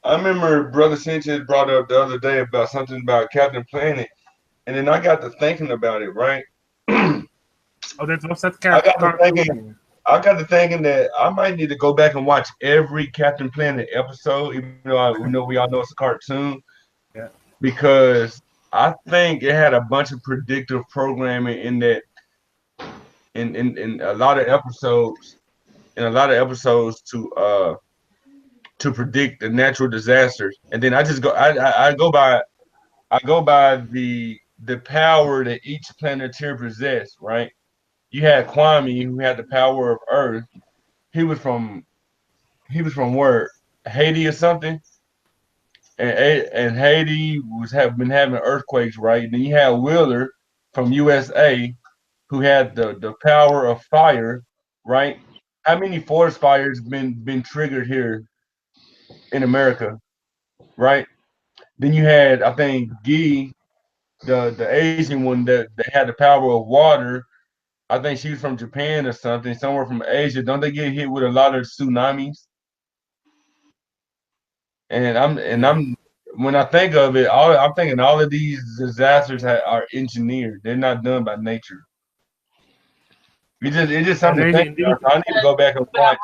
I remember Brother Sanchez brought up the other day about something about Captain Planet, and then I got to thinking about it, right? Oh, that was that I cartoon. got to thinking that I might need to go back and watch every Captain Planet episode, even though we all know it's a cartoon. Yeah. Because I think it had a bunch of predictive programming in that, in a lot of episodes, to predict the natural disasters. And then I go by the power that each planeteer possessed, right? You had Kwame, who had the power of Earth. He was from where? Haiti or something. And Haiti been having earthquakes, right? Then you had Wheeler from USA, who had the power of fire, right? How many forest fires been triggered here in America, right? Then you had, I think, Guy, the Asian one that had the power of water. I think she was from Japan or something, somewhere from Asia. Don't they get hit with a lot of tsunamis? And I'm when I think of it, I'm thinking all of these disasters are engineered. They're not done by nature. It's just something to think about. I need to go back and watch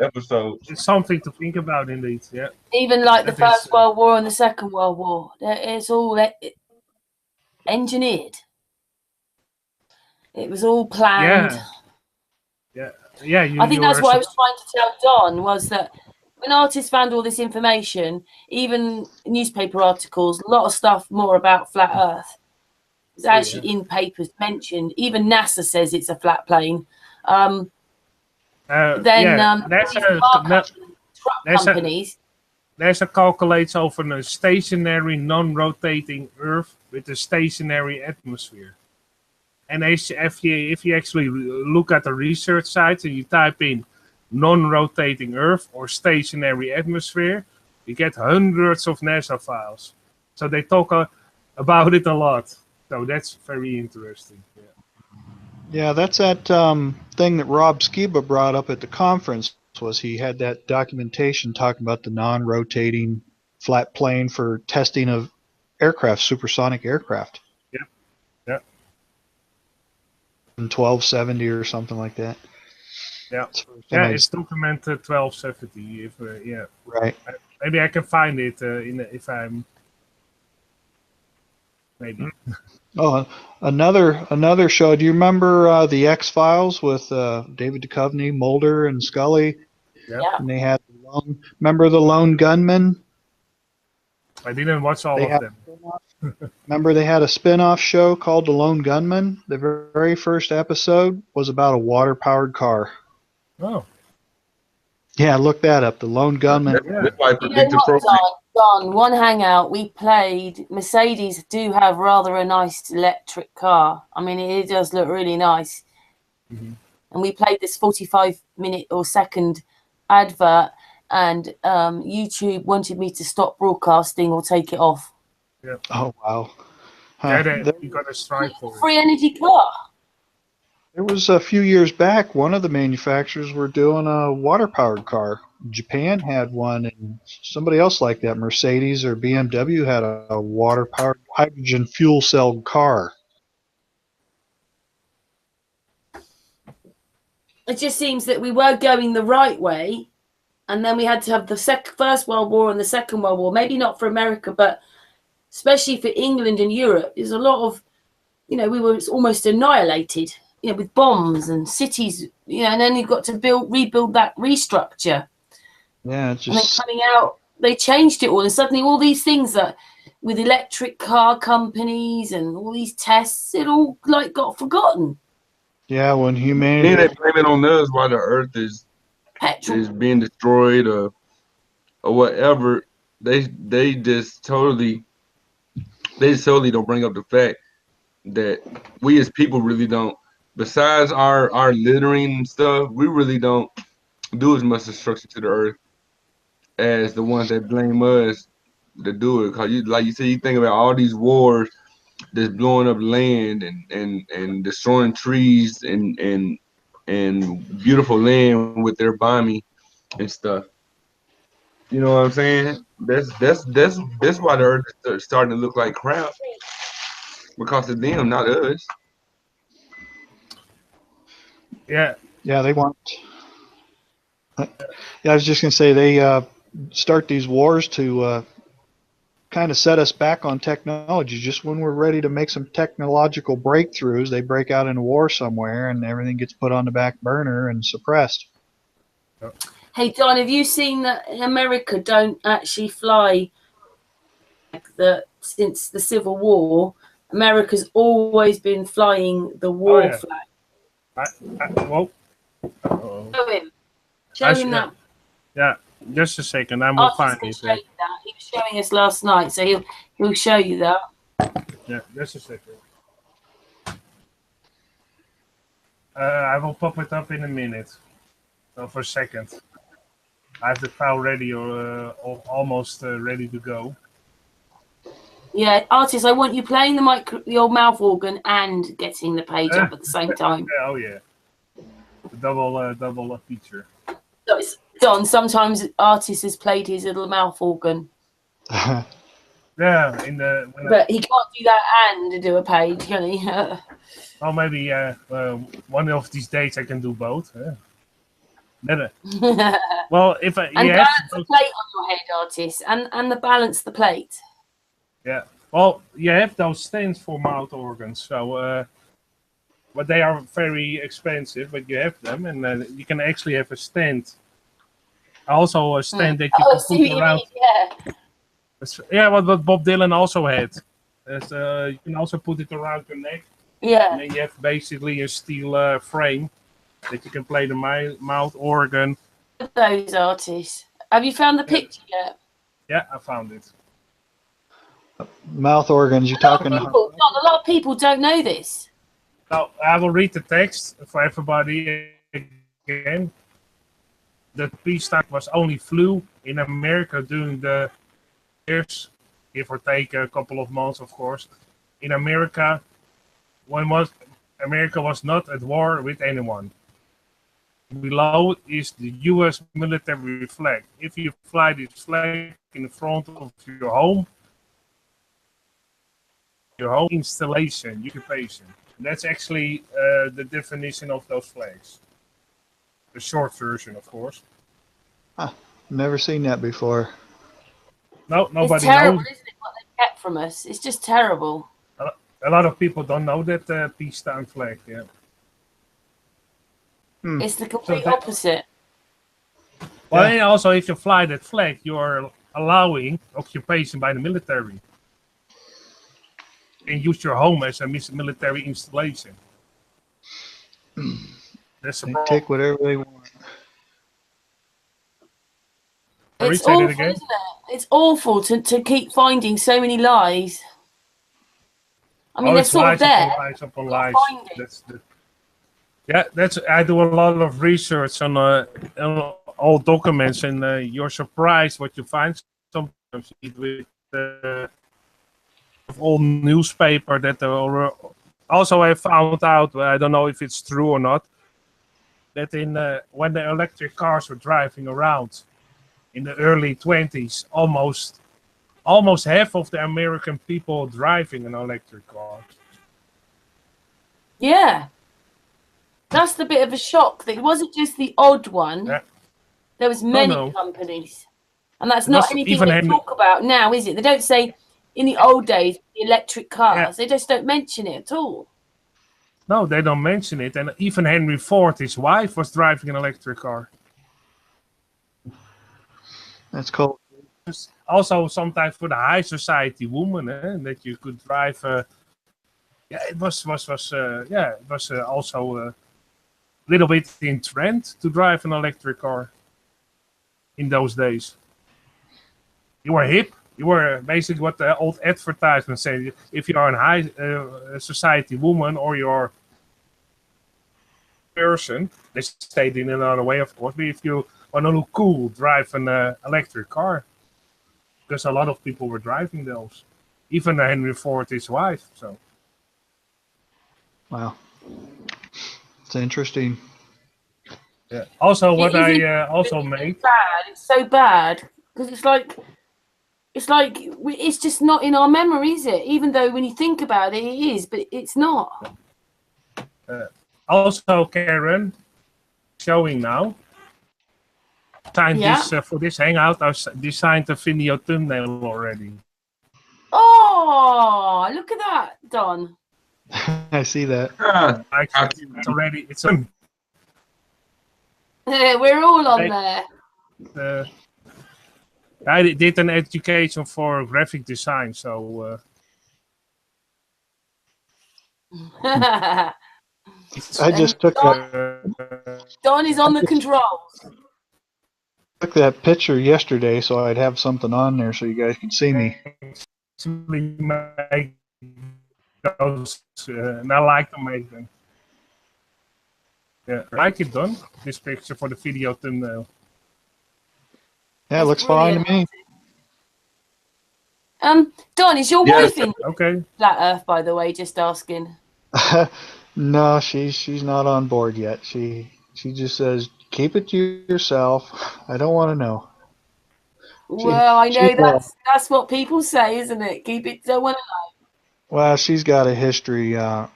episodes. It's something to think about, indeed. Yeah. Even like the First World War and the Second World War, it's all engineered. It was all planned. Yeah. I think that's what I was trying to tell Don, was that when artists found all this information, even newspaper articles, a lot of stuff more about flat Earth is actually in papers mentioned. Even NASA says it's a flat plane. Companies. There's a calculation of a stationary, non-rotating Earth with a stationary atmosphere. And if you actually look at the research sites and you type in non-rotating Earth or stationary atmosphere, you get hundreds of NASA files. So they talk about it a lot. So that's very interesting. Yeah, that's that thing that Rob Skiba brought up at the conference. Was he had that documentation talking about the non-rotating flat plane for testing of aircraft, supersonic aircraft. Yeah. In 1270 or something like that. Yeah. It's documented 1270. Right. Maybe I can find it if I'm. Maybe. Oh, another show. Do you remember the X-Files with David Duchovny, Mulder, and Scully? Yeah. And they had remember the Lone Gunman? I didn't watch all of them. Remember they had a spin-off show called The Lone Gunman? The very first episode was about a water-powered car. Oh. Yeah, look that up. The Lone Gunman. Don, one hangout we played. Mercedes do have rather a nice electric car. I mean, it does look really nice. Mm-hmm. And we played this 45-minute or second advert, and YouTube wanted me to stop broadcasting or take it off. Yeah. Oh wow! You got a strike for it. Free energy car. There was a few years back, one of the manufacturers were doing a water-powered car. Japan had one, and somebody else like that, Mercedes or BMW, had a water-powered hydrogen fuel cell car. It just seems that we were going the right way, and then we had to have the First World War and the Second World War. Maybe not for America, but especially for England and Europe. There's a lot of, we were almost annihilated, with bombs and cities, and then you've got to rebuild that restructure. Yeah, it's and then just coming out, they changed it all, and suddenly all these things that with electric car companies and all these tests, it all got forgotten. Yeah, when humanity. Then they blame it on us while the Earth is being destroyed or whatever. They just totally don't bring up the fact that we as people really don't. Besides our littering and stuff, we really don't do as much destruction to the Earth as the ones that blame us to do it. Cause like you said, you think about all these wars that's blowing up land and destroying trees and beautiful land with their bombing and stuff. You know what I'm saying? That's why the Earth is starting to look like crap, because of them, not us. Yeah, they want. Yeah, I was just gonna say they start these wars to kind of set us back on technology. Just when we're ready to make some technological breakthroughs, they break out in a war somewhere, and everything gets put on the back burner and suppressed. Hey Don, have you seen that America don't actually fly since the Civil War? America's always been flying the war flag. Show him that. Yeah, just a second. I will find it. He was showing us last night, so he'll show you that. Yeah, just a second. I will pop it up in a minute. So for a second. I have the file ready or almost ready to go. Yeah, artist, I want you playing the old mouth organ and getting the page up at the same time. Oh yeah, the double feature. So it's Don. Sometimes artist has played his little mouth organ. Yeah, but he can't do that and do a page, can he? Oh, maybe one of these days I can do both. Well, if I balance the plate on your head, artist, and the balance the plate. Yeah. Well, you have those stands for mouth organs, so but they are very expensive. But you have them, and you can actually have a stand. Also, a stand that you Oh, can see put what you around. mean, yeah. Yeah, what Bob Dylan also had. You can also put it around your neck, and Yeah. then you have basically a steel frame that you can play the mouth organ. Those artists. Have you found the picture yet? Yeah, I found it. Mouth organs. You talking? John, a lot of people don't know this. Now, I will read the text for everybody again. The peacetime was only flew in America during the years, give or take a couple of months, of course. In America, America was not at war with anyone. Below is the U.S. military flag. If you fly this flag in front of your home installation, occupation. That's actually the definition of those flags. The short version, of course. Never seen that before. No, nobody It's terrible, knows. isn't it, what they kept from us? It's just terrible. A lot of people don't know that peacetime flag. Yeah. It's the complete opposite. Well, and also, if you fly that flag, you are allowing occupation by the military. And use your home as a military installation. That's They take whatever they want. It's awful, isn't it? It's awful to keep finding so many lies. I mean, they're sort of there. Lies upon lies. I do a lot of research on all documents, and you're surprised what you find sometimes with all newspaper that also I found out, I don't know if it's true or not, that when the electric cars were driving around in the early 20s, almost half of the American people driving an electric car. Yeah. That's the bit of a shock. That it wasn't just the odd one. Yeah. There was many companies. And that's not anything they talk about now, is it? They don't say, in the old days, the electric cars. They just don't mention it at all. No, they don't mention it. And even Henry Ford, his wife, was driving an electric car. That's cool. Also, sometimes for the high society woman, that you could drive. It was also a little bit in trend to drive an electric car in those days. You were hip. You were basically what the old advertisement said. If you are a high society woman or you're a person, they state in another way, of course. But if you want to look cool, drive an electric car, because a lot of people were driving those. Even Henry Ford, his wife. So. Wow, it's interesting. Yeah. Also, what I also made. Bad. It's so bad because it's just not in our memory, is it? Even though when you think about it, it is, but it's not. Also, Karen, showing now. For this hangout, I've designed a video thumbnail already. Oh, look at that, Don. I see that. It's on. We're all on there. I did an education for graphic design, so. I just took Don is on the controls. Took that picture yesterday, so I'd have something on there so you guys can see me. And I like to make them. Yeah, I like it, Don. This picture for the video thumbnail. Yeah, it looks fine to me. Don, is your wife in Flat Earth, by the way? Just asking. No, she's not on board yet. She just says, keep it to yourself. I don't want to know. Well, I know that's what people say, isn't it? Keep it, don't want to know. Well, she's got a history. Her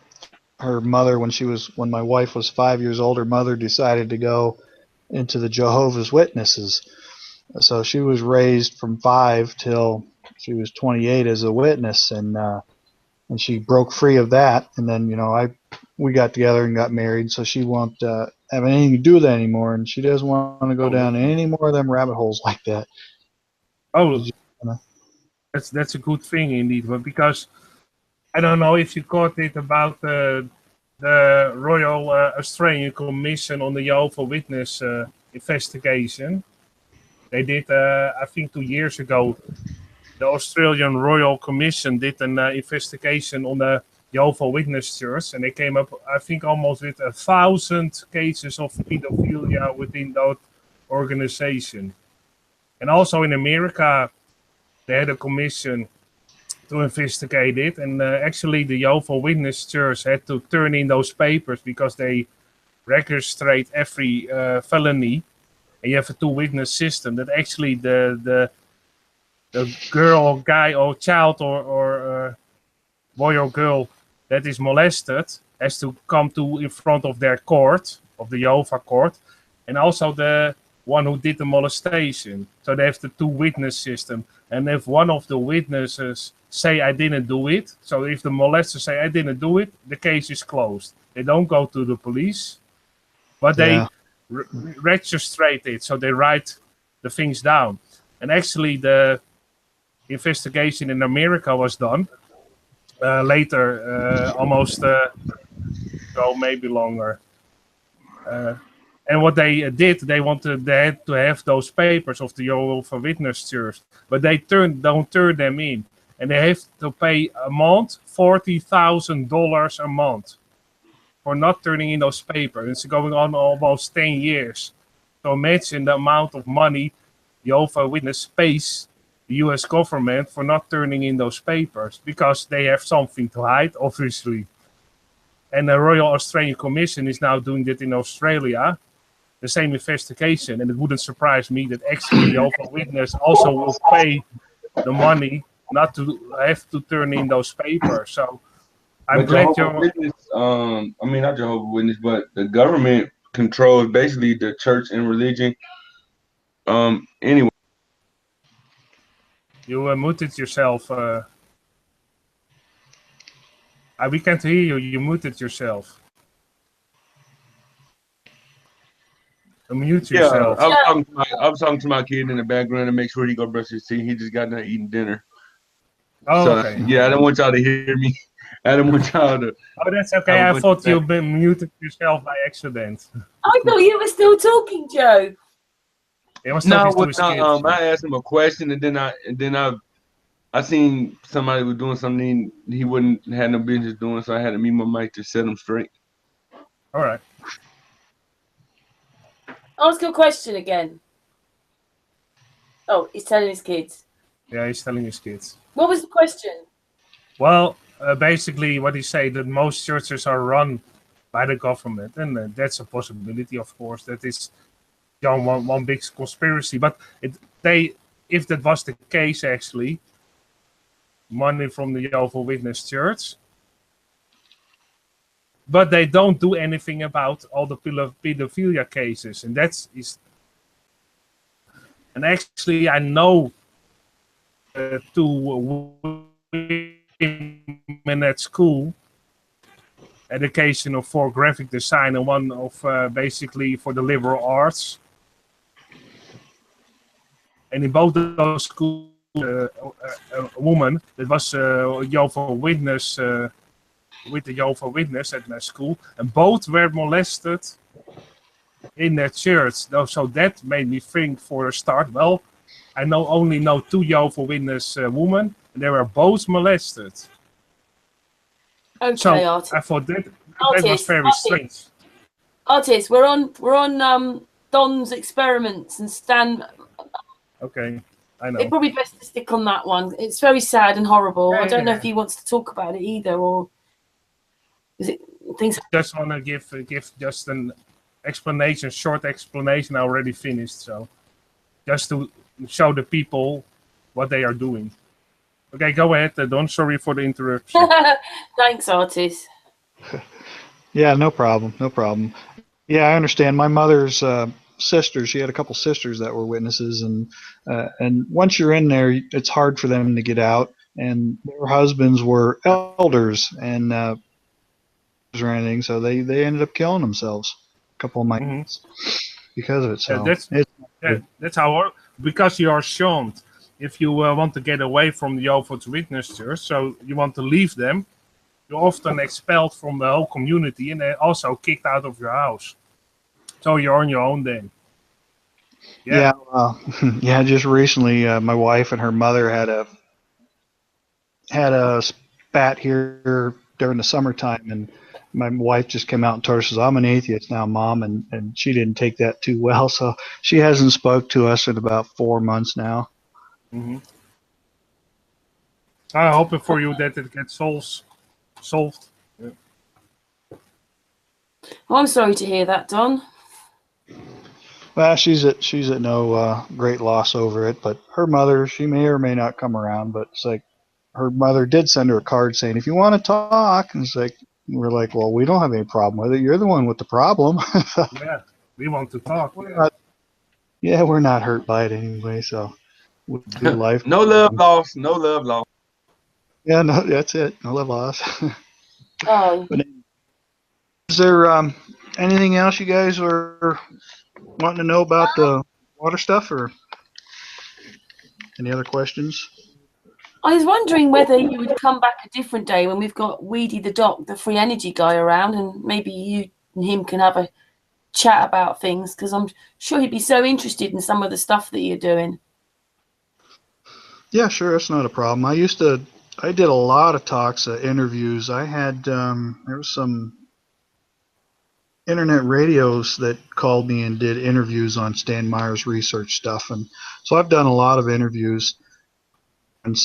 mother, when my wife was 5 years old, her mother decided to go into the Jehovah's Witnesses. So she was raised from 5 till she was 28 as a witness, and and she broke free of that. And then we got together and got married, so she won't have anything to do with that anymore, and she doesn't want to go down any more of them rabbit holes like that. Oh, that's a good thing indeed, but because I don't know if you caught it about the Royal Australian Commission on the Jehovah's Witness investigation. They did, I think 2 years ago, the Australian Royal Commission did an investigation on the Jehovah's Witness Church, and they came up, I think, almost with 1,000 cases of pedophilia within that organization. And also in America, they had a commission to investigate it, and actually the Jehovah's Witness Church had to turn in those papers because they registrate every felony, and you have a two-witness system that actually the girl or guy or child or boy or girl that is molested has to come to in front of their court, of the Jehovah court, and also the one who did the molestation. So they have the two-witness system, and if one of the witnesses say I didn't do it, so if the molester say I didn't do it, the case is closed. They don't go to the police, but they registrate it, so they write the things down. And actually the investigation in America was done later, almost maybe longer. And what they did, they had to have those papers of the Jehovah's Witness Church, but they don't turn them in, and they have to pay a month, $40,000 a month, for not turning in those papers. It's going on almost 10 years. So imagine the amount of money Jehovah's Witness pays the U.S. government for not turning in those papers, because they have something to hide, obviously. And the Royal Australian Commission is now doing that in Australia, the same investigation, and it wouldn't surprise me that actually Jehovah's Witness also will pay the money not to have to turn in those papers. So I'm glad you're... Witness, I mean, not Jehovah's Witness, but the government controls basically the church and religion. Anyway. You muted yourself. We can't hear you. You muted yourself. Mute yourself. I was talking to my kid in the background to make sure he go brush his teeth. He just got done eating dinner. Oh, so, okay. Yeah, I don't want y'all to hear me. I don't want y'all to... Oh, that's okay. I thought you muted yourself by accident. I thought you were still talking, Joe. I asked him a question, and then I seen somebody was doing something he wouldn't had no business doing, so I had to mute my mic to set him straight. All right. Ask your question again. Oh, he's telling his kids. Yeah, he's telling his kids. What was the question? Well, basically what he said, that most churches are run by the government, and that's a possibility, of course. That is one big conspiracy. But if that was the case, actually, money from the Jehovah's Witness Church, but they don't do anything about all the pedophilia cases, and and actually I know two women at school, education for graphic design and one of basically for the liberal arts, and in both of those schools a woman that was a Jehovah's Witness with the Jehovah's Witness at my school, and both were molested in their church. So that made me think for a start, well, I only know two Jehovah's Witness women, and they were both molested. Okay, so Artis. I thought that was very strange. Artis, we're on Don's experiments, and Stan. Okay, I know. It's probably best to stick on that one. It's very sad and horrible. Yeah, I don't know if he wants to talk about it either, or is it things? Just want to give just an explanation, short explanation. I already finished, so just to show the people what they are doing. Okay, go ahead, Don. Sorry for the interruption. Thanks, Artis. Yeah, no problem. No problem. Yeah, I understand. My mother's sisters, she had a couple sisters that were witnesses, and once you're in there, it's hard for them to get out. and their husbands were elders and or anything, so they ended up killing themselves. A couple of my kids because of it. So that's how, because you are shunned. If you want to get away from the Jehovah's Witnesses, so you want to leave them, you're often expelled from the whole community and also kicked out of your house. So you're on your own then. Yeah. Yeah. Just recently, my wife and her mother had a spat here during the summertime, and my wife just came out and told us, "I'm an atheist now, Mom," and she didn't take that too well, so she hasn't spoke to us in about 4 months now. I'm hoping for you that it gets solved. Yeah. Well, I'm sorry to hear that, Don. Well, she's at no great loss over it, but her mother, she may or may not come around, but it's like her mother did send her a card saying, "If you want to talk," and it's like, we're like, "Well, we don't have any problem with it. You're the one with the problem." Yeah, we want to talk. We're not hurt by it anyway, so we do life. No love lost. No love lost. Yeah, no, that's it. No love lost. Oh. But is there anything else you guys are wanting to know about the water stuff, or any other questions? I was wondering whether you would come back a different day when we've got Weedy the Doc, the free energy guy, around, and maybe you and him can have a chat about things, because I'm sure he'd be so interested in some of the stuff that you're doing. Yeah, sure, that's not a problem. I did a lot of talks, interviews. I had there was some internet radios that called me and did interviews on Stan Meyers research stuff, and so I've done a lot of interviews and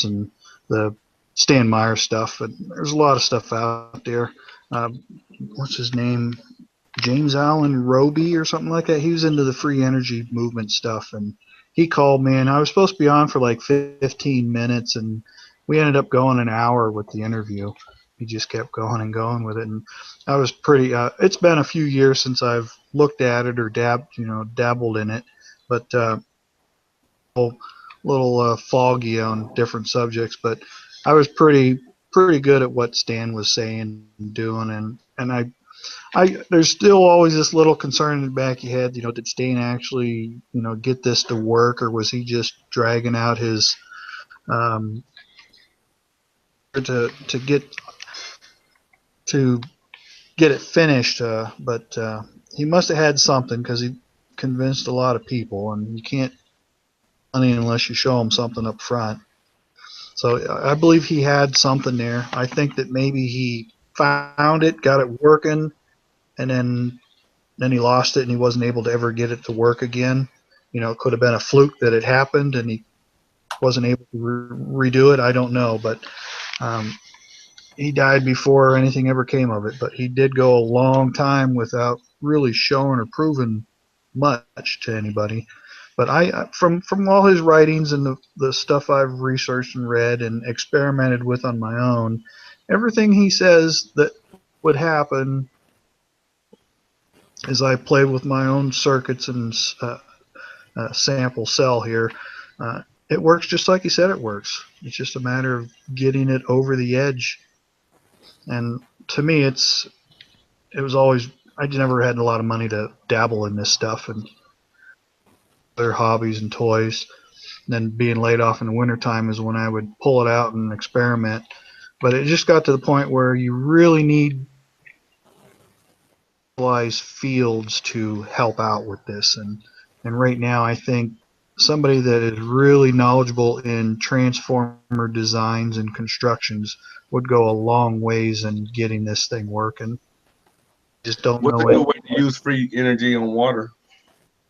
the Stan Meyers stuff. And there's a lot of stuff out there. What's his name? James Allen Roby or something like that. He was into the free energy movement stuff, and he called me, and I was supposed to be on for like 15 minutes, and we ended up going an hour with the interview. He just kept going and going with it, and I was pretty. It's been a few years since I've looked at it or dabbled in it, but little foggy on different subjects. But I was pretty good at what Stan was saying and doing, and there's still always this little concern in the back of your head, did Stan actually, get this to work, or was he just dragging out his to get it finished? But he must have had something, because he convinced a lot of people, and you can't money unless you show him something up front. So I believe he had something there. I think that maybe he found it, got it working, and then he lost it and he wasn't able to ever get it to work again. It could have been a fluke that it happened and he wasn't able to redo it. I don't know, but he died before anything ever came of it. But he did go a long time without really showing or proving much to anybody. But from all his writings and the stuff I've researched and read and experimented with on my own, everything he says that would happen, as I played with my own circuits and sample cell here, it works just like he said it works. It's just a matter of getting it over the edge. And to me, it was always, I just never had a lot of money to dabble in this stuff and other hobbies and toys. And then being laid off in the wintertime is when I would pull it out and experiment. But it just got to the point where you really need fields to help out with this, and right now I think somebody that is really knowledgeable in transformer designs and constructions would go a long ways in getting this thing working. Just don't know. What's a good way to use free energy on water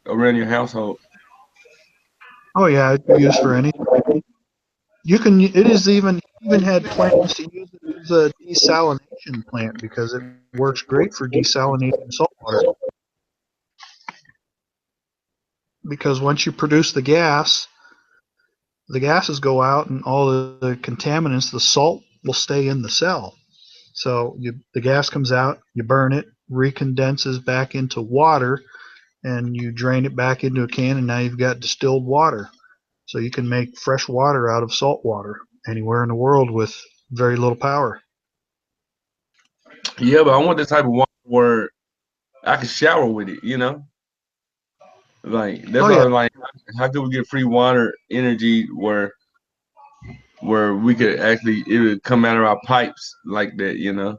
around your household? Oh yeah, it's used for anything. You can. It is even had plans to use it as a desalination plant, because it works great for desalinating salt water. Because once you produce the gases go out, and all the contaminants, the salt, will stay in the cell. So the gas comes out, you burn it, recondenses back into water, and you drain it back into a can, and now you've got distilled water. So you can make fresh water out of salt water. anywhere in the world with very little power. Yeah, but I want the type of water where I can shower with it, you know? Like that's Oh why yeah. I'm like, how could we get free water energy where we could actually it would come out of our pipes like that, you know?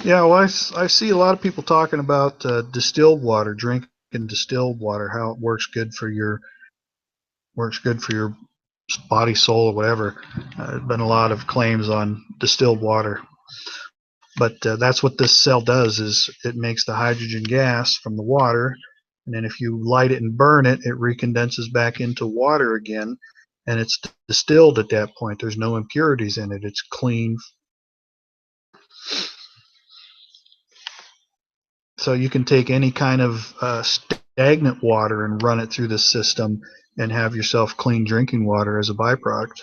Yeah, well, I see a lot of people talking about distilled water, drinking distilled water, how it works good for your body, soul, or whatever. There's been a lot of claims on distilled water, but that's what this cell does: is it makes the hydrogen gas from the water, and then if you light it and burn it, it recondenses back into water again, and it's distilled at that point. There's no impurities in it. It's clean. So you can take any kind of stagnant water and run it through the system and have yourself clean drinking water as a byproduct.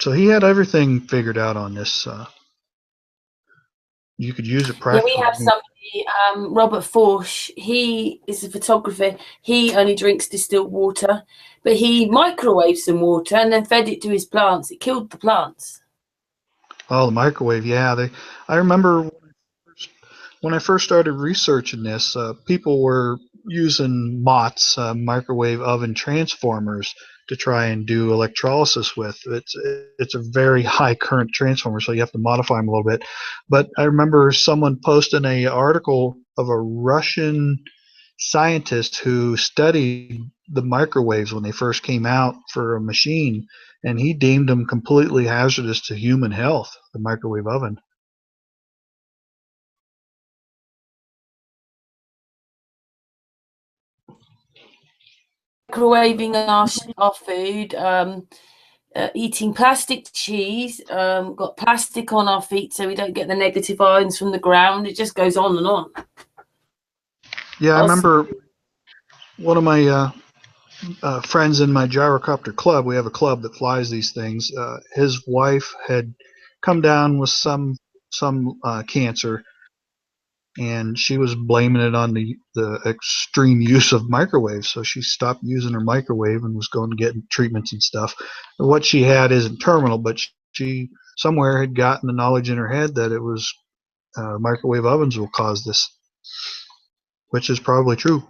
So he had everything figured out on this. You could use it Yeah, we practically. have somebody, Robert Forsh. He is a photographer. He only drinks distilled water, but he microwaved some water and then fed it to his plants. It killed the plants. Oh, the microwave, yeah. I remember when I first started researching this, people were using MOTS, microwave oven transformers, to try and do electrolysis with. It's a very high current transformer, so you have to modify them a little bit. But I remember someone posting an article of a Russian scientist who studied the microwaves when they first came out for a machine, and he deemed them completely hazardous to human health, the microwave oven. Microwaving our food, eating plastic cheese, got plastic on our feet so we don't get the negative ions from the ground. It just goes on and on. Yeah, I remember one of my friends in my gyrocopter club. We have a club that flies these things. His wife had come down with some cancer, and she was blaming it on the extreme use of microwaves. So she stopped using her microwave and was going to get treatments and stuff. What she had isn't terminal, but she somewhere had gotten the knowledge in her head that it was microwave ovens will cause this, which is probably true.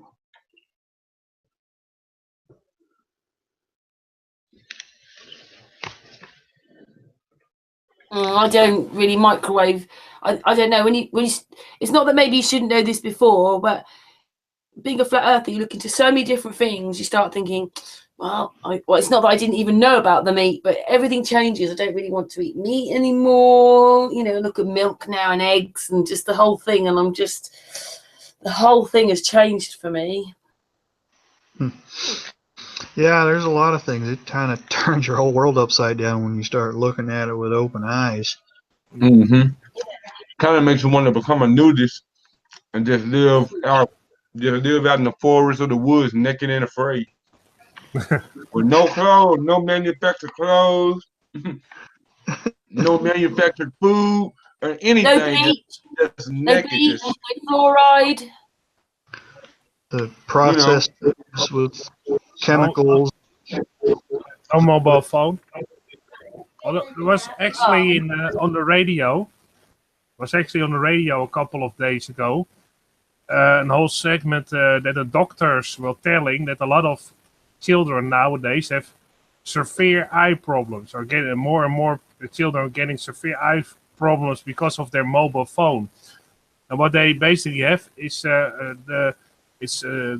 I don't really microwave. I don't know when you it's not that maybe you shouldn't know this before, but being a flat earther, you look into so many different things. You start thinking, well, it's not that I didn't even know about the meat, but everything changes. I don't really want to eat meat anymore. You know, look at milk now and eggs and just the whole thing. And the whole thing has changed for me. Yeah, there's a lot of things. It kind of turns your whole world upside down when you start looking at it with open eyes. Mm-hmm. Kind of makes you want to become a nudist and just live out in the forest or the woods, naked and afraid, with no clothes, no manufactured clothes, no manufactured food or anything. No bleach, just no naked, bleach, just no fluoride. The processed foods with chemicals. No mobile phone. It was actually on the radio. Was actually on the radio a couple of days ago. A whole segment that the doctors were telling that a lot of children nowadays have severe eye problems, or getting more and more children are getting severe eye problems because of their mobile phone. And what they basically have is the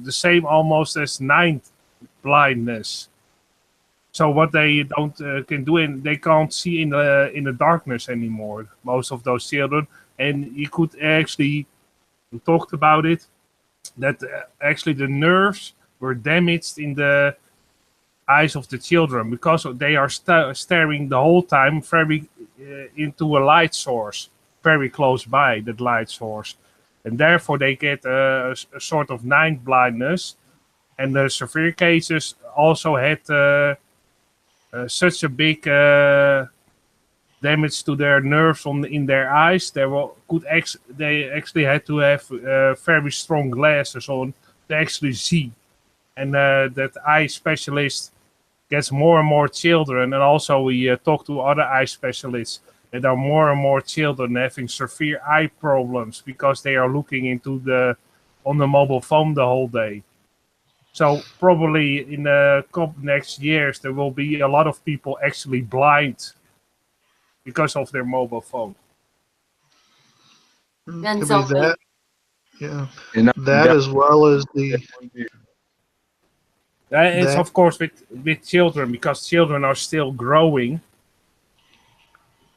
same almost as night blindness. So what they don't can do, and they can't see in the darkness anymore. Most of those children, and you could actually talked about it, that actually the nerves were damaged in the eyes of the children because they are staring the whole time very into a light source, very close by that light source, and therefore they get a sort of night blindness. And the severe cases also had such a big damage to their nerves in their eyes. They actually had to have very strong glasses on to actually see and that eye specialist gets more and more children, and also we talk to other eye specialists. There are more and more children having severe eye problems because they are looking on the mobile phone the whole day. So probably in the next years there will be a lot of people actually blind because of their mobile phone. And Could be something. that. Yeah. And That as well as the It's that- of course with children, because children are still growing.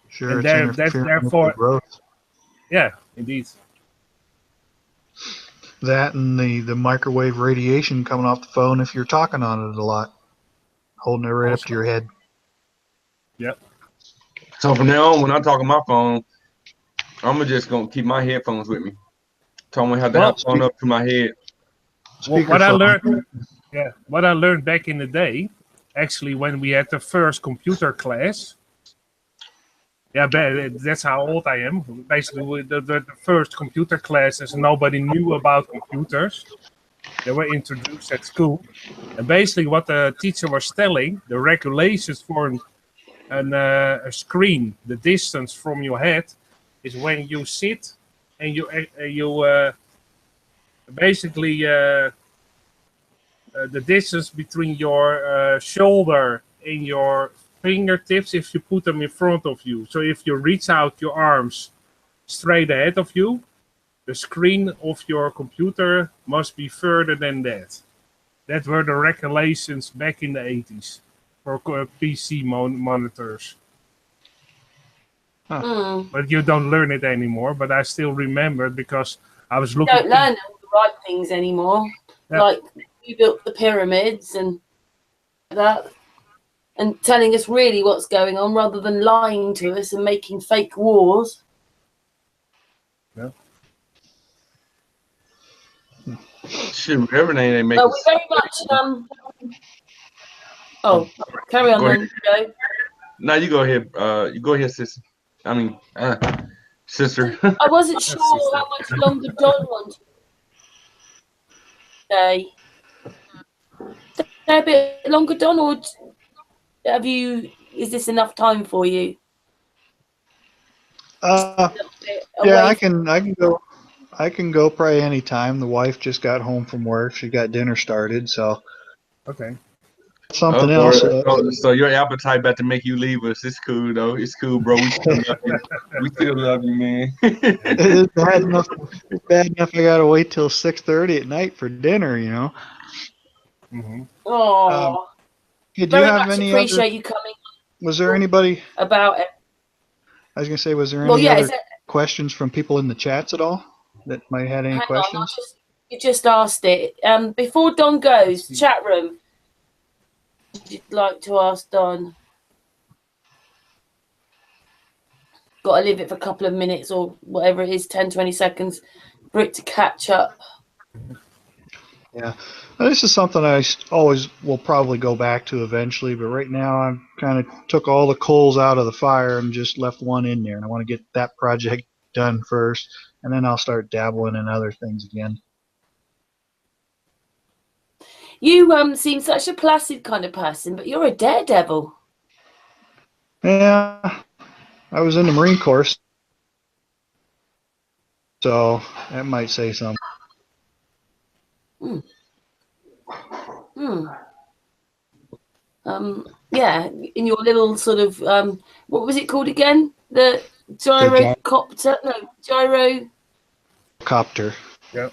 sure And it's there- interfering therefore- with the growth. Yeah, indeed. That and the microwave radiation coming off the phone if you're talking on it a lot, holding it right up to your head. Yep. So from now on, when I talk on my phone, I'm just gonna keep my headphones with me. So I'm gonna have to have the phone up to my head. What I Speakerphone. learned, what I learned back in the day, actually when we had the first computer class. Yeah, that's how old I am. Basically, the first computer classes, nobody knew about computers. They were introduced at school. And basically what the teacher was telling, the regulations for a screen, the distance from your head, is when you sit and you basically the distance between your shoulder and your fingertips, if you put them in front of you. So if you reach out your arms straight ahead of you, the screen of your computer must be further than that. That were the regulations back in the 80s for PC monitors. But you don't learn it anymore, but I still remember it because I was You looking. don't learn all the right things anymore. Yeah. Like you built the pyramids and that, and telling us really what's going on rather than lying to us and making fake wars. Shoot, everything they make. Well, we very much Oh, carry on Go then, Joe. No, you go ahead. You go ahead, sister. I mean, sister. I wasn't sure how much longer Don wanted to stay. Stay a bit longer, Don, or have you? Is this enough time for you? Yeah, I can go. I can go probably any time. The wife just got home from work. She got dinner started, so Okay. something Oh, else. so your appetite about to make you leave us. It's cool though. It's cool, bro. We still love you. We still love you, man. It's bad enough. It's bad enough. I gotta wait till 6:30 at night for dinner. You know. Mm-hmm. Oh, Hey, do very you have much any appreciate other? you coming Was there anybody? about it. I was gonna say, was there Well, any yeah, other questions from people in the chats at all that might have any hang questions? on, you just asked it. Before Don goes, chat room. Would you like to ask Don? Got to leave it for a couple of minutes or whatever it is, 10, 20 seconds for it to catch up. Yeah, this is something I always will probably go back to eventually, but right now I kind of took all the coals out of the fire and just left one in there, and I want to get that project done first, and then I'll start dabbling in other things again. You seem such a placid kind of person, but you're a daredevil. Yeah, I was in the Marine Corps, so that might say something. Yeah, in your little sort of what was it called again? The gyrocopter? No, gyro. Copter. Yeah.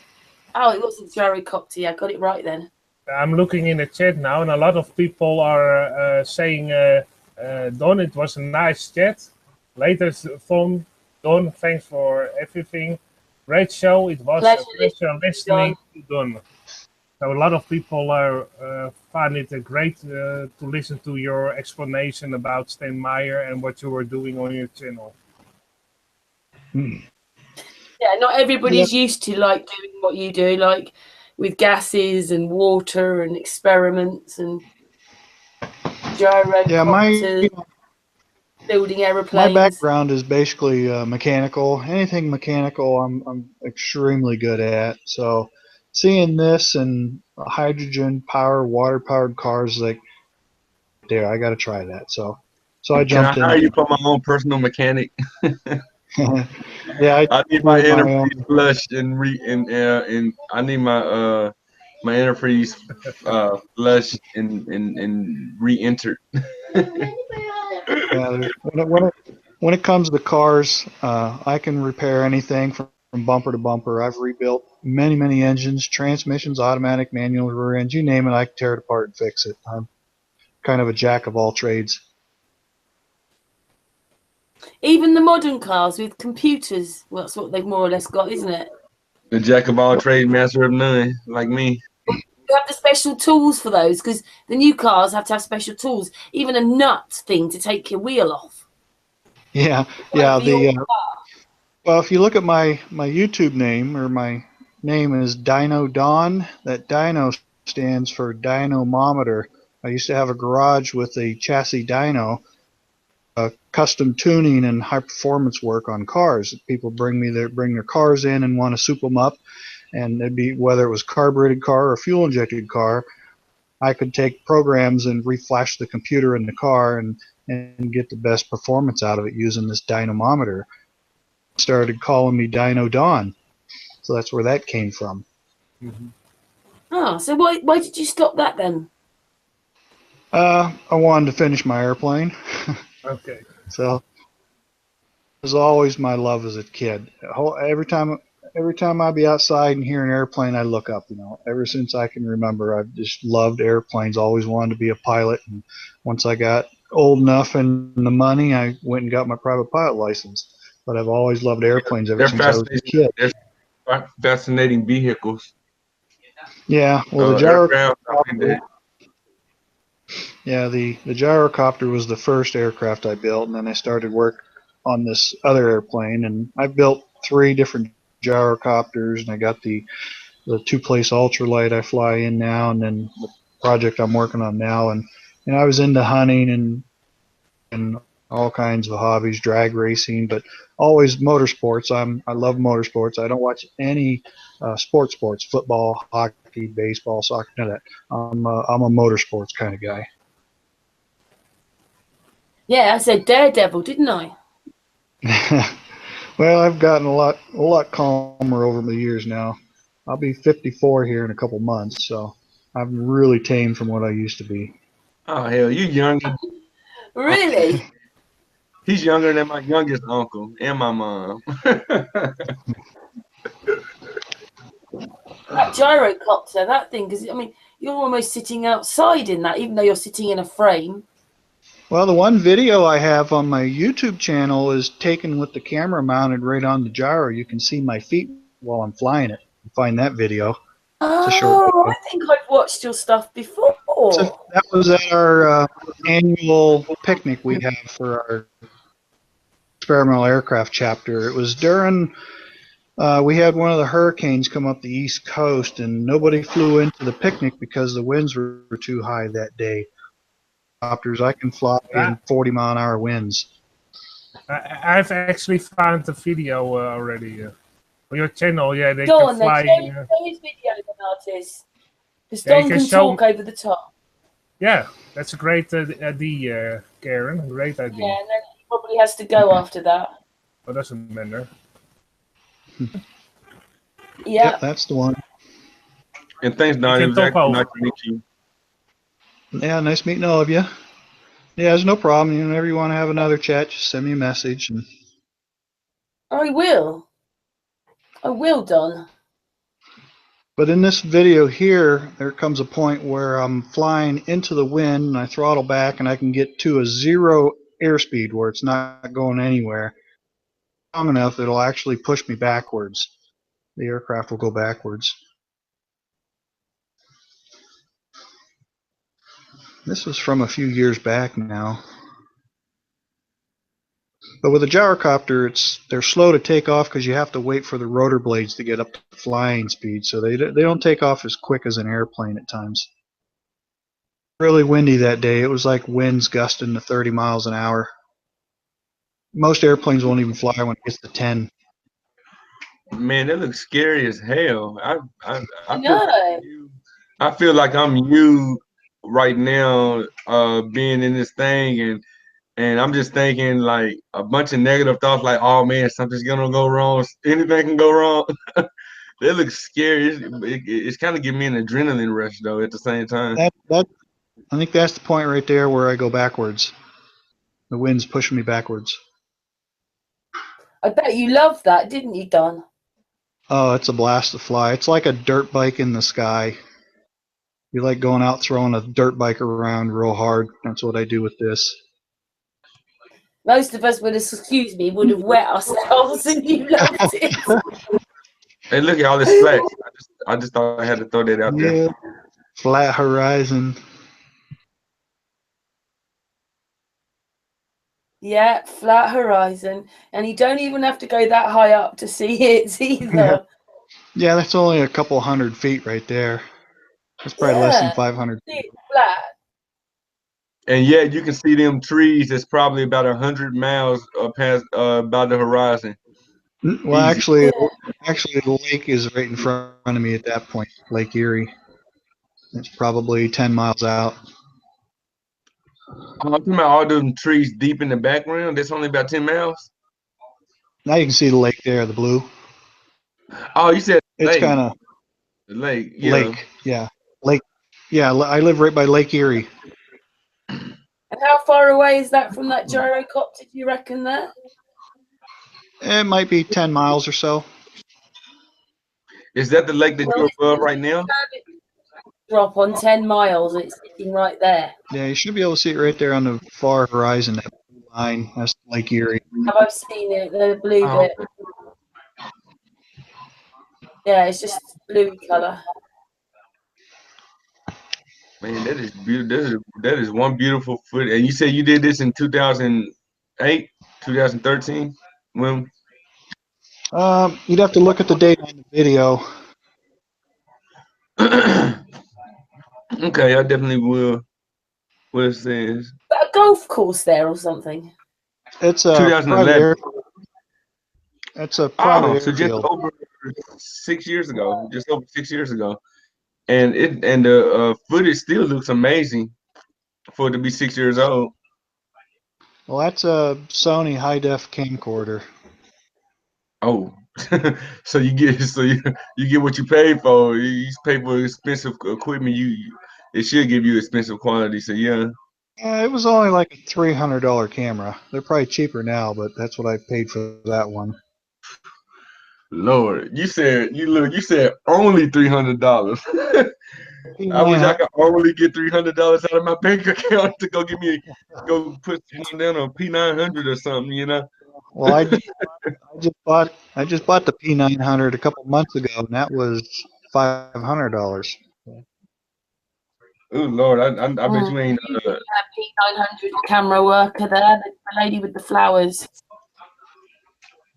Oh, it was a gyrocopter. Yeah, I got it right then. I'm looking in the chat now, and a lot of people are saying, Don, it was a nice chat. Latest phone, Don, thanks for everything. Great show. It was a pleasure listening to Don. So a lot of people are find it great to listen to your explanation about Stan Meyer and what you were doing on your channel. Yeah, not everybody's used to like doing what you do, like with gases and water and experiments and gyrocopters, building aeroplanes. My background is basically mechanical. Anything mechanical, I'm extremely good at. So seeing this and hydrogen power, water powered cars, like there, I got to try that. So I Can I jumped hire in. you for my own personal mechanic? Yeah, I need my do my own. antifreeze flushed and I need my antifreeze flushed and re-entered. Yeah, when it comes to cars, I can repair anything from bumper to bumper. I've rebuilt many engines, transmissions, automatic, manual, rear end, you name it. I can tear it apart and fix it. I'm kind of a jack of all trades. Even the modern cars with computers, well, that's what they've more or less got, isn't it? The jack of all trades, master of none, like me. You have the special tools for those because the new cars have to have special tools, even a nut thing to take your wheel off. Yeah, Right, yeah. for your Well, if you look at my YouTube name, or my name is Dynodon. That Dino stands for dynamometer. I used to have a garage with a chassis dyno, custom tuning and high performance work on cars. People bring their cars in and want to soup them up, and it'd be whether it was carbureted car or fuel injected car. I could take programs and reflash the computer in the car and get the best performance out of it using this dynamometer. Started calling me Dino Don, so that's where that came from. Oh, so why did you stop that then? I wanted to finish my airplane, Okay. so it was always my love as a kid. Every time I'd be outside and hear an airplane, I look up. Ever since I can remember, I've just loved airplanes. Always wanted to be a pilot, and once I got old enough and the money, I went and got my private pilot license. But I've always loved airplanes ever They're since I was a fascinating. kid. They're fascinating vehicles. Yeah, well, the Aircraft, I think gyrocopter. that Yeah, the gyrocopter was the first aircraft I built, and then I started work on this other airplane, and I built 3 different gyrocopters, and I got the two-place ultralight I fly in now, and then the project I'm working on now, and I was into hunting and all kinds of hobbies, drag racing, but always motorsports. I love motorsports. I don't watch any sports, football, hockey, baseball, soccer, none of that. I'm a motorsports kind of guy. Yeah, I said Daredevil, didn't I? Well, I've gotten a lot calmer over the years now. I'll be 54 here in a couple months, so I'm really tame from what I used to be. oh hell, you younger. Really? He's younger than my youngest uncle and my mom. That gyrocopter, that thing, because I mean, you're almost sitting outside in that, even though you're sitting in a frame. Well, the one video I have on my YouTube channel is taken with the camera mounted right on the gyro. You can see my feet while I'm flying it. Find that video. It's a short Oh, video. I think I've watched your stuff before. So that was at our annual picnic we have for our experimental aircraft chapter. It was during we had one of the hurricanes come up the East Coast, and nobody flew into the picnic because the winds were too high that day. Helicopters, I can fly in 40-mile-an-hour winds. I've actually found the video already on your channel. Yeah, they Go can on fly. then, show his video then, artist. Because Yeah, you Don can can show- talk over the top. Yeah, that's a great idea, Karen. Great idea. Yeah, and then he probably has to go after that. Oh, doesn't matter. Yeah. Yep, that's the one. And thanks, Don. You It can was talk actually over. nice to meet you. Yeah, nice meeting all of you. Yeah, there's no problem. Whenever you want to have another chat, just send me a message. And I will. I will, Don. but in this video here, there comes a point where I'm flying into the wind and I throttle back and I can get to a 0 airspeed where it's not going anywhere. Long enough, it'll actually push me backwards. The aircraft will go backwards. This was from a few years back now. But with a gyrocopter, they're slow to take off because you have to wait for the rotor blades to get up to flying speed. So they don't take off as quick as an airplane at times. Really windy that day. It was like winds gusting to 30 miles an hour. Most airplanes won't even fly when it gets to 10. Man, that looks scary as hell. I I feel like know. I feel like I'm you right now, being in this thing, and I'm just thinking like a bunch of negative thoughts, like, oh man, something's gonna go wrong. Anything can go wrong. That looks scary. It's kind of giving me an adrenaline rush though at the same time. That I think that's the point right there where I go backwards. The wind's pushing me backwards. I bet you loved that, didn't you, Don? Oh, it's a blast to fly. It's like a dirt bike in the sky. You like going out throwing a dirt bike around real hard. That's what I do with this. Most of us would have, excuse me, would have wet ourselves, and you loved it. Hey, look at all this flash. I just thought I had to throw that out there. Yeah, flat horizon. Yeah, flat horizon, and you don't even have to go that high up to see it either. Yeah, that's only a couple 100 feet right there. That's probably less than Yeah, 500. see it flat. And yet you can see them trees that's probably about 100 miles past by the horizon. Well, Easy. actually, the lake is right in front of me at that point. Lake Erie. It's probably 10 miles out. I'm talking about all them trees deep in the background. That's only about 10 miles. Now you can see the lake there, the blue. Oh, you said It's lake. kind of Lake, yeah. lake, yeah, lake. Yeah, I live right by Lake Erie. And how far away is that from that gyrocopter, do you reckon that? It might be 10 miles or so. Is that the lake that Well, you're it's above right now? drop on 10 miles, and it's sitting right there. Yeah, you should be able to see it right there on the far horizon, that blue line. That's Lake Erie. Have I seen it, the blue Oh, bit? Yeah, it's just blue colour. man, that is beautiful. That is one beautiful foot. And you said you did this in 2008, 2013? When? You'd have to look at the date on the video. Okay, I definitely will. What it says? Is that a golf course there or something? It's a private 2011. air. It's a private Oh, so just airfield. over 6 years ago. Just over 6 years ago. And the footage still looks amazing for it to be 6 years old. Well, that's a Sony high def camcorder. Oh, so you get what you pay for. You pay for expensive equipment. It should give you expensive quality. So yeah. It was only like a $300 camera. They're probably cheaper now, but that's what I paid for that one. Lord, you said only $300. I wish I could only get $300 out of my bank account to go put one down on P900 or something, you know. Well, I just bought the P900 a couple months ago, and that was $500. Oh Lord, I bet you ain't. That P900 camera worker there, the lady with the flowers.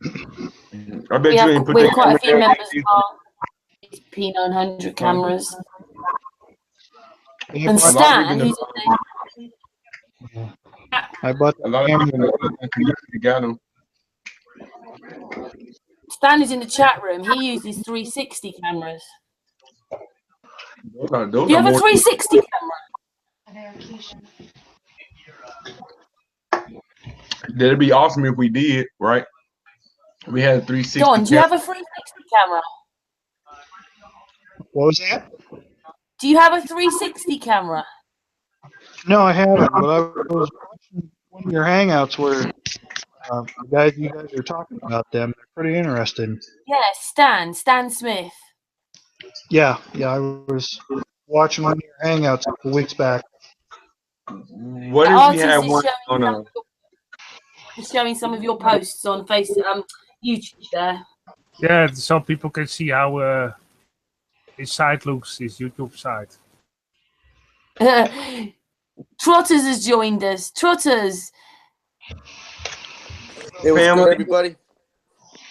I bet you ain't put We're that quite a camera few down members either. of P900 cameras. I And bought, Stan, who's I bought A the lot of camera. people in the community got them. Stan is in the chat room. He uses 360 cameras. Those Do you are have a more. 360 camera? That'd be awesome if we did, right? We had a 360. Don, do you have a 360 camera? What was that? Do you have a 360 camera? No, I haven't, but I was watching one of your hangouts where you guys are talking about them. They're pretty interesting. Yeah, Stan Smith. Yeah, I was watching one of your hangouts a couple weeks back. What The if we artist had is one on showing some of your posts on Facebook, YouTube there. Yeah, so people can see how his site looks, his YouTube site. Trotters has joined us. Trotters. Hey, what's good, everybody?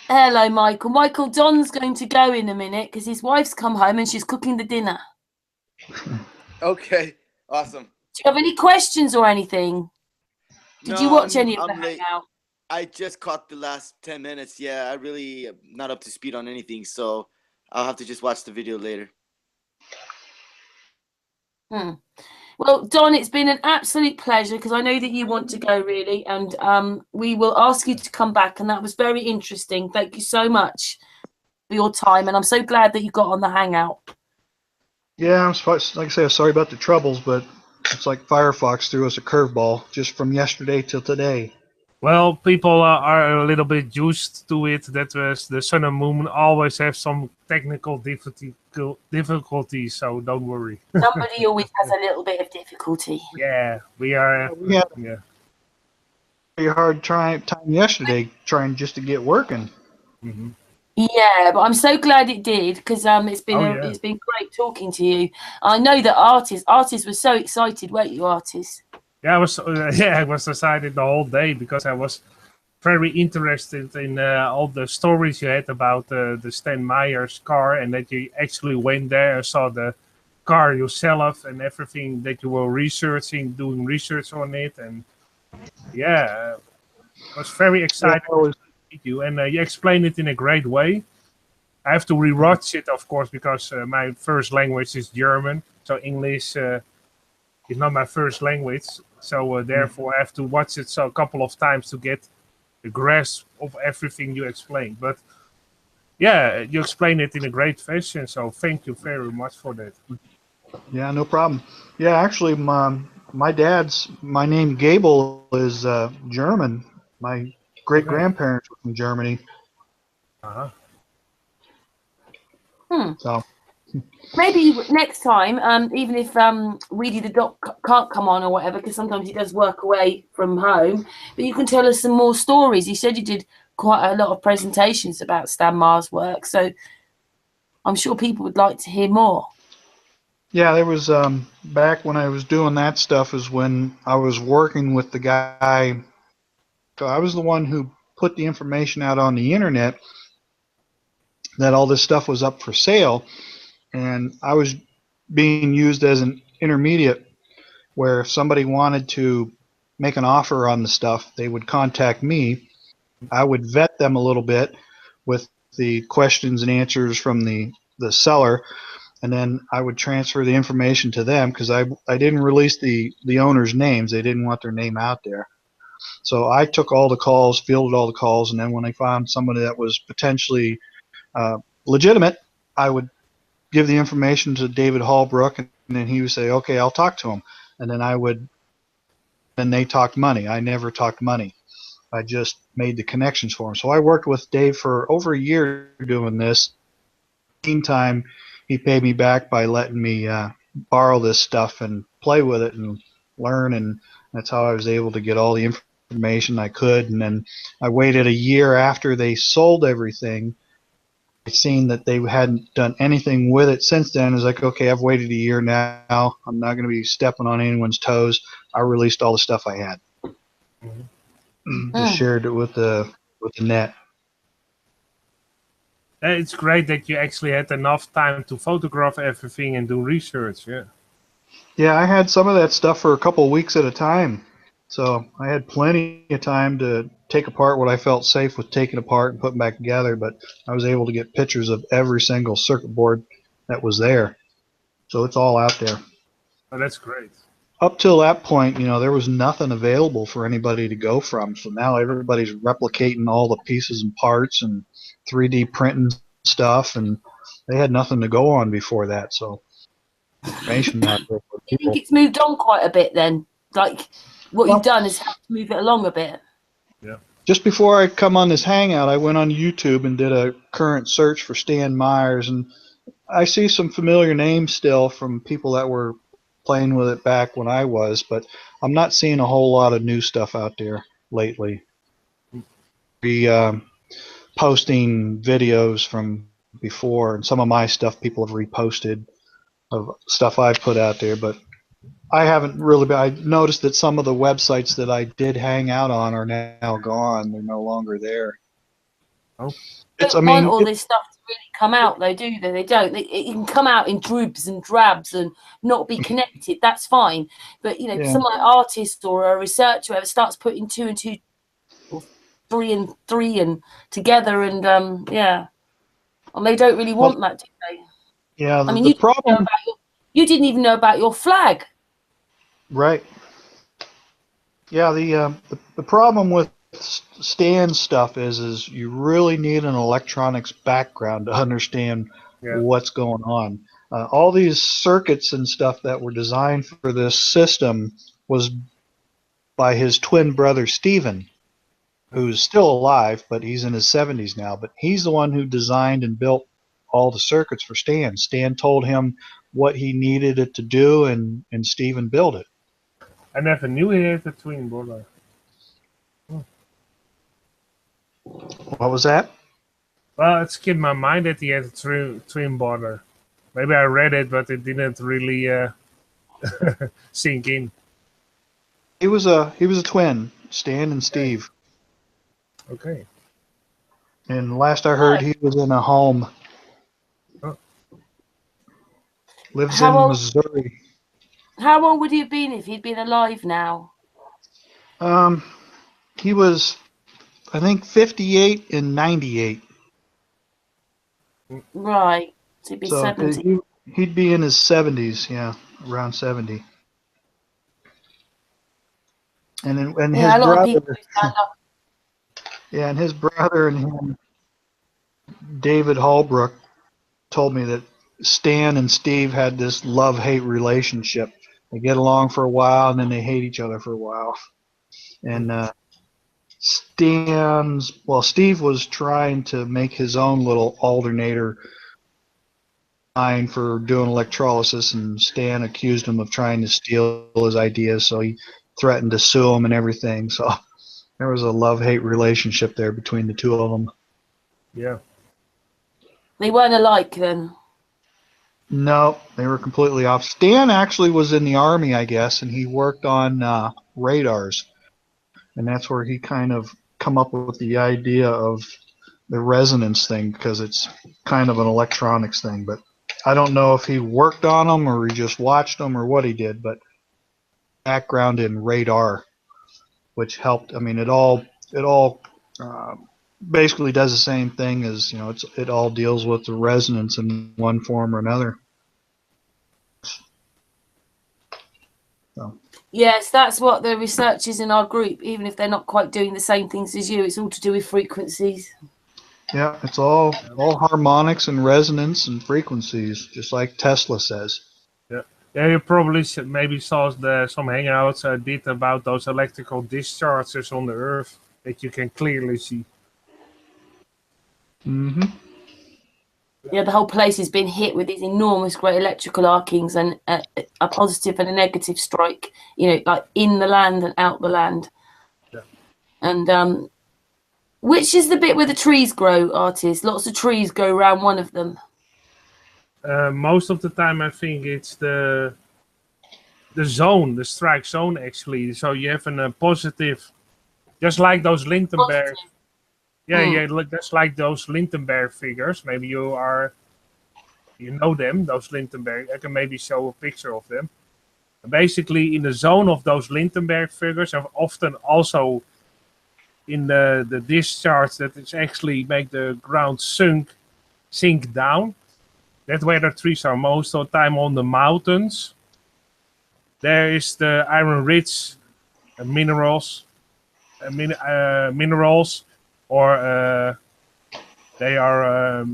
Hello, Michael. Michael, Don's going to go in a minute because his wife's come home and she's cooking the dinner. Okay, awesome. Do you have any questions or anything? Did you watch any of the hangout? I just caught the last 10 minutes. Yeah, I really am not up to speed on anything, so I'll have to just watch the video later. Well, Don, it's been an absolute pleasure because I know that you want to go really, and we will ask you to come back. And that was very interesting. Thank you so much for your time, and I'm so glad that you got on the Hangout. Yeah, like I say, I'm sorry about the troubles, but it's like Firefox threw us a curveball just from yesterday till today. Well, people are a little bit used to it. That was the Sun and Moon always have some technical difficulties, so don't worry. Somebody always has a little bit of difficulty. Yeah, we are. We had Yeah. a very hard time yesterday trying just to get working. Mm-hmm. Yeah, but I'm so glad it did because it's been yeah. it's been great talking to you. I know that Artis was so excited, weren't you, Artis? Yeah, I was excited the whole day because I was very interested in all the stories you had about the Stan Meyers car, and that you actually went there and saw the car yourself and everything that you were researching, doing research on it, and yeah, I was very excited to meet you, and you explained it in a great way. I have to rewatch it, of course, because my first language is German, so English is not my first language. So therefore, I have to watch it a couple of times to get the grasp of everything you explained. But yeah, you explained it in a great fashion. So thank you very much for that. Yeah, no problem. Yeah, actually, my name Gable is German. My great grandparents were from Germany. Uh-huh. So Maybe next time, even if Weedy the Doc can't come on or whatever, because sometimes he does work away from home, but you can tell us some more stories. He said you did quite a lot of presentations about Stan Mars' work, so I'm sure people would like to hear more. yeah, there was back when I was doing that stuff is when I was working with the guy. So I was the one who put the information out on the internet that all this stuff was up for sale, and I was being used as an intermediate where if somebody wanted to make an offer on the stuff, they would contact me. I would vet them a little bit with the questions and answers from the seller, and then I would transfer the information to them because I didn't release the owners' names. They didn't want their name out there. So I took all the calls, fielded all the calls, and then when I found somebody that was potentially legitimate, I would give the information to David Hallbrook, and then he would say, okay, I'll talk to him. And then they talked money. I never talked money. I just made the connections for him. So I worked with Dave for over a year doing this. Meantime, he paid me back by letting me borrow this stuff and play with it and learn, and that's how I was able to get all the information I could. And then I waited a year after they sold everything. I seen that they hadn't done anything with it since then. I was like, okay, I've waited a year now. I'm not going to be stepping on anyone's toes. I released all the stuff I had. Just shared it with the net. It's great that you actually had enough time to photograph everything and do research. Yeah. Yeah, I had some of that stuff for a couple of weeks at a time. So I had plenty of time to take apart what I felt safe with taking apart and putting back together, but I was able to get pictures of every single circuit board that was there. So it's all out there. Oh, that's great. Up till that point, there was nothing available for anybody to go from. So now everybody's replicating all the pieces and parts and 3D printing stuff, and they had nothing to go on before that. So information out there for You people. think it's moved on quite a bit then? Like what you've done is helped move it along a bit. Yeah. Just before I come on this hangout, I went on YouTube and did a current search for Stan Meyers, and I see some familiar names still from people that were playing with it back when I was, but I'm not seeing a whole lot of new stuff out there lately. Posting videos from before, and some of my stuff people have reposted of stuff I've put out there, but I haven't really been. I noticed that some of the websites that I did hang out on are now gone. They're no longer there. Oh. Don't want all this stuff to really come out, though, do they? They don't. It can come out in dribs and drabs and not be connected. That's fine. But someone like artist or a researcher who starts putting two and two three and three and together, and yeah, and they don't really want that, do they? Yeah, I mean, the problem, you didn't even know about your flag. right? Yeah, the problem with Stan's stuff is you really need an electronics background to understand what's going on. All these circuits and stuff that were designed for this system was by his twin brother Stephen, who's still alive, but he's in his 70s now. But he's the one who designed and built all the circuits for Stan. Stan told him what he needed it to do, and Stephen built it. I never knew he had a twin brother. What was that? Well, it skipped my mind that he had a twin brother. Maybe I read it, but it didn't really sink in. He was a twin, Stan and Steve. Okay. And last I heard, he was in a home. Oh. Lives in Missouri. How old would he have been if he'd been alive now? He was, I think, 58 and 98. Right. So he'd be So 70. he'd be in his 70s, yeah, around 70. And his A lot of people brother, stand up. yeah, and his brother and him, David Holbrook, told me that Stan and Steve had this love-hate relationship. They get along for a while, and then they hate each other for a while. And Steve was trying to make his own little alternator line for doing electrolysis, and Stan accused him of trying to steal his ideas, so he threatened to sue him and everything. So there was a love-hate relationship there between the two of them. Yeah. They weren't alike then. No, they were completely off. Stan actually was in the Army, I guess, and he worked on radars. And that's where he kind of come up with the idea of the resonance thing, because it's kind of an electronics thing. But I don't know if he worked on them or he just watched them or what he did, but background in radar, which helped. I mean, it all basically does the same thing as, it all deals with the resonance in one form or another. So. Yes, that's what the researchers in our group, even if they're not quite doing the same things as you, it's all to do with frequencies. Yeah, it's all harmonics and resonance and frequencies, just like Tesla says. Yeah, you probably maybe saw some hangouts I did about those electrical discharges on the Earth that you can clearly see. Mm-hmm. Yeah, the whole place has been hit with these enormous great electrical arkings, and a positive and a negative strike, like in the land and out the land. Yeah. And which is the bit where the trees grow, Artist? Lots of trees go around one of them. Most of the time, I think it's the zone, the strike zone, actually. So you have a positive, just like those Lindenberg. Yeah, that's like those Lindenberg figures. Maybe you know them, those Lindenberg. I can maybe show a picture of them. Basically, in the zone of those Lindenberg figures, and often also in the discharge that is actually make the ground sink down. That's where the trees are most of the time on the mountains. There is the iron-rich minerals, or they are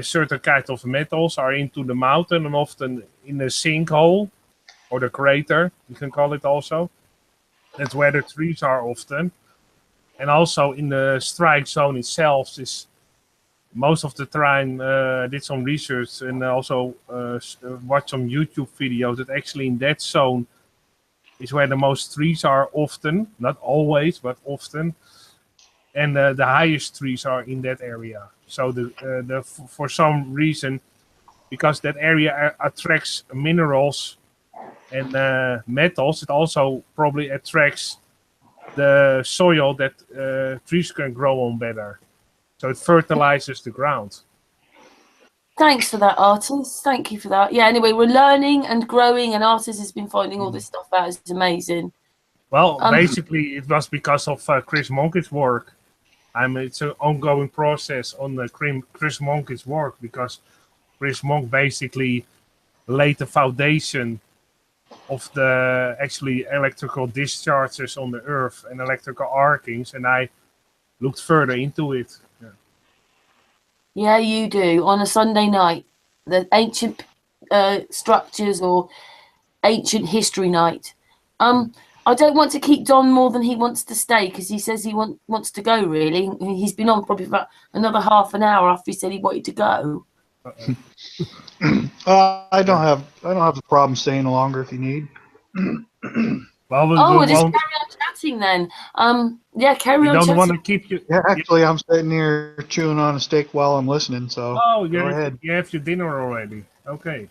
certain kind of metals are into the mountain and often in the sinkhole or the crater, you can call it also. That's where the trees are often. And also in the strike zone itself is most of the time did some research and also watched some YouTube videos that actually in that zone is where the most trees are often, not always, but often. And the highest trees are in that area. So for some reason, because that area attracts minerals and metals, it also probably attracts the soil that trees can grow on better. So it fertilizes the ground. Thanks for that, Artist. Thank you for that. Yeah, anyway, we're learning and growing, and Artist has been finding all this stuff out. It's amazing. Well, basically, it was because of Chris Monkey's work. It's an ongoing process on the Chris Monk's work, because Chris Monk basically laid the foundation of the actually electrical discharges on the Earth and electrical arkings, and I looked further into it. Yeah, you do. On a Sunday night, the ancient structures or ancient history night. I don't want to keep Don more than he wants to stay, because he says he wants to go, really. He's been on probably about another half an hour after he said he wanted to go. I don't have the problem staying longer if you need. Well, We'll just carry on chatting then. Yeah, carry on don't chatting. want to keep you. Yeah, actually, I'm sitting here chewing on a steak while I'm listening. So go ahead. You have your dinner already. Okay,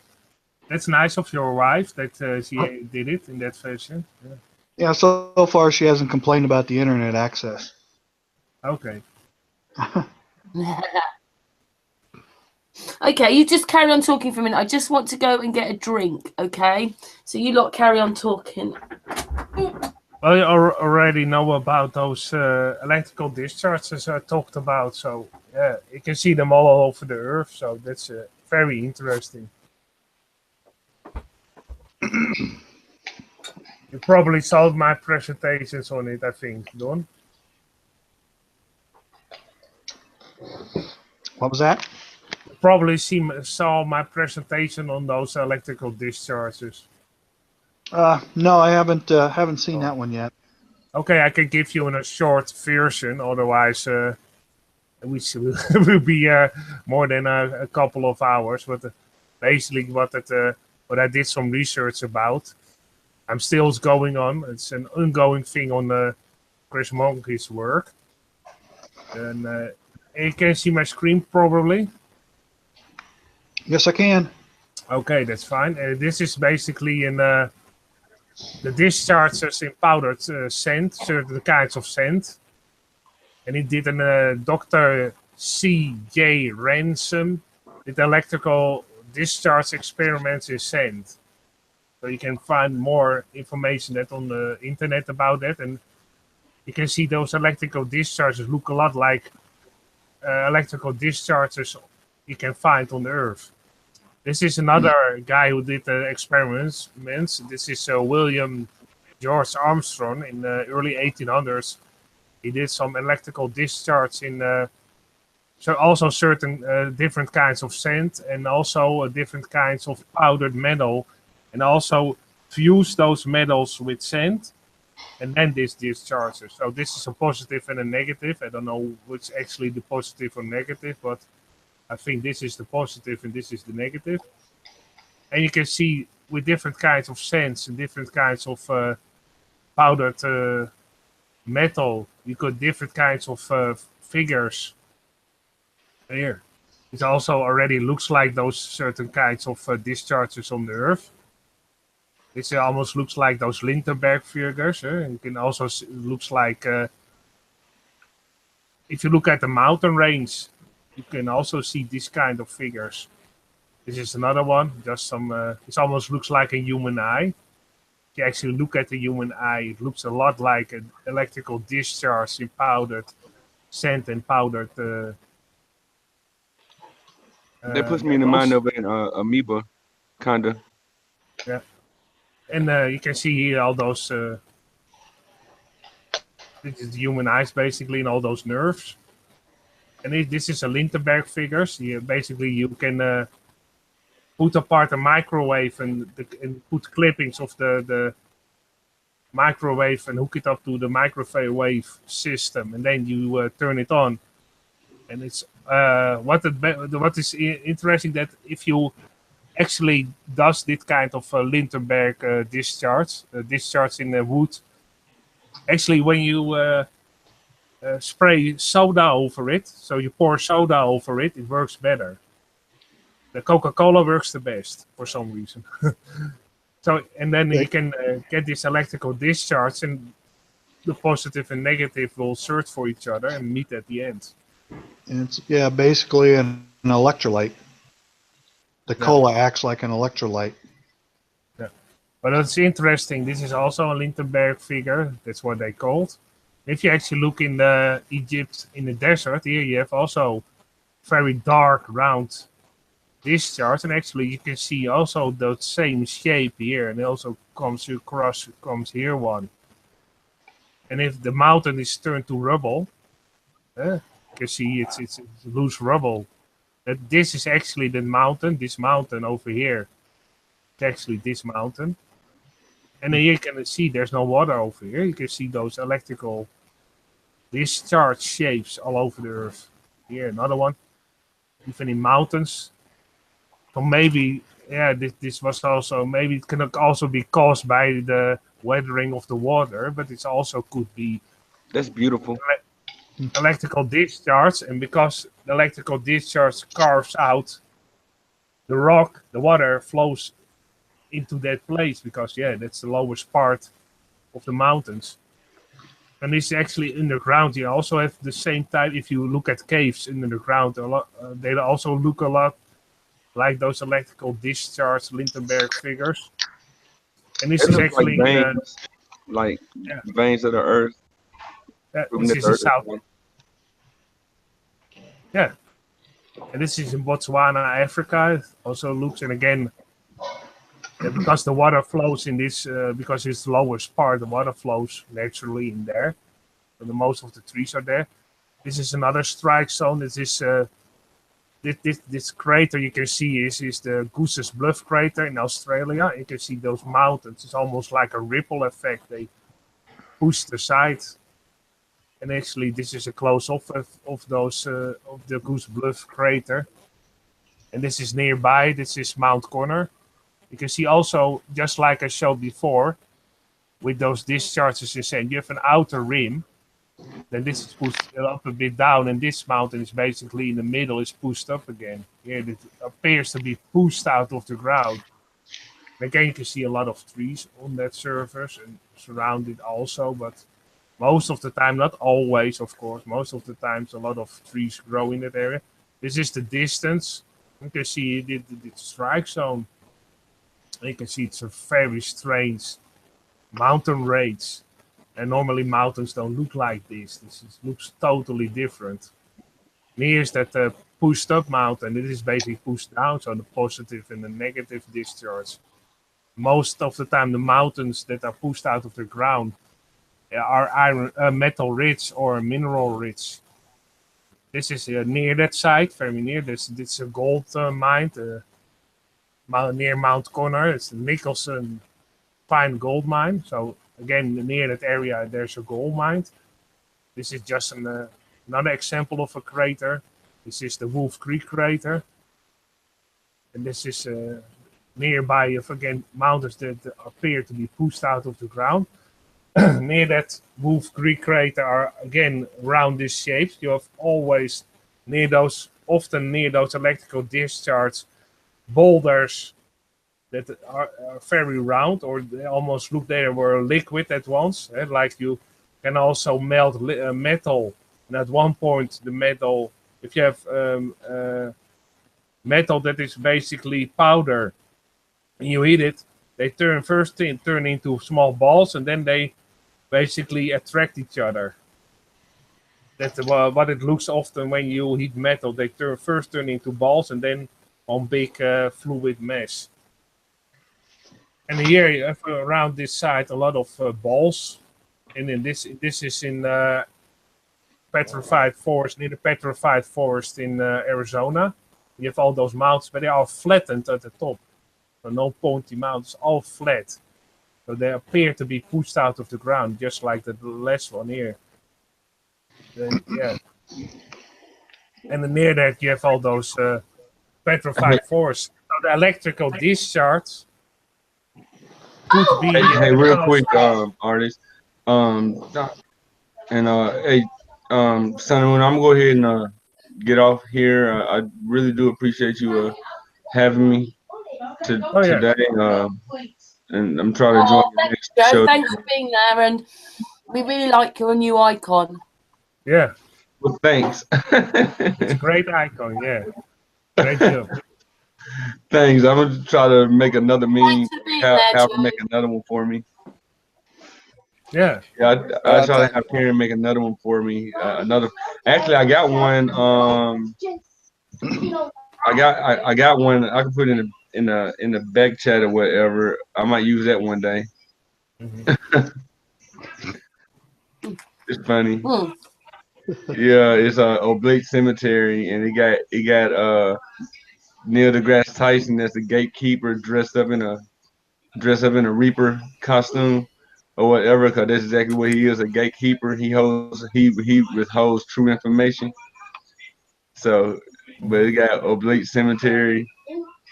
that's nice of your wife that she did it in that fashion. Yeah, so far she hasn't complained about the internet access. Okay. Okay, you just carry on talking for a minute. I just want to go and get a drink, okay? So you lot carry on talking. Well, you already know about those electrical discharges I talked about, so yeah, you can see them all over the Earth, so that's very interesting. You probably saw my presentations on it, I think, Don. What was that? You probably saw my presentation on those electrical discharges. No, I haven't seen that one yet. Okay, I can give you a short version, otherwise we will be more than a couple of hours. But basically what I did some research about, I'm still going on. It's an ongoing thing on Chris Monk's work. And you can see my screen probably. Yes, I can. Okay, that's fine. This is basically the discharges in powdered sand, certain kinds of sand. And he did Dr. C.J. Ransom did electrical discharge experiments in sand. So you can find more information on the internet about that. And you can see those electrical discharges look a lot like electrical discharges you can find on the Earth. This is another guy who did experiments. This is William George Armstrong in the early 1800s. He did some electrical discharge in so also certain different kinds of sand and also different kinds of powdered metal, and also fuse those metals with sand, and then this discharges. So this is a positive and a negative. I don't know which actually the positive or negative, but I think this is the positive and this is the negative. And you can see with different kinds of sands and different kinds of powdered metal, you got different kinds of figures. Here, it also already looks like those certain kinds of discharges on the Earth. This almost looks like those Lindenberg figures. It can also looks like if you look at the mountain range, you can also see this kind of figures. This is another one. Just some. It almost looks like a human eye. If you actually look at the human eye, it looks a lot like an electrical discharge in powdered sand and powdered. That puts me in the mind of an amoeba, kinda. Yeah, and you can see here all those. This is the human eyes basically, and all those nerves. And this is a Lindenberg figures. Basically, you can put apart a microwave and put clippings of the microwave and hook it up to the microwave system, and then you turn it on. And it's what is interesting that if you actually does this kind of Lindenberg discharge in the wood, actually when you spray soda over it, so you pour soda over it, it works better. The Coca-Cola works the best for some reason. So, and then you can get this electrical discharge, and the positive and negative will search for each other and meet at the end. And it's basically an electrolyte. The cola acts like an electrolyte. Yeah, but it's interesting. This is also a Lindenberg figure. That's what they called. If you actually look in the Egypt in the desert, here you have also very dark round discharge, and actually you can see also the same shape here, and it also comes across, comes here one. And if the mountain is turned to rubble, you can see it's loose rubble. That this is actually the mountain. This mountain over here, it's actually this mountain. And then you can see there's no water over here. You can see those electrical discharge shapes all over the earth. Here, another one. Even in mountains. So maybe, yeah, this was also, maybe it can also be caused by the weathering of the water, but it also could be That's beautiful. electrical discharge. And because the electrical discharge carves out the rock, the water flows into that place because, yeah, that's the lowest part of the mountains. And this is actually underground. You also have the same type. If you look at caves in the ground, a lot, they also look a lot like those electrical discharge Lindenberg figures. And this It is looks actually like veins of the earth. this is in South. Yeah, and this is in Botswana, Africa. It also looks, and again, because the water flows in this, because it's the lowest part, the water flows naturally in there. So the most of the trees are there. This is another strike zone. This is this crater you can see is the Goose's Bluff crater in Australia. You can see those mountains. It's almost like a ripple effect. They push the side. And actually, this is a close-up of those of the Goose Bluff crater. And this is nearby. This is Mount Connor. You can see also, just like I showed before, with those discharges in sand, you have an outer rim. Then this is pushed up a bit down, and this mountain is basically in the middle, is pushed up again. Here it appears to be pushed out of the ground. And again, you can see a lot of trees on that surface and surrounded also, but most of the time, not always, of course, most of the times a lot of trees grow in that area. This is the distance. You can see the strike zone. You can see it's a very strange mountain range. And normally mountains don't look like this. Looks totally different. And here's that pushed up mountain. It is basically pushed down, so the positive and the negative discharge. Most of the time, the mountains that are pushed out of the ground are metal rich or mineral rich. This is near that site, very near. This is a gold mine near Mount Connor. It's the Nicholson fine gold mine. So again, near that area, there's a gold mine. This is just another example of a crater. This is the Wolf Creek crater. And this is nearby, again, mountains that appear to be pushed out of the ground. Near that Wolf Creek crater are, again, round this shape. You have always often near those electrical discharge boulders that are very round, or they almost look they were liquid at once. Like you can also melt metal, and at one point the metal, if you have metal that is basically powder, and you heat it, they turn into small balls, and then they basically attract each other. That's what it looks often when you heat metal. They first turn into balls, and then on big fluid mesh. And here you have around this side a lot of balls, and then this is in petrified forest, near the petrified forest in Arizona. You have all those mountains, but they are flattened at the top. So no pointy mountains, all flat. So they appear to be pushed out of the ground, just like the last one here. Then, yeah. And then near that you have all those petrified forests. So the electrical discharge could be. Hey, real quick, artist. Hey, Sonny, when I'm gonna go ahead and get off here, I really do appreciate you having me today. And I'm trying to join the next show. Thanks for being there, and we really like your new icon. Yeah. Well, thanks. It's a great icon, yeah. Great job. Thanks. I'm gonna try to make another meme. Thanks for being there, Have Joe. to make another one for me. Yeah. Yeah, I Well saw done. that parent make another one for me. Another. Actually, I got one. I got one. I can put in the back chat or whatever. I might use that one day. Mhm. It's funny. Hmm. Yeah, it's a oblique cemetery, and it got Neil deGrasse Tyson as the gatekeeper, dressed up in a Reaper costume or whatever, because that's exactly what he is, a gatekeeper. He withholds true information. So, but it got oblique cemetery.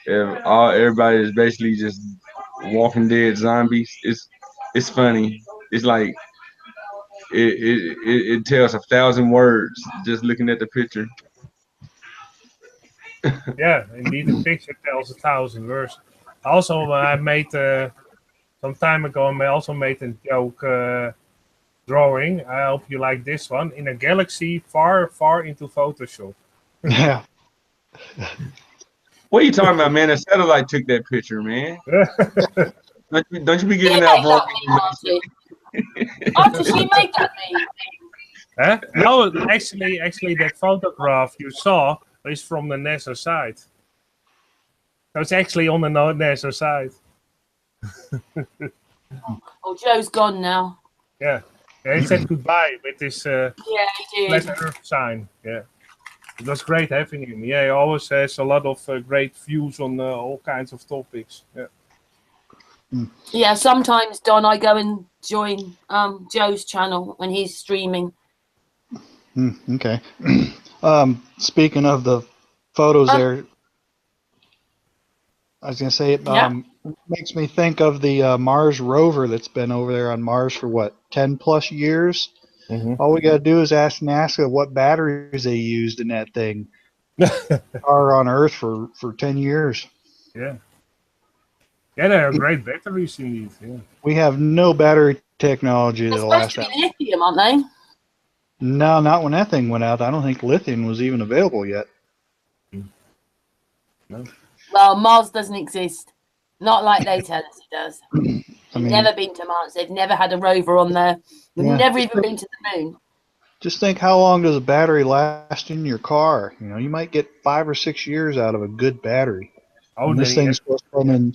If everybody is basically just Walking Dead zombies. It's funny. It's like it tells 1,000 words just looking at the picture. Yeah, indeed, the picture tells 1,000 words. Also, I made some time ago. I also made a joke drawing. I hope you like this one. In a galaxy far, far into Photoshop. Yeah. What are you talking about, man? A satellite took that picture, man. Don't you be You giving made out wrong that information? me, Artie. Artie, she made that me. Huh? No, actually, that photograph you saw is from the NASA site. So it's actually on the NASA site. Oh, Joe's gone now. Yeah. Yeah, he said goodbye with this Yeah, he did. flat Earth sign. Yeah. It was great having him. Yeah, he always has a lot of great views on all kinds of topics. Yeah. Yeah, sometimes Don, I go and join Joe's channel when he's streaming. Okay. Speaking of the photos there, I was gonna say it Yeah. makes me think of the Mars rover that's been over there on Mars for what, 10+ years. Mhm. All we gotta do is ask NASA what batteries they used in that thing. Are on Earth for 10 years. Yeah. Yeah, they are great batteries indeed. Yeah. We have no battery technology They're that'll supposed last to that. be lithium, aren't they? No, not when that thing went out. I don't think lithium was even available yet. No. Well, Mars doesn't exist. Not like they tell us it does. I They've mean, never been to Mars. They've never had a rover on there. They've yeah. never even been to the moon. Just think, how long does a battery last in your car? You know, you might get 5 or 6 years out of a good battery. Oh, And this then thing's supposed to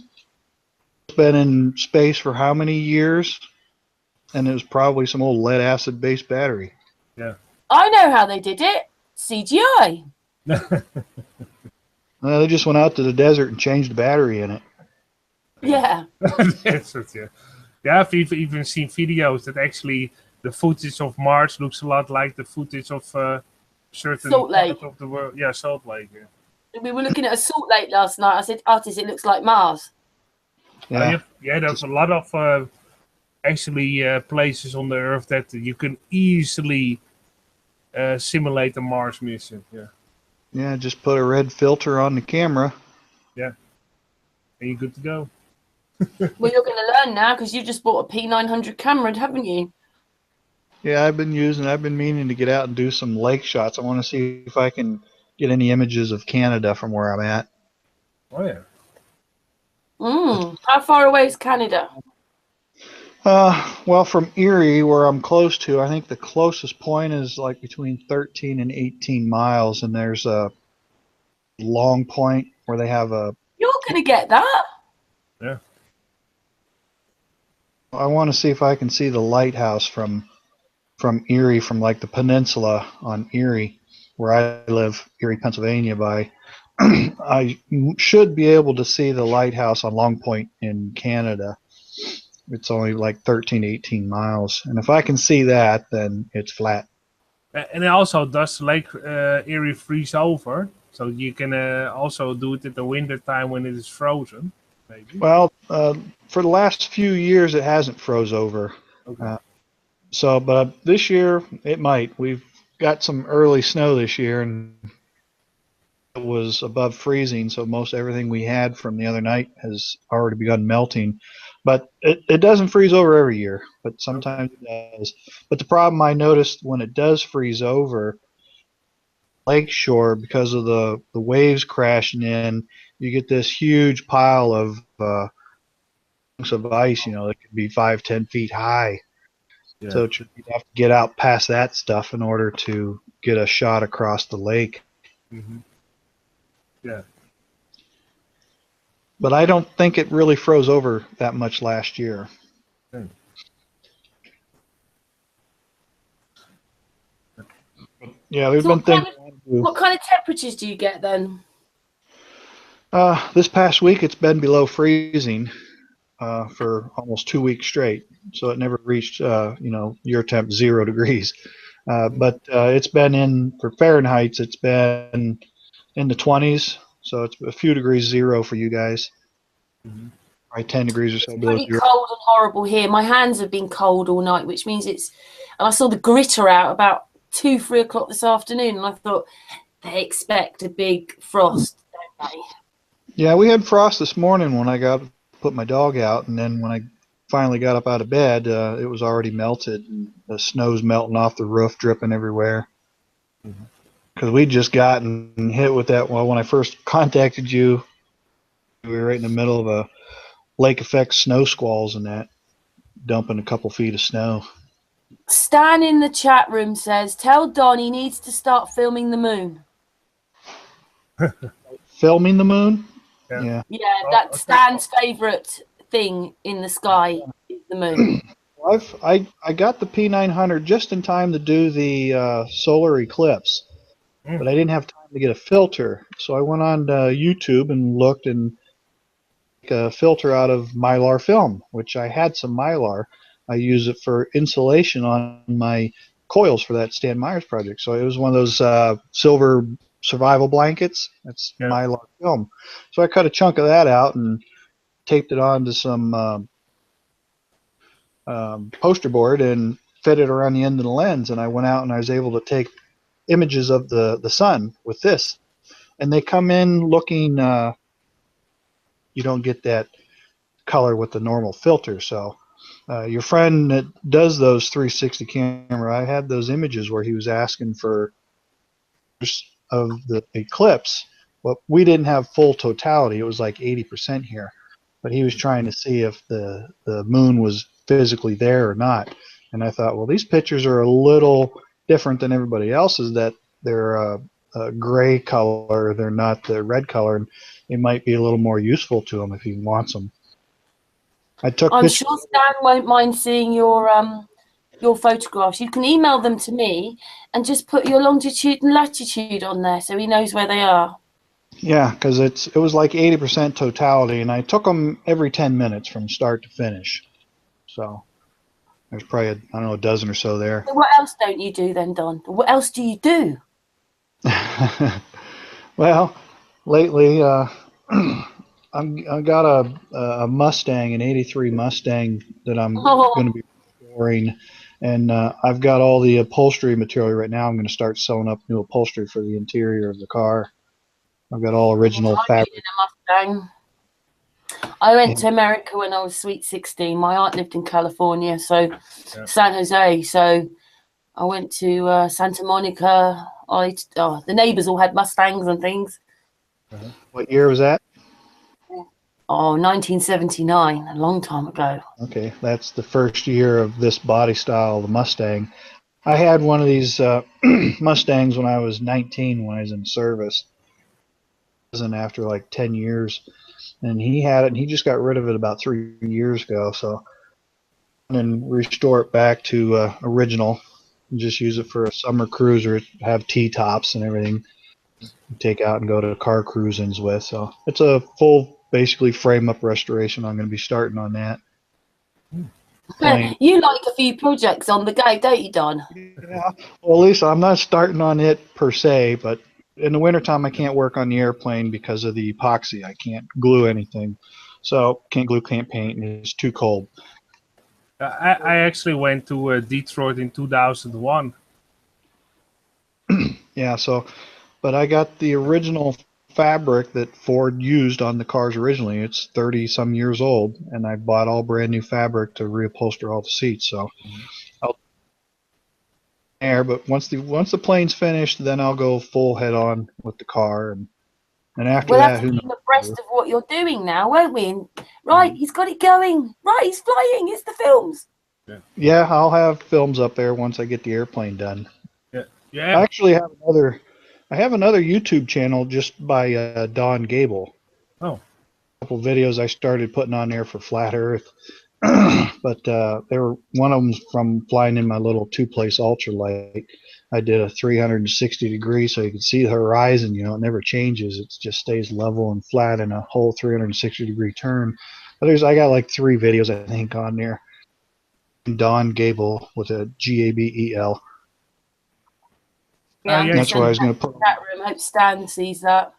been in space for how many years? And it was probably some old lead acid based battery. yeah. I know how they did it. CGI. They just went out to the desert and changed the battery in it. Yeah. That's it, yeah. Yeah, I've even seen videos that actually the footage of Mars looks a lot like the footage of certain Salt Lake. part of the world. Yeah, Salt Lake. Yeah. We were looking at a salt lake last night. I said, Artis, it looks like Mars. Yeah. Yeah, there's a lot of actually places on the Earth that you can easily simulate a Mars mission. Yeah, Yeah, just put a red filter on the camera. and you're good to go. Well, you're going to learn now because you just bought a P900 camera, haven't you? Yeah, I've been meaning to get out and do some lake shots. I want to see if I can get any images of Canada from where I'm at. Oh yeah. How far away is Canada? Well, from Erie, where I'm close to, I think the closest point is like between 13 and 18 miles, and there's a long point where they have a. You're going to get that. Yeah. I want to see if I can see the lighthouse from Erie, from like the peninsula on Erie, where I live, Erie, Pennsylvania. By I should be able to see the lighthouse on Long Point in Canada. It's only like 13, 18 miles, and if I can see that, then it's flat. And also, does Lake Erie freeze over? So you can also do it at the winter time when it is frozen, maybe. Well, for the last few years, it hasn't froze over. Okay. But this year it might. We've got some early snow this year, and it was above freezing, so most everything we had from the other night has already begun melting. But it doesn't freeze over every year, but sometimes it does. But the problem I noticed when it does freeze over, lakeshore, because of the waves crashing in, you get this huge pile of chunks of ice, that could be 5, 10 feet high. Yeah. So you'd have to get out past that stuff in order to get a shot across the lake. Mm-hmm. Yeah. But I don't think it really froze over that much last year. Okay. Yeah, there's So been things. what kind of temperatures do you get then? This past week, it's been below freezing for almost 2 weeks straight. So it never reached, your temp 0 degrees. But it's been for Fahrenheit, it's been in the 20s. So it's a few degrees 0 for you guys. Mm-hmm. Probably 10 degrees or so below Pretty 0. cold and horrible here. My hands have been cold all night, which means and I saw the gritter out about 2-3 o'clock this afternoon, and I thought they expect a big frost, don't they? Yeah, we had frost this morning when I put my dog out, and then when I finally got up out of bed, it was already melted. And the snow's melting off the roof, dripping everywhere. Because we'd just gotten hit with that. Well, when I first contacted you, we were right in the middle of a lake effect snow squalls and that, dumping a couple feet of snow. Stan in the chat room says, tell Don he needs to start filming the moon. Filming the moon? Yeah. Yeah, Oh, that's okay. Stan's favourite thing in the sky is the moon. I got the P900 just in time to do the solar eclipse, but I didn't have time to get a filter. So I went on YouTube and looked and a filter out of Mylar film, which I had some Mylar. I use it for insulation on my coils for that Stan Meyers project. So it was one of those silver survival blankets. That's Mylar film. So I cut a chunk of that out and taped it onto some poster board and fit it around the end of the lens. And I went out and I was able to take images of the sun with this. And they come in looking, you don't get that color with the normal filter. So your friend that does those 360 camera, I had those images where he was asking for of the eclipse. Well, we didn't have full totality. It was like 80% here, but he was trying to see if the moon was physically there or not. And I thought, well, these pictures are a little different than everybody else's, that they're a gray color, they're not the red color, and it might be a little more useful to him if he wants them. I'm sure Stan won't mind seeing your photographs. You can email them to me and just put your longitude and latitude on there so he knows where they are. Yeah, because it was like 80% totality, and I took them every 10 minutes from start to finish. So there's probably a dozen or so there. So what else don't you do then, Don? What else do you do? Well, lately I got a Mustang, an '83 Mustang that I'm going to be restoring, and I've got all the upholstery material right now. I'm going to start sewing up new upholstery for the interior of the car. I've got all original fabric. I went to America when I was sweet 16. My aunt lived in California, so San Jose. So I went to Santa Monica. The neighbors all had Mustangs and things. What year was that? Oh, 1979, a long time ago. Okay, that's the first year of this body style, the Mustang. I had one of these Mustangs when I was 19 when I was in service. And after like 10 years, and he had it, and he just got rid of it about 3 years ago. So, and restore it back to original, and just use it for a summer cruiser. Have T-tops and everything. Take out and go to car cruisings with. So it's a full, basically frame up restoration. I'm going to be starting on that. You like a few projects on the go, don't you, Don? Yeah. Well, Lisa, I'm not starting on it per se, but in the wintertime, I can't work on the airplane because of the epoxy. I can't glue anything. So can't glue, can't paint, and it's too cold. I actually went to Detroit in 2001. Yeah, so, but I got the original fabric that Ford used on the cars originally. It's 30 some years old, and I bought all brand new fabric to reupholster all the seats. So I'll but once the plane's finished, then I'll go full head on with the car, and after we'll that, have to keep abreast of what you're doing now, won't we? Right, he's got it going. Right, he's flying. It's the films. Yeah, I'll have films up there once I get the airplane done. Yeah. I Yeah. actually have another YouTube channel just by Don Gable. Oh. A couple videos I started putting on there for Flat Earth, but they were one of them from flying in my little two-place ultralight. I did a 360 degrees so you can see the horizon. You know, it never changes; it just stays level and flat in a whole 360-degree turn. But I got like 3 videos I think on there. Don Gable with a Gabel. Yeah, I'm yeah. just That's where I in was the going to put. chat room. Hope Stan sees that.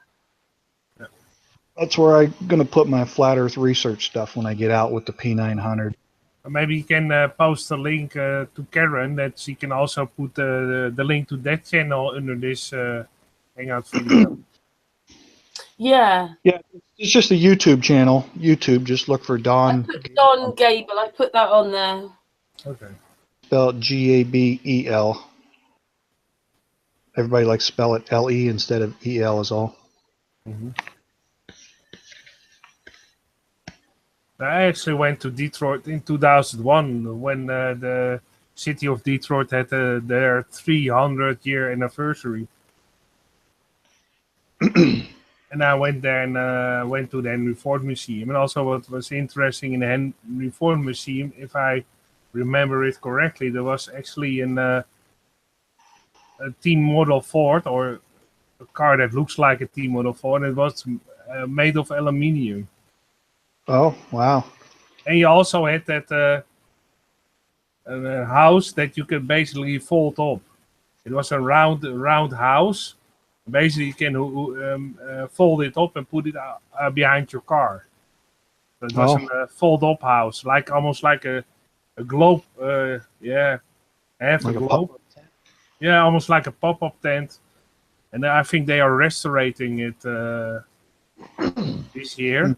That's where I'm going to put my flat Earth research stuff when I get out with the P900. Maybe you can post a link to Karen that she can also put the link to that channel under this Hangout video. Yeah. Yeah, it's just a YouTube channel. YouTube, just look for Don. Don Gable. I put that on there. Okay. Spell it Gabel. Everybody likes to spell it LE instead of EL is all. Mm-hmm. I actually went to Detroit in 2001 when the city of Detroit had their 300-year anniversary. And I went there and went to the Henry Ford Museum. And also what was interesting in the Henry Ford Museum, if I remember it correctly, there was actually a Team Model Ford, or a car that looks like a Team Model Ford. It was made of aluminium. Oh, wow. And you also had that house that you could basically fold up. It was a round house. Basically, you can fold it up and put it behind your car. So it was a fold-up house, almost like a globe. Yeah, half Like a a globe. Yeah, almost like a pop-up tent. And I think they are restorating it this year.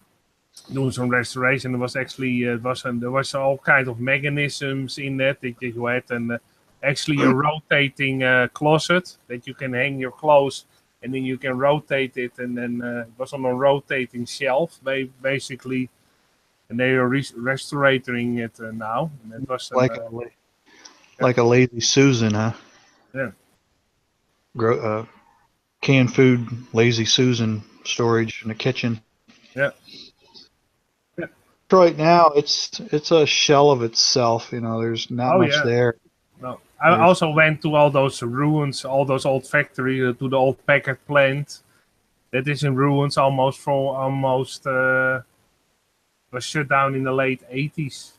Doing some restoration. There was actually there was all kinds of mechanisms in that you had, and actually a rotating closet that you can hang your clothes, and then you can rotate it, and then it was on a rotating shelf basically, and they are restoring it now. And it was like a Lazy Susan, huh? Yeah. Canned food, Lazy Susan storage in the kitchen. Yeah. Detroit now, it's a shell of itself. You know, there's not much there. No, I also went to all those ruins, all those old factories, to the old Packard plant. That is in ruins almost was shut down in the late 80s.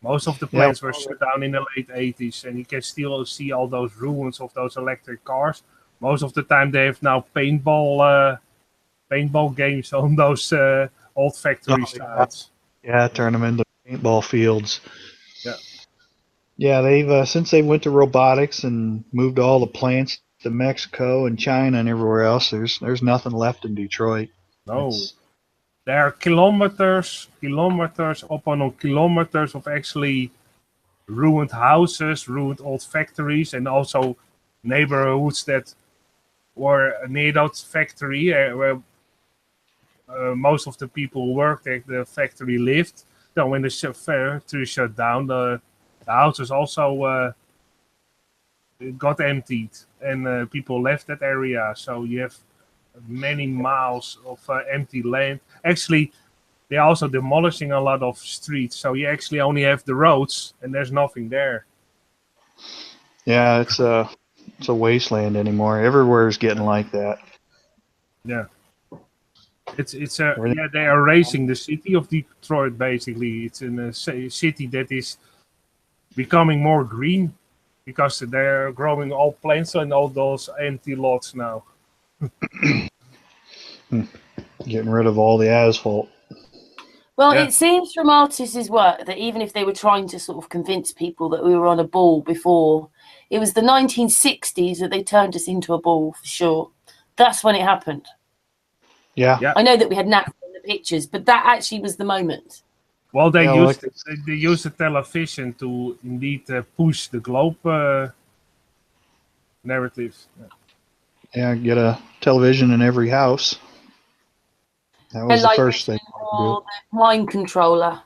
Most of the plants were shut down in the late 80s, and you can still see all those ruins of those electric cars. Most of the time they have now paintball games on those old factory sites. Yeah, turn them into paintball fields. Yeah. Yeah, they've since they went to robotics and moved all the plants to Mexico and China and everywhere else. There's nothing left in Detroit. No, there are kilometers upon kilometers of actually ruined houses, ruined old factories, and also neighborhoods that were near that factory where most of the people who worked at the factory lived. So when the factory shut down, the houses also got emptied, and people left that area. So you have many miles of empty land. Actually, they're also demolishing a lot of streets. So you actually only have the roads, and there's nothing there. Yeah, it's a wasteland anymore. Everywhere's getting like that. Yeah. They are raising the city of Detroit. Basically, it's in a city that is becoming more green because they're growing all plants and all those empty lots now. Getting rid of all the asphalt. Well, it seems from Artis's work that even if they were trying to sort of convince people that we were on a ball before, it was the 1960s that they turned us into a ball for sure. That's when it happened. Yeah. I know that we had NASA in the pictures, but that actually was the moment. Well, they used the television to indeed push the globe narrative. Yeah, get a television in every house. That was the first thing. Or the mind controller.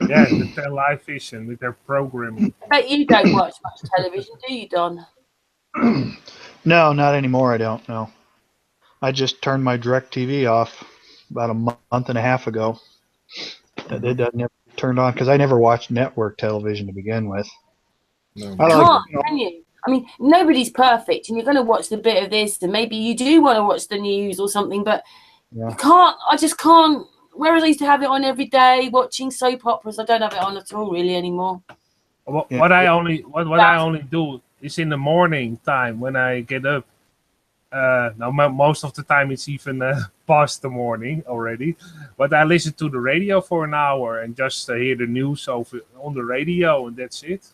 Yeah, with their live vision, with their programming. I bet you don't watch much television, do you, Don? No, not anymore. I don't know. I just turned my DirecTV off about a month and a half ago. It never turned on because I never watched network television to begin with. No. I like, Can't, can you? I mean, nobody's perfect, and you're going to watch the bit of this, and maybe you do want to watch the news or something, but yeah. you can't. I just can't. Whereas I used to have it on every day, watching soap operas, I don't have it on at all really anymore. What I only do is in the morning time when I get up. Now most of the time it's even past the morning already, but I listen to the radio for an hour and just hear the news on the radio, and that's it.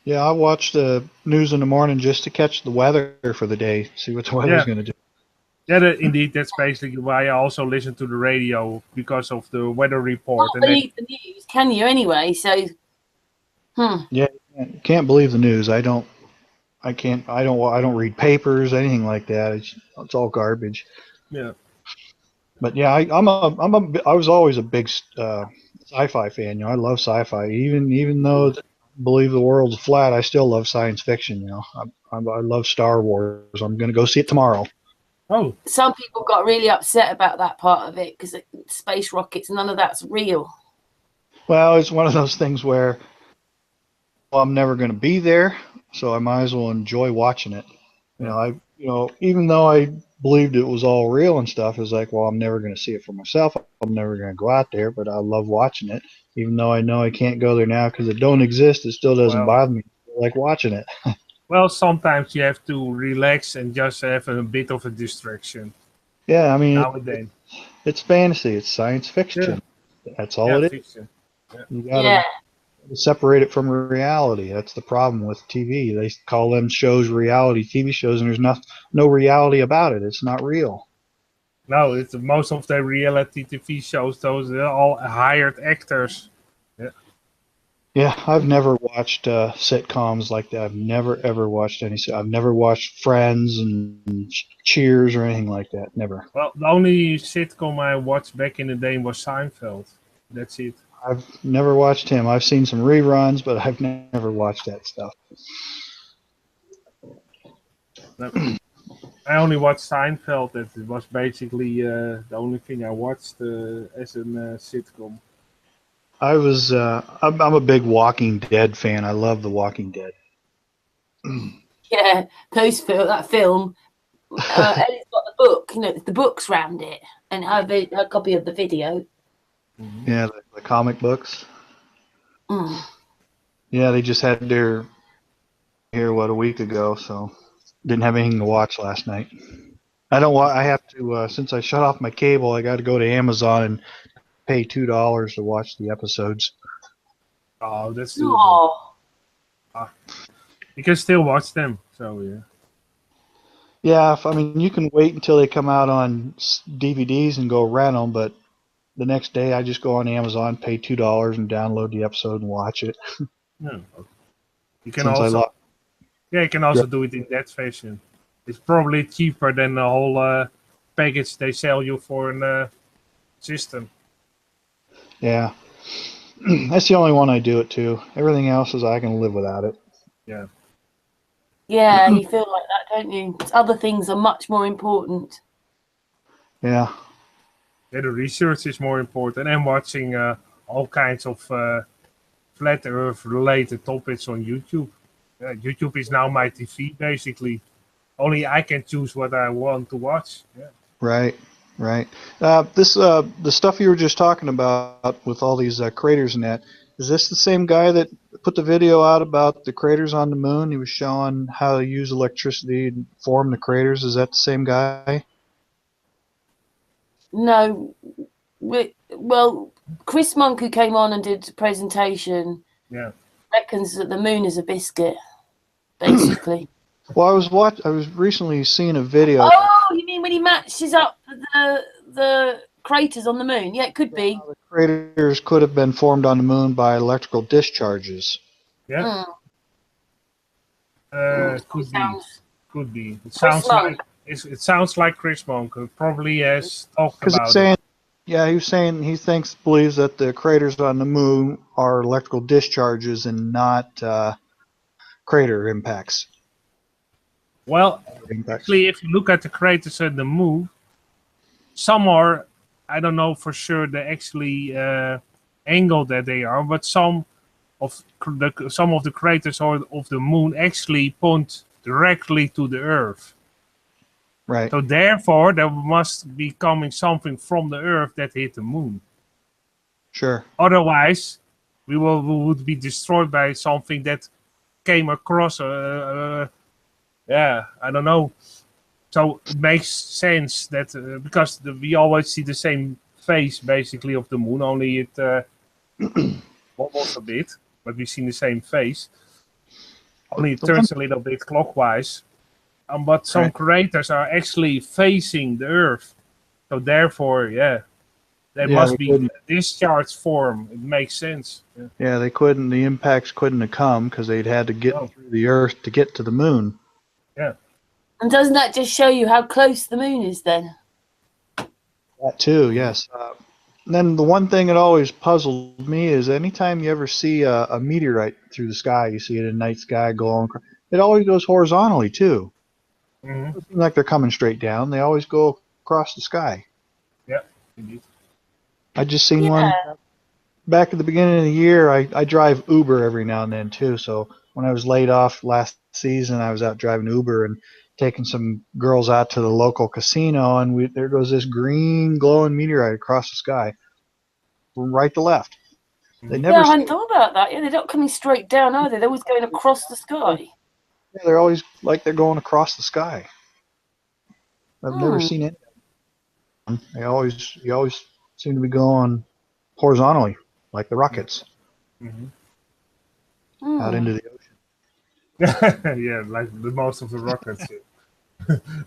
Yeah, I watch the news in the morning just to catch the weather for the day, see what the weather's going to do. Yeah, indeed, that's basically why I also listen to the radio, because of the weather report. Can't believe the news, can you? Anyway, so Yeah, you can't believe the news. I don't read papers, anything like that. It's all garbage. Yeah. But yeah, I was always a big sci-fi fan. You know, I love sci-fi. Even though I believe the world's flat, I still love science fiction. You know, I love Star Wars. I'm going to go see it tomorrow. Oh, some people got really upset about that part of it because space rockets, none of that's real. Well, it's one of those things where I'm never going to be there, so I might as well enjoy watching it. You know, even though I believed it was all real and stuff, it's like, well, I'm never going to see it for myself. I'm never going to go out there, but I love watching it. Even though I know I can't go there now because it don't exist, it still doesn't bother me. I like watching it. Well, sometimes you have to relax and just have a bit of a distraction. Yeah, I mean, Nowadays. it's fantasy. It's science fiction. Yeah. That's all it fiction. is. Yeah. You gotta separate it from reality. That's the problem with TV. They call them shows reality TV shows, and there's no reality about it. It's not real. No, it's most of the reality TV shows. Those are all hired actors. Yeah, I've never watched sitcoms like that. I've never ever watched any. I've never watched Friends and Cheers or anything like that. Never. Well, the only sitcom I watched back in the day was Seinfeld. That's it. I've never watched him. I've seen some reruns, but I've never watched that stuff. No. I only watched Seinfeld. That was basically the only thing I watched as a sitcom. I'm a big Walking Dead fan. I love The Walking Dead. Yeah, that film. Ellie's got the book, you know, the books round it, and her copy of the video. Mm-hmm. Yeah, the comic books. Mm. Yeah, they just had their here a week ago, so didn't have anything to watch last night. I have to since I shut off my cable, I got to go to Amazon and pay $2 to watch the episodes. Oh, that's too bad. You can still watch them, so yeah. Yeah, I mean, you can wait until they come out on DVDs and go rent them, but the next day I just go on Amazon, pay $2 and download the episode and watch it. No. You can you can also do it in that fashion. It's probably cheaper than the whole package they sell you for a system. Yeah. That's the only one I do it to. Everything else is I can live without it. Yeah. Yeah, you feel like that, don't you? Other things are much more important. Yeah. Yeah, the research is more important, and watching all kinds of flat Earth related topics on YouTube. YouTube is now my TV, basically. Only I can choose what I want to watch. Yeah. Right. The stuff you were just talking about with all these craters and that, is this the same guy that put the video out about the craters on the moon? He was showing how to use electricity to form the craters. Is that the same guy? No. Well, Chris Monk, who came on and did a presentation, reckons that the moon is a biscuit, basically. Well, I was recently seeing a video. Oh, you mean when he matches up the craters on the moon? Yeah, it could be. The craters could have been formed on the moon by electrical discharges. Yeah. Could be. It sounds like Chris Monk probably has talked about it. Yeah, he was saying he believes that the craters on the moon are electrical discharges and not crater impacts. Well, actually, if you look at the craters on the moon, some are, I don't know for sure the actually angle that they are, but some of the craters of the moon actually point directly to the Earth. Right. So therefore, there must be coming something from the Earth that hit the moon. Sure. Otherwise, we would be destroyed by something that came across. Yeah, I don't know. So it makes sense that because we always see the same face basically of the moon, only it wobbles a bit, but we see the same face. Only it turns a little bit clockwise. But some craters are actually facing the Earth. So therefore, yeah, they must be discharge form. It makes sense. Yeah, they couldn't. The impacts couldn't have come because they'd had to get through the Earth to get to the moon. Yeah. And doesn't that just show you how close the moon is then? That too, yes. Then the one thing that always puzzled me is anytime you ever see a meteorite through the sky, you see it in the night sky going, it always goes horizontally too. Mm-hmm. It doesn't seem like they're coming straight down. They always go across the sky. Yeah, indeed. I just seen one back at the beginning of the year. I drive Uber every now and then too. So when I was laid off last season, I was out driving Uber and taking some girls out to the local casino, and there goes this green glowing meteorite across the sky from right to left. They never I hadn't thought about that. Yeah, they're not coming straight down either. They're always going across the sky. Yeah, they're always like they're going across the sky. I've never seen it. You always seem to be going horizontally, like the rockets, out into the ocean. Yeah, like the most of the rockets.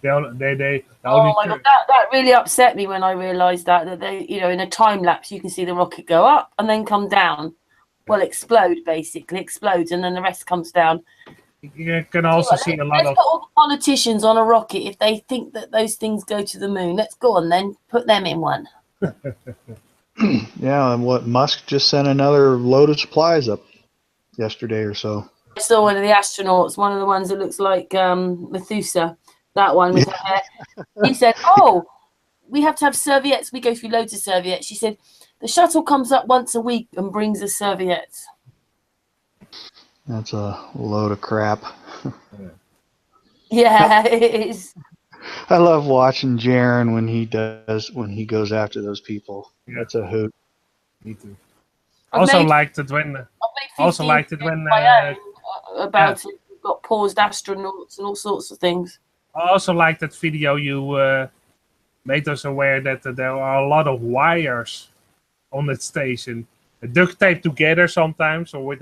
they only oh my God, that really upset me when I realised that they, in a time lapse, you can see the rocket go up and then come down. Well, explode basically, explodes, and then the rest comes down. You can also see a lot of. Let's put all the politicians on a rocket if they think that those things go to the moon. Let's go on then, put them in one. Yeah, and what Musk just sent another load of supplies up yesterday or so. I saw one of the astronauts, one of the ones that looks like Methuselah. That one with her hair. He said, "Oh, we have to have serviettes. We go through loads of serviettes." She said, "The shuttle comes up once a week and brings us serviettes." That's a load of crap. Yeah, it is. I love watching Jaron when he goes after those people. Yeah. That's a hoot. Me too. Also liked it when about it. We've got paused astronauts and all sorts of things. I also like that video you made us aware that there are a lot of wires on that station, duct taped together sometimes, or with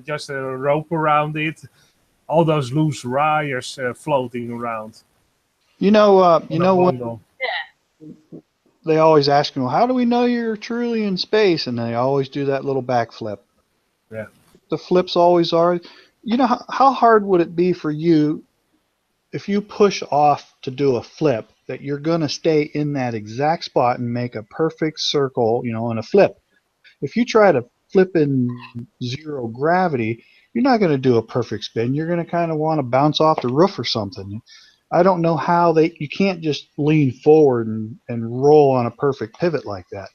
just a rope around it. All those loose wires floating around. What? Yeah. They always ask me, "How do we know you're truly in space?" And they always do that little backflip. Yeah. The flips always are. How hard would it be for you if you push off to do a flip that you're going to stay in that exact spot and make a perfect circle, in a flip? If you try to flip in zero gravity, you're not going to do a perfect spin. You're going to kind of want to bounce off the roof or something. I don't know how you can't just lean forward and roll on a perfect pivot like that.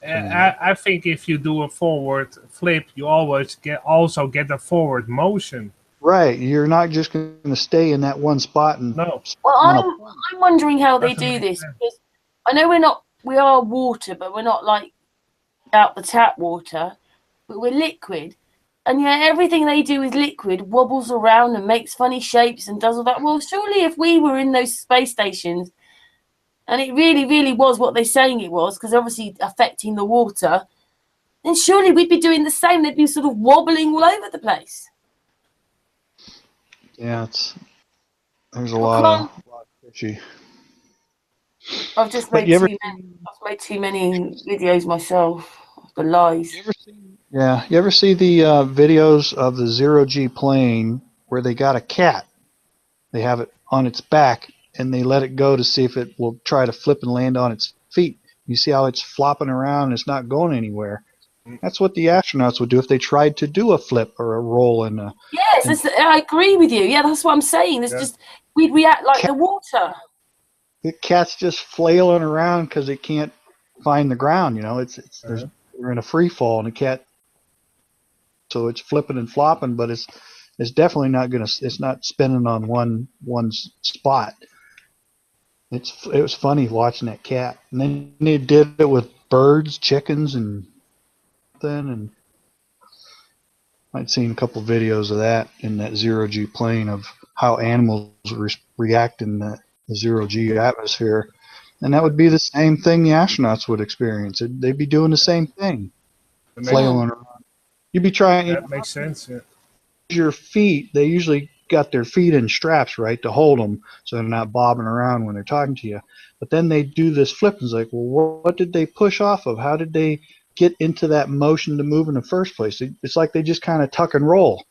I think if you do a forward flip, you always also get a forward motion. Right, you're not just going to stay in that one spot and. No. Well, I'm wondering how they do this, because I know we are water, but we're not like out the tap water, but we're liquid, and everything they do with liquid wobbles around and makes funny shapes and does all that. Well, surely if we were in those space stations and it really, really was what they're saying it was, because obviously affecting the water, then surely we'd be doing the same. They'd be sort of wobbling all over the place. Yeah, there's a lot of fishy. I've just made too many videos myself. The lies. You ever see the videos of the zero-G plane where they got a cat? They have it on its back and they let it go to see if it will try to flip and land on its feet. You see how it's flopping around and it's not going anywhere. That's what the astronauts would do if they tried to do a flip or a roll in a. Yes, I agree with you. Yeah, that's what I'm saying. It's just we'd react like the water. The cat's just flailing around because it can't find the ground. You know, we're in a free fall, and the cat, so it's flipping and flopping, but it's definitely not it's not spinning on one spot. It was funny watching that cat, and then they did it with birds, chickens, and I'd seen a couple videos of that in that zero-G plane of how animals react in the zero-G atmosphere, and that would be the same thing the astronauts would experience. They'd be doing the same thing, flailing around. You'd be trying. That makes sense. Yeah. Your feet, they usually got their feet in straps, right, to hold them so they're not bobbing around when they're talking to you. But then they do this flip, and it's like, well, what did they push off of? How did they get into that motion to move in the first place? It's like they just kind of tuck and roll.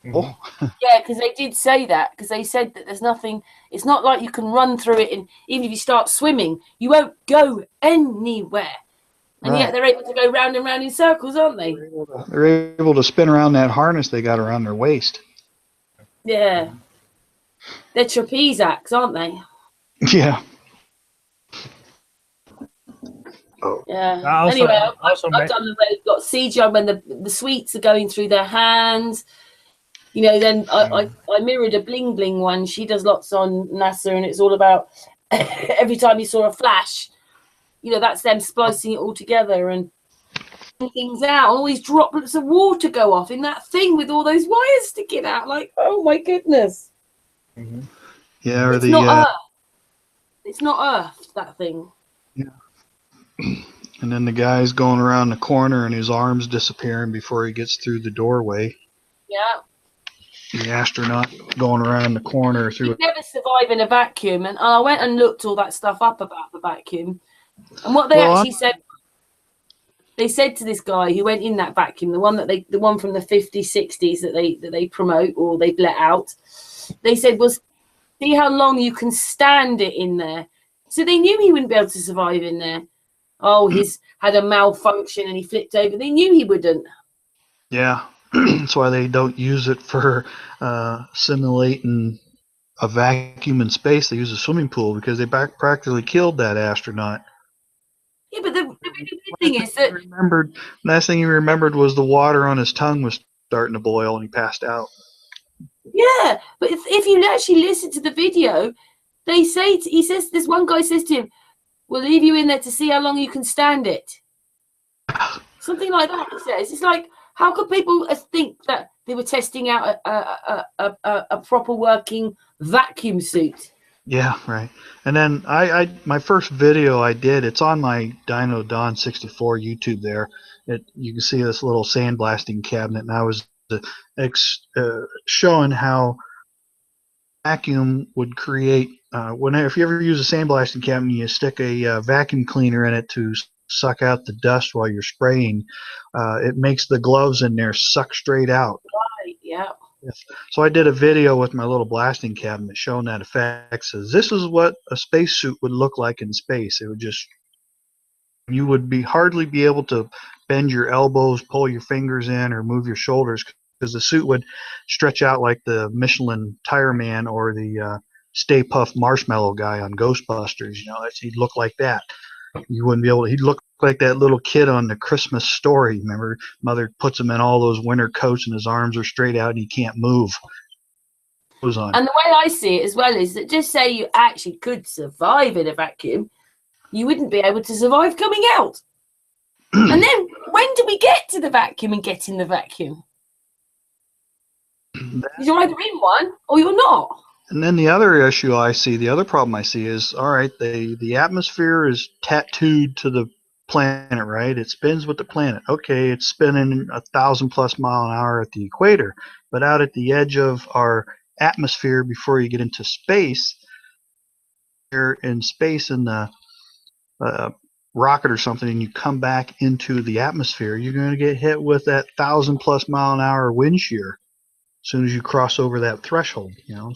Mm-hmm. Yeah, because they did say that, because they said that there's nothing, it's not like you can run through it, and even if you start swimming, you won't go anywhere. And yet they're able to go round and round in circles, aren't they? They're able to spin around that harness they got around their waist. Yeah. They're trapeze acts, aren't they? Yeah. Yeah. Anyway, I've done them. They've got CGI when the sweets are going through their hands. You know, then I mirrored a Bling Bling one. She does lots on NASA, and it's all about every time you saw a flash, you know, that's them splicing it all together and things out. All these droplets of water go off in that thing with all those wires sticking out. Like, oh my goodness. Mm-hmm. Yeah, or it's not Earth. It's not Earth, that thing. Yeah. And then the guy's going around the corner and his arm's disappearing before he gets through the doorway. Yeah. The astronaut going around the corner through. You'd never survive in a vacuum, and I went and looked all that stuff up about the vacuum, and what they actually said. They said to this guy who went in that vacuum, the one from the 50s, 60s that they promote or they've let out. They said, "Well, see how long you can stand it in there." So they knew he wouldn't be able to survive in there. Oh, he's had a malfunction and he flipped over. They knew he wouldn't. Yeah. That's why they don't use it for simulating a vacuum in space. They use a swimming pool because they practically killed that astronaut. Yeah, but the really good thing is that last thing he remembered was the water on his tongue was starting to boil and he passed out. Yeah, but if you actually listen to the video, they say this one guy says to him, "We'll leave you in there to see how long you can stand it." Something like that. He says it's like, how could people think that they were testing out a proper working vacuum suit? Yeah, right. And then my first video I did, it's on my Dynodon64 YouTube there. You can see this little sandblasting cabinet, and I was showing how vacuum would create, if you ever use a sandblasting cabinet, you stick a vacuum cleaner in it to suck out the dust while you're spraying. It makes the gloves in there suck straight out. Right, yeah. So I did a video with my little blasting cabinet showing that effect. Says this is what a spacesuit would look like in space. It would you would hardly be able to bend your elbows, pull your fingers in, or move your shoulders because the suit would stretch out like the Michelin Tire Man or the Stay Puft Marshmallow guy on Ghostbusters. You know, he'd look like that. You wouldn't be able to. He'd look like that little kid on the Christmas Story. Remember, mother puts him in all those winter coats and his arms are straight out and he can't move. And the way I see it as well is that just say you actually could survive in a vacuum, you wouldn't be able to survive coming out. And then when do we get to the vacuum and get in the vacuum? You're either in one or you're not. And then the other issue I see, the other problem I see is, all right, the atmosphere is tattooed to the planet, right? It spins with the planet. Okay, it's spinning 1,000+ mile an hour at the equator, but out at the edge of our atmosphere before you get into space, you're in space in the rocket or something, and you come back into the atmosphere, you're going to get hit with that 1,000+ mile an hour wind shear as soon as you cross over that threshold. You know,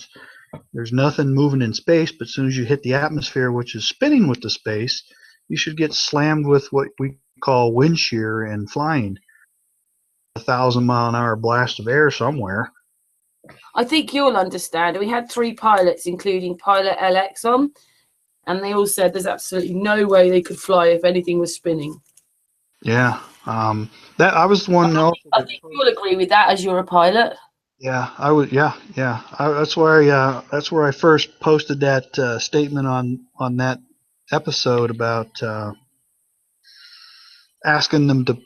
there's nothing moving in space, but as soon as you hit the atmosphere, which is spinning with the space, you should get slammed with what we call wind shear and flying. 1,000-mile-an-hour blast of air somewhere. I think you'll understand. We had 3 pilots, including pilot LX on, and they all said there's absolutely no way they could fly if anything was spinning. Yeah, that I was the one. I think you'll agree with that as you're a pilot. Yeah, I would. Yeah. That's where I first posted that statement on that episode about asking them to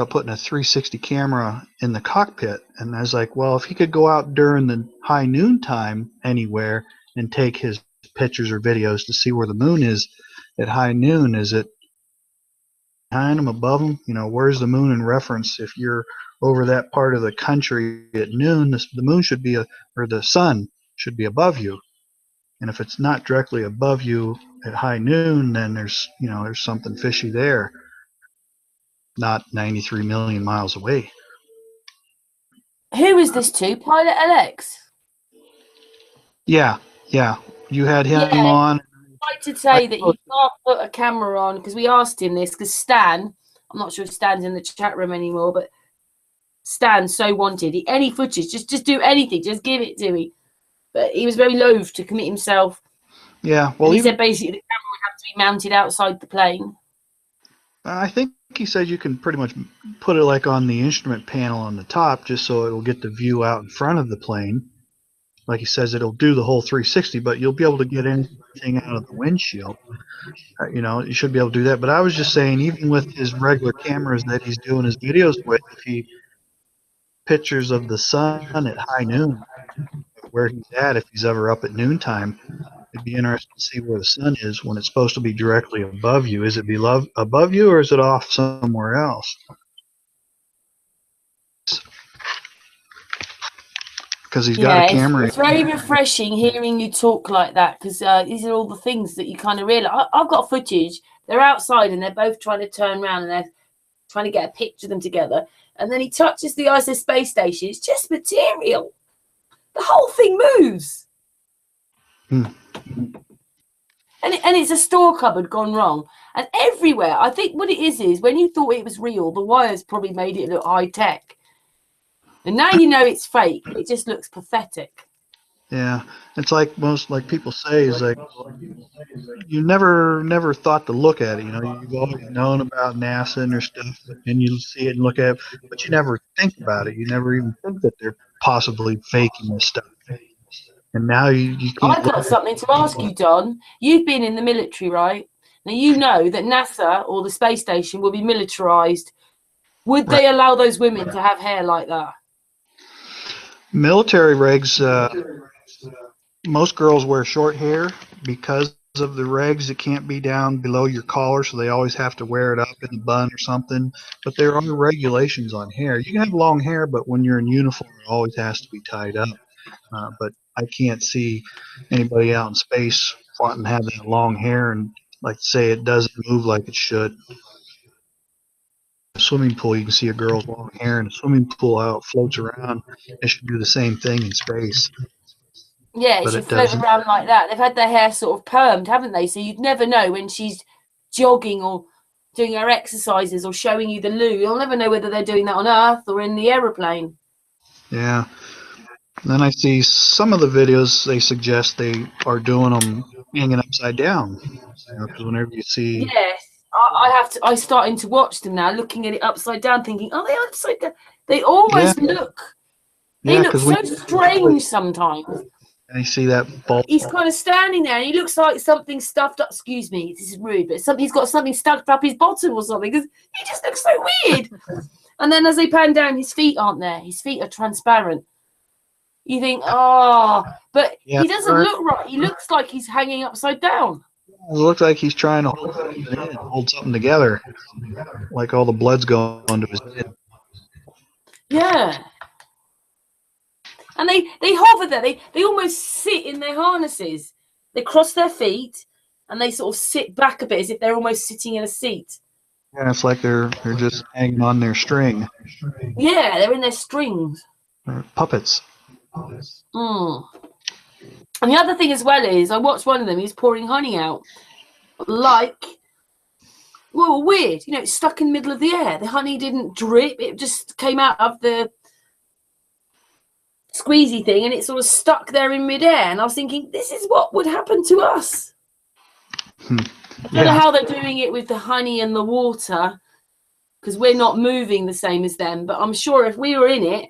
putting a 360 camera in the cockpit, and I was like, well, if he could go out during the high noon time anywhere and take his pictures or videos to see where the moon is at high noon, is it behind him, above him? You know, where's the moon in reference? If you're over that part of the country at noon, the moon should be or the sun should be above you, and if it's not directly above you at high noon, then there's something fishy there. Not 93 million miles away. Who is this to? Pilot LX? Yeah. You had him Yeah. on. I tried to say that you can't put a camera on, because we asked him this, because Stan, I'm not sure if Stan's in the chat room anymore, but Stan so wanted any footage, just do anything, just give it to me. But he was very loath to commit himself. Yeah, well, and he said basically the camera would have to be mounted outside the plane. I think he said you can pretty much put it like on the instrument panel on the top, just so it will get the view out in front of the plane. Like he says, it'll do the whole 360, but you'll be able to get anything out of the windshield. You should be able to do that. But I was just saying, even with his regular cameras that he's doing his videos with, if he pictures of the sun at high noon, where he's at, if he's ever up at noontime, it'd be interesting to see where the sun is when it's supposed to be directly above you. Is it above you, or is it off somewhere else? Because he's got a camera. It's very refreshing hearing you talk like that, because these are all the things that you kind of realize. I've got footage. They're outside and they're both trying to turn around and they're trying to get a picture of them together. And then he touches the ISS space station. It's just material. The whole thing moves. And it's a store cupboard gone wrong. And everywhere, I think what it is when you thought it was real, the wires probably made it look high tech. And now you know it's fake. It just looks pathetic. Yeah, it's like people say is like you never thought to look at it. You've always known about NASA and their stuff, and you see it and look at it, but you never think about it. You never even think that they're possibly faking this stuff. And now you can't. I've got something to ask you, Don. You've been in the military, right? Now you know that NASA or the space station will be militarized. Would they allow those women to have hair like that? Military regs, most girls wear short hair because of the regs. It can't be down below your collar, so they always have to wear it up in a bun or something. But there are regulations on hair. You can have long hair, but when you're in uniform, it always has to be tied up. But I can't see anybody out in space wanting to have that long hair and like say it doesn't move like it should. A swimming pool, you can see a girl's long hair in a swimming pool, how it floats around. It should do the same thing in space. Yeah, it should float around like that. They've had their hair sort of permed, haven't they? So you'd never know when she's jogging or doing her exercises or showing you the loo. You'll never know whether they're doing that on Earth or in the aeroplane. Yeah. Then I see some of the videos, they suggest they are doing them hanging upside down. Because whenever you see... Yes. I'm starting to watch them now, looking at it upside down, thinking, are they upside down? They almost look. They look so strange sometimes. And you see that ball. He's kind of standing there, and he looks like something stuffed up. Excuse me, this is rude, but he's got something stuffed up his bottom or something. Because he just looks so weird. And then as they pan down, his feet aren't there. His feet are transparent. You think, but he doesn't look right. He looks like he's hanging upside down. It looks like he's trying to hold something together, like all the blood's going to his head. Yeah. And they hover there. They almost sit in their harnesses. They cross their feet and they sort of sit back a bit as if they're almost sitting in a seat. Yeah, it's like they're just hanging on their string. Yeah, they're in their strings. They're puppets. And the other thing as well is, I watched one of them, he's pouring honey out. Like Well, weird. You know, it's stuck in the middle of the air. The honey didn't drip. It just came out of the squeezy thing and it sort of stuck there in midair. And I was thinking, this is what would happen to us. I don't know how they're doing it with the honey and the water, because we're not moving the same as them. But I'm sure if we were in it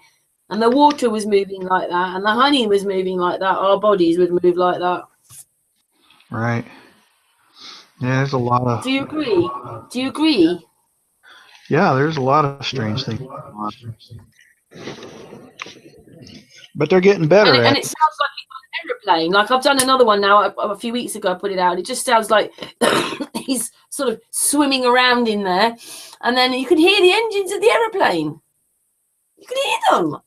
and the water was moving like that and the honey was moving like that, our bodies would move like that. Right. Yeah, there's a lot of. Do you agree? Do you agree? Yeah, there's a lot of strange things going on. But they're getting better And at it sounds like an aeroplane. Like I've done another one now a few weeks ago. I put it out. It just sounds like he's sort of swimming around in there, and then you can hear the engines of the aeroplane. You can hear them.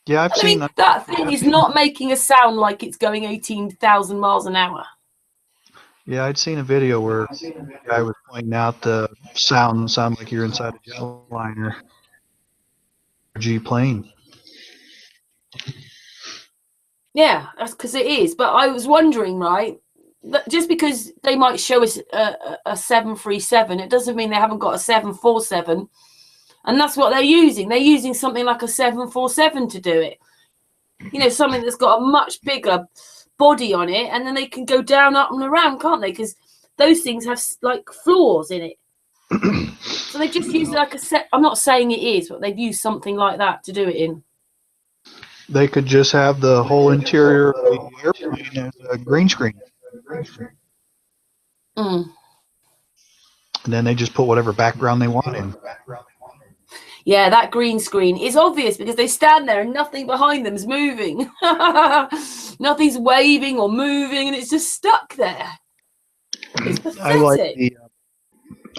Yeah, I've seen that. That thing is not making a sound like it's going 18,000 miles an hour. Yeah, I'd seen a video where the guy was pointing out the sound like you're inside a jetliner or G plane. Yeah, that's because it is. But I was wondering, right, that just because they might show us a 737, it doesn't mean they haven't got a 747. And that's what they're using. They're using something like a 747 to do it. You know, something that's got a much bigger body on it, and then they can go down, up, and around, can't they? Because those things have like floors in it. So they just use like a set. I'm not saying it is, but they've used something like that to do it in. They could just have the whole interior of the airplane as a green screen. Mm. And then they just put whatever background they want in. Yeah, that green screen is obvious because they stand there and nothing behind them is moving. Nothing's waving or moving, and it's just stuck there. It's pathetic.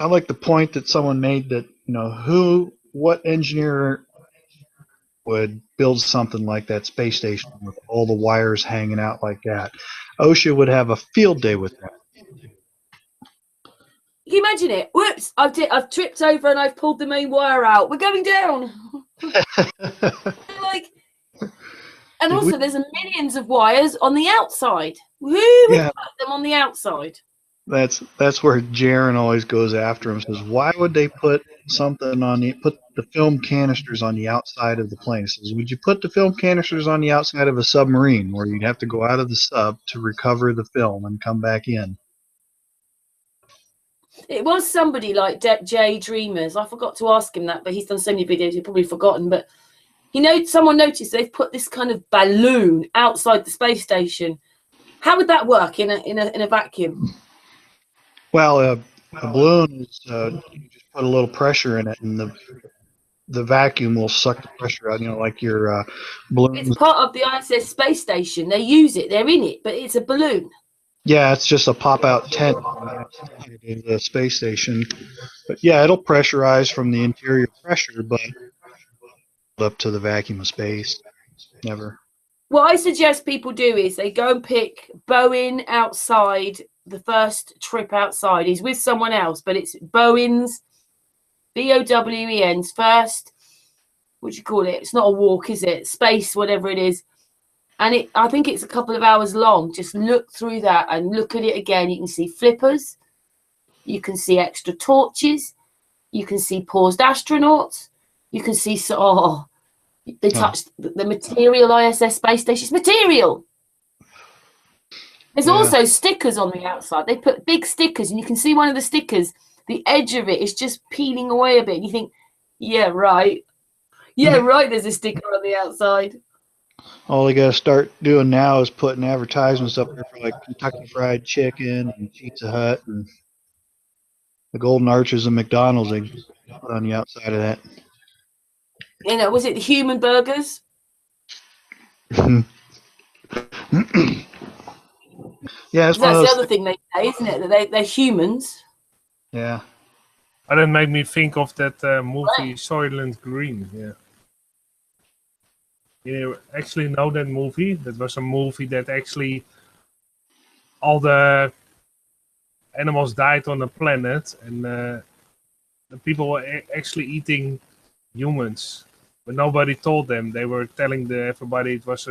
I like the point that someone made that, you know, what engineer would build something like that space station with all the wires hanging out like that. OSHA would have a field day with that. Can you imagine it? Whoops! I've tripped over and I've pulled the main wire out. We're going down. And also there's millions of wires on the outside. Who would put them on the outside? That's where Jaron always goes after him. Says, why would they put something put the film canisters on the outside of the plane? He says, would you put the film canisters on the outside of a submarine where you'd have to go out of the sub to recover the film and come back in? It was somebody like Jay Dreamers. I forgot to ask him that, but he's done so many videos, he's probably forgotten. But someone noticed they've put this kind of balloon outside the space station. How would that work in a vacuum? Well, a balloon is you just put a little pressure in it, and the vacuum will suck the pressure out. You know, like your balloon. It's part of the ISS space station. They use it. They're in it, but it's a balloon. Yeah, it's just a pop-out tent on the outside of the space station. But yeah, it'll pressurize from the interior pressure, but up to the vacuum of space. Never. What I suggest people do is they go and pick Bowen outside. The first trip outside is with someone else, but it's Bowen's, Bowen's first. What do you call it? It's not a walk, is it? Space, whatever it is. And I think it's a couple of hours long. Just look through that and look at it again. You can see flippers. You can see extra torches. You can see paused astronauts. You can see they touched the material ISS space station's material. There's also stickers on the outside. They put big stickers, and you can see one of the stickers. The edge of it is just peeling away a bit. And you think, yeah, right. Yeah, right, there's a sticker on the outside. All they got to start doing now is putting advertisements up there for like Kentucky Fried Chicken and Pizza Hut and the Golden Arches and McDonald's. They put on the outside of that. You know, was it the human burgers? Yeah, that's the other thing they say, isn't it? That they're humans. Yeah. And it made me think of that movie Soylent Green. Yeah. You actually know that movie? That was a movie that actually all the animals died on the planet, and the people were actually eating humans, but nobody told them. They were telling everybody it was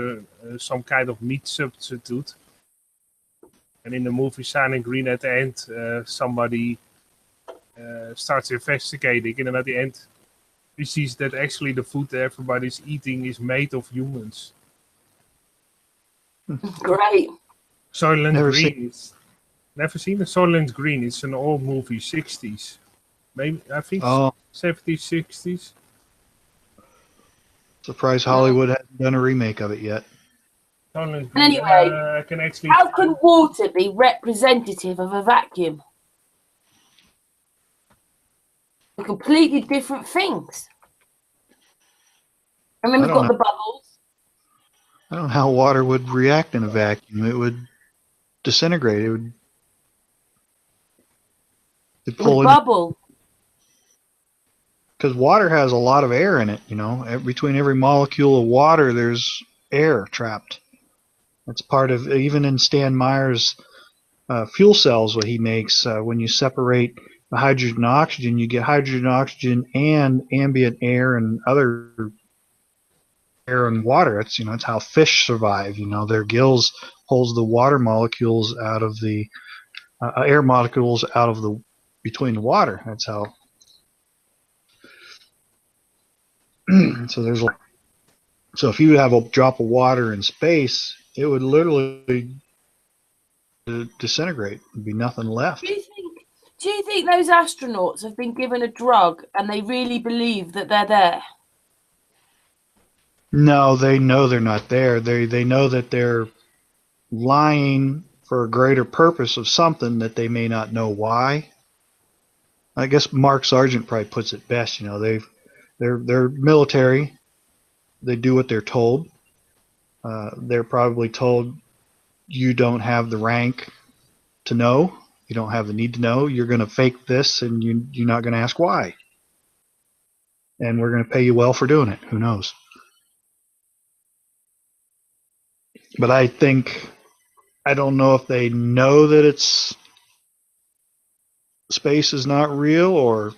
some kind of meat substitute. And in the movie Silent Green, at the end, somebody starts investigating, and then at the end, he sees that actually the food that everybody's eating is made of humans. Great. Soylent Never Green. Never seen it? Soylent Green. It's an old movie, 60s. Maybe, I think 70s, 60s. Surprised Hollywood hasn't done a remake of it yet. Soylent Green. Anyway, I can actually... How can water be representative of a vacuum? They're completely different things. And then we've got the bubbles. I don't know how water would react in a vacuum. It would disintegrate. It would Bubble. Because water has a lot of air in it, you know. Between every molecule of water, there's air trapped. That's part of, even in Stan Meyers' fuel cells, what he makes, when you separate the hydrogen and oxygen, you get hydrogen, oxygen, and ambient air and other air and water. It's, you know, it's how fish survive. You know, their gills pulls the water molecules out of the air molecules out of the between the water. That's how. So there's like, so if you have a drop of water in space, it would literally disintegrate. There'd be nothing left. Do you think those astronauts have been given a drug and they really believe that they're there? No, they know they're not there. They know that they're lying for a greater purpose of something that they may not know why. I guess Mark Sargent probably puts it best. You know, they're military. They do what they're told. They're probably told, you don't have the rank to know. You don't have the need to know. You're going to fake this, and you're not going to ask why. And we're going to pay you well for doing it. Who knows? But I don't know if they know that it's space is not real, or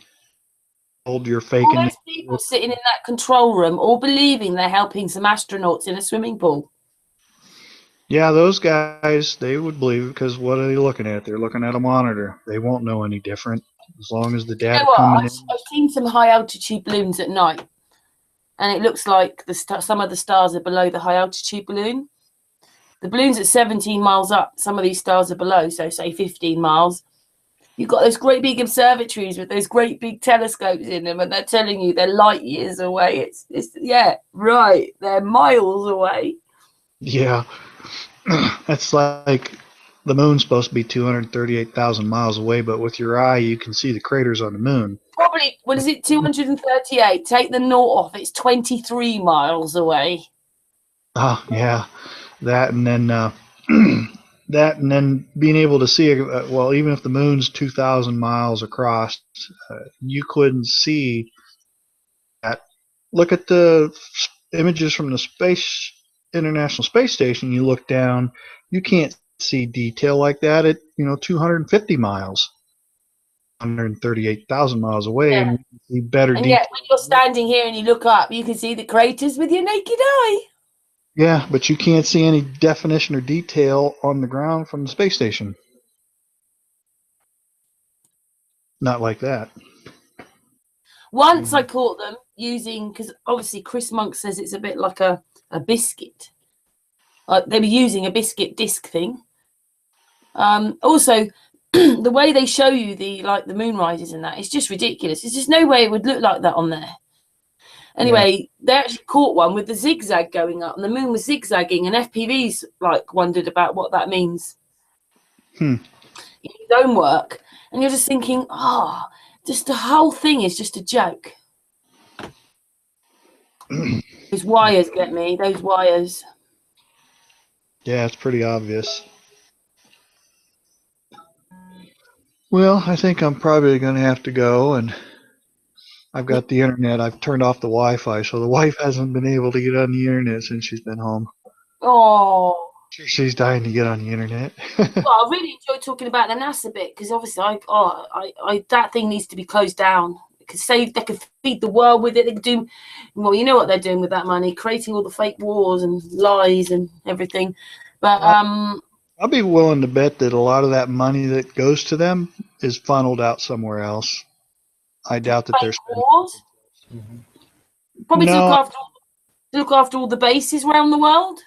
told you're faking. All those people sitting in that control room, all believing they're helping some astronauts in a swimming pool. Yeah, those guys, they would believe, because what are they looking at? They're looking at a monitor. They won't know any different as long as the data You know coming in. I've seen some high altitude balloons at night, and it looks like some of the stars are below the high altitude balloon. The balloon's at 17 miles up. Some of these stars are below, so say 15 miles. You've got those great big observatories with those great big telescopes in them, and they're telling you they're light years away. It's yeah, right. They're miles away. Yeah. That's like the moon's supposed to be 238,000 miles away, but with your eye, you can see the craters on the moon. Probably, what is it, 238? Take the naught off. It's 23 miles away. Oh, yeah. That and then that and then being able to see, well, even if the moon's 2,000 miles across, you couldn't see that. Look at the images from the International Space Station. You look down, you can't see detail like that at 250 miles, 138,000 miles away, Yeah. and you can see better And detail. yet, when you're standing here and you look up, you can see the craters with your naked eye. Yeah, but you can't see any definition or detail on the ground from the space station. Not like that. Once I caught them using, because obviously Chris Monk says it's a bit like a biscuit. They were using a biscuit disc thing. Also, the way they show you the moon rises and that, it's just ridiculous. There's just no way it would look like that on there. Anyway, They actually caught one with the zigzag going up, and the moon was zigzagging, and FPVs wondered about what that means. In his own work, and you're just thinking, just the whole thing is just a joke. Those wires get me. Those wires. Yeah, it's pretty obvious. Well, I think I'm probably going to have to go, and I've got the internet. I've turned off the Wi-Fi, so the wife hasn't been able to get on the internet since she's been home. Oh. She's dying to get on the internet. Well, I really enjoyed talking about the NASA bit, because obviously, that thing needs to be closed down. They could feed the world with it. They could do, well, you know what they're doing with that money, creating all the fake wars and lies and everything. But I'll be willing to bet that a lot of that money that goes to them is funneled out somewhere else. I doubt that they're Fake spending. wars? Probably No. to look after all the bases around the world.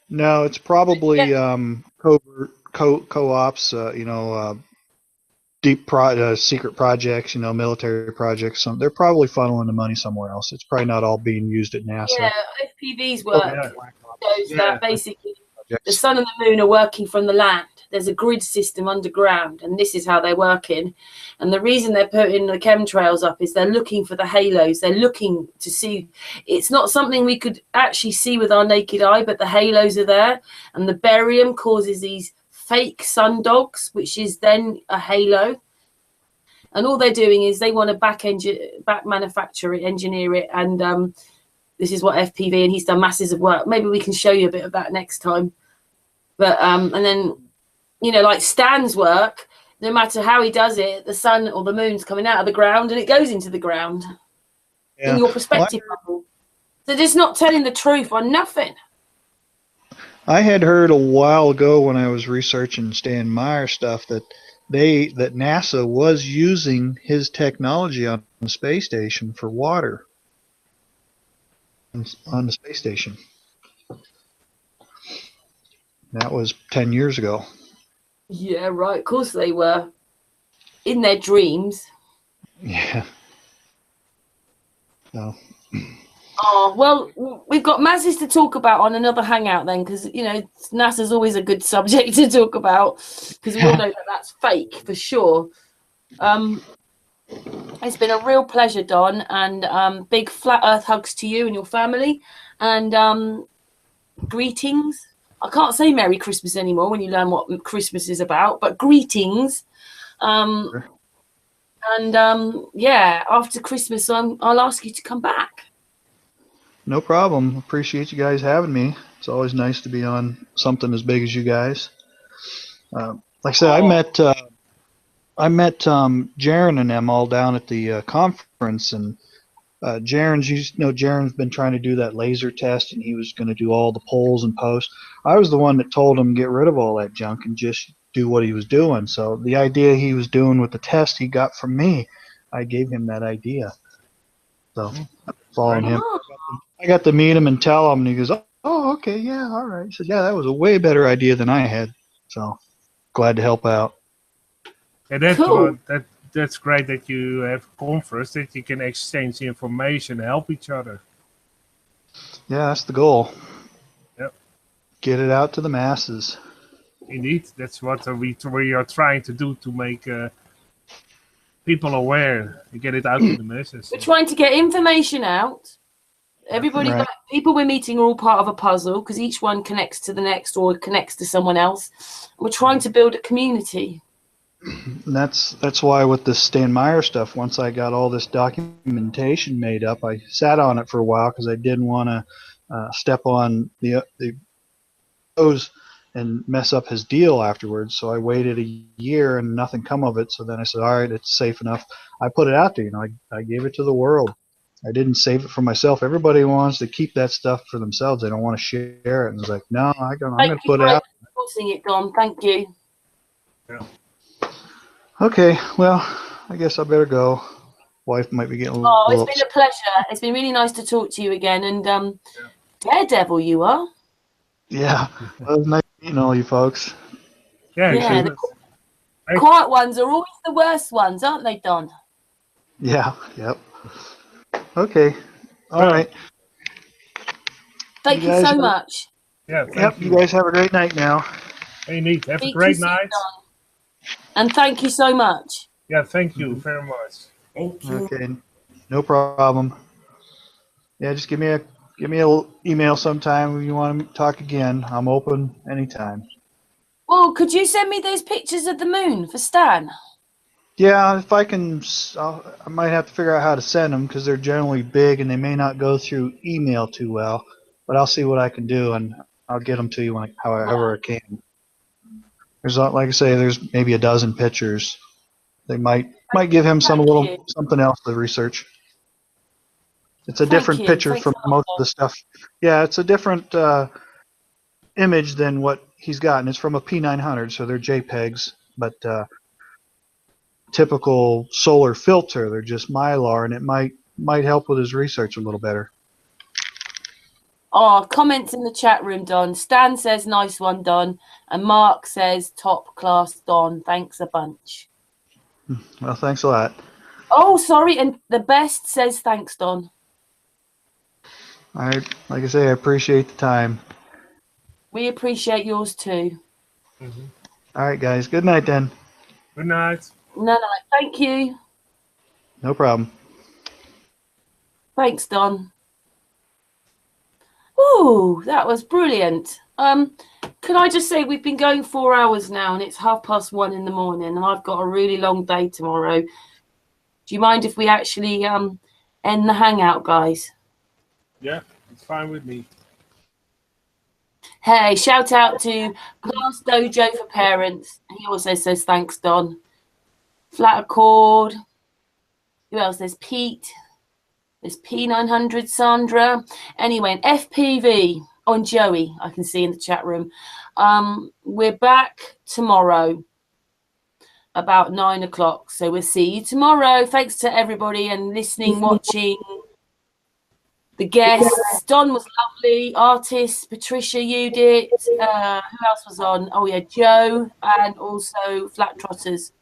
No, it's probably covert co-ops, secret projects, military projects. They're probably funneling the money somewhere else. It's probably not all being used at NASA. Yeah, FPV's work shows Yeah. that basically the sun and the moon are working from the land. There's a grid system underground, and this is how they're working. And the reason they're putting the chemtrails up is they're looking for the halos. They're looking to see. It's not something we could actually see with our naked eye, but the halos are there. And the barium causes these fake sun dogs, which is then a halo. And all they're doing is they want to back manufacture it, engineer it. And this is what FPV, and he's done masses of work. Maybe we can show you a bit of that next time. But and then, like Stan's work, no matter how he does it, the sun or the moon's coming out of the ground and it goes into the ground in your perspective bubble. They're just not telling the truth on nothing. I had heard a while ago when I was researching Stan Meyers stuff that NASA was using his technology on the space station for water on the space station. That was 10 years ago. Yeah, right. Of course they were. In their dreams. Yeah. So. Oh, well, we've got masses to talk about on another hangout then, because, NASA's always a good subject to talk about, because we all know that that's fake for sure. It's been a real pleasure, Don, and big flat earth hugs to you and your family, and greetings. I can't say Merry Christmas anymore when you learn what Christmas is about, but greetings. Sure. And after Christmas, I'll ask you to come back. No problem. Appreciate you guys having me. It's always nice to be on something as big as you guys. Like I said, I met Jaron and them all down at the conference, and Jaron's been trying to do that laser test, and he was going to do all the polls and posts. I was the one that told him to get rid of all that junk and just do what he was doing. So the idea he was doing with the test he got from me, I gave him that idea. So I'm following him. I got to meet him and tell him, and he goes, "Oh, okay, yeah, all right." He said, "Yeah, that was a way better idea than I had." So glad to help out. And that's cool. That's great that you have a conference that you can exchange information and help each other. Yeah, that's the goal. Yep. Get it out to the masses. Indeed, that's what we are trying to do, to make people aware and get it out to the masses. We're trying to get information out. Everybody, right. People we're meeting are all part of a puzzle, because each one connects to the next or connects to someone else. We're trying to build a community. And that's why with this Stan Meyer stuff, once I got all this documentation made up, I sat on it for a while because I didn't want to step on the toes and mess up his deal afterwards. So I waited a year and nothing come of it. So then I said, all right, it's safe enough. I put it out there. I gave it to the world. I didn't save it for myself. Everybody wants to keep that stuff for themselves. They don't want to share it. And it's like, no, I'm going to put it out. Thank you, Don. Thank you. Yeah. Okay, well, I guess I better go. Wife might be getting a little. Oh, it's been a pleasure. It's been really nice to talk to you again. And Daredevil, you are. Yeah, well, it was nice meeting all you folks. Yeah. The quiet ones are always the worst ones, aren't they, Don? Yeah. Yep. Okay. All right. Thank you so much. Yeah. Yep. You guys have a great night now. Indeed. Have a great night. And thank you so much. Yeah, thank you very much. Thank you. Okay, no problem. Yeah, just give me a email sometime if you want to talk again. I'm open anytime. Well, could you send me those pictures of the moon for Stan? Yeah, if I can, I might have to figure out how to send them because they're generally big and they may not go through email too well. But I'll see what I can do and I'll get them to you however I can. There's, like I say, there's maybe a dozen pictures. They might give him something else to research. It's a different picture from most of the stuff. Yeah, it's a different image than what he's gotten. It's from a P900, so they're JPEGs, but typical solar filter. They're just Mylar, and it might help with his research a little better. Oh, comments in the chat room, Don. Stan says, nice one, Don. And Mark says, top class, Don. Thanks a bunch. Well, thanks a lot. Oh, sorry. And the best says, thanks, Don. All right. Like I say, I appreciate the time. We appreciate yours too. Mm-hmm. All right, guys. Good night then. Good night. No. Thank you. No problem. Thanks, Don. Ooh, that was brilliant. Can I just say we've been going 4 hours now and it's 1:30 in the morning and I've got a really long day tomorrow. Do you mind if we actually end the hangout, guys? Yeah, it's fine with me. Hey, shout out to Glass Dojo for Parents. He also says thanks, Don. Flat Accord. Who else? There's Pete. There's P900, Sandra. Anyway, an FPV on Joey, I can see in the chat room. We're back tomorrow about 9 o'clock. So we'll see you tomorrow. Thanks to everybody and listening, watching. The guests. Don was lovely. Artists, Patricia, you did. Who else was on? Oh, yeah, Joe and also Flat Trotters.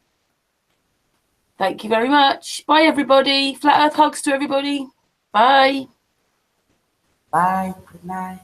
Thank you very much. Bye, everybody. Flat Earth hugs to everybody. Bye. Bye. Good night.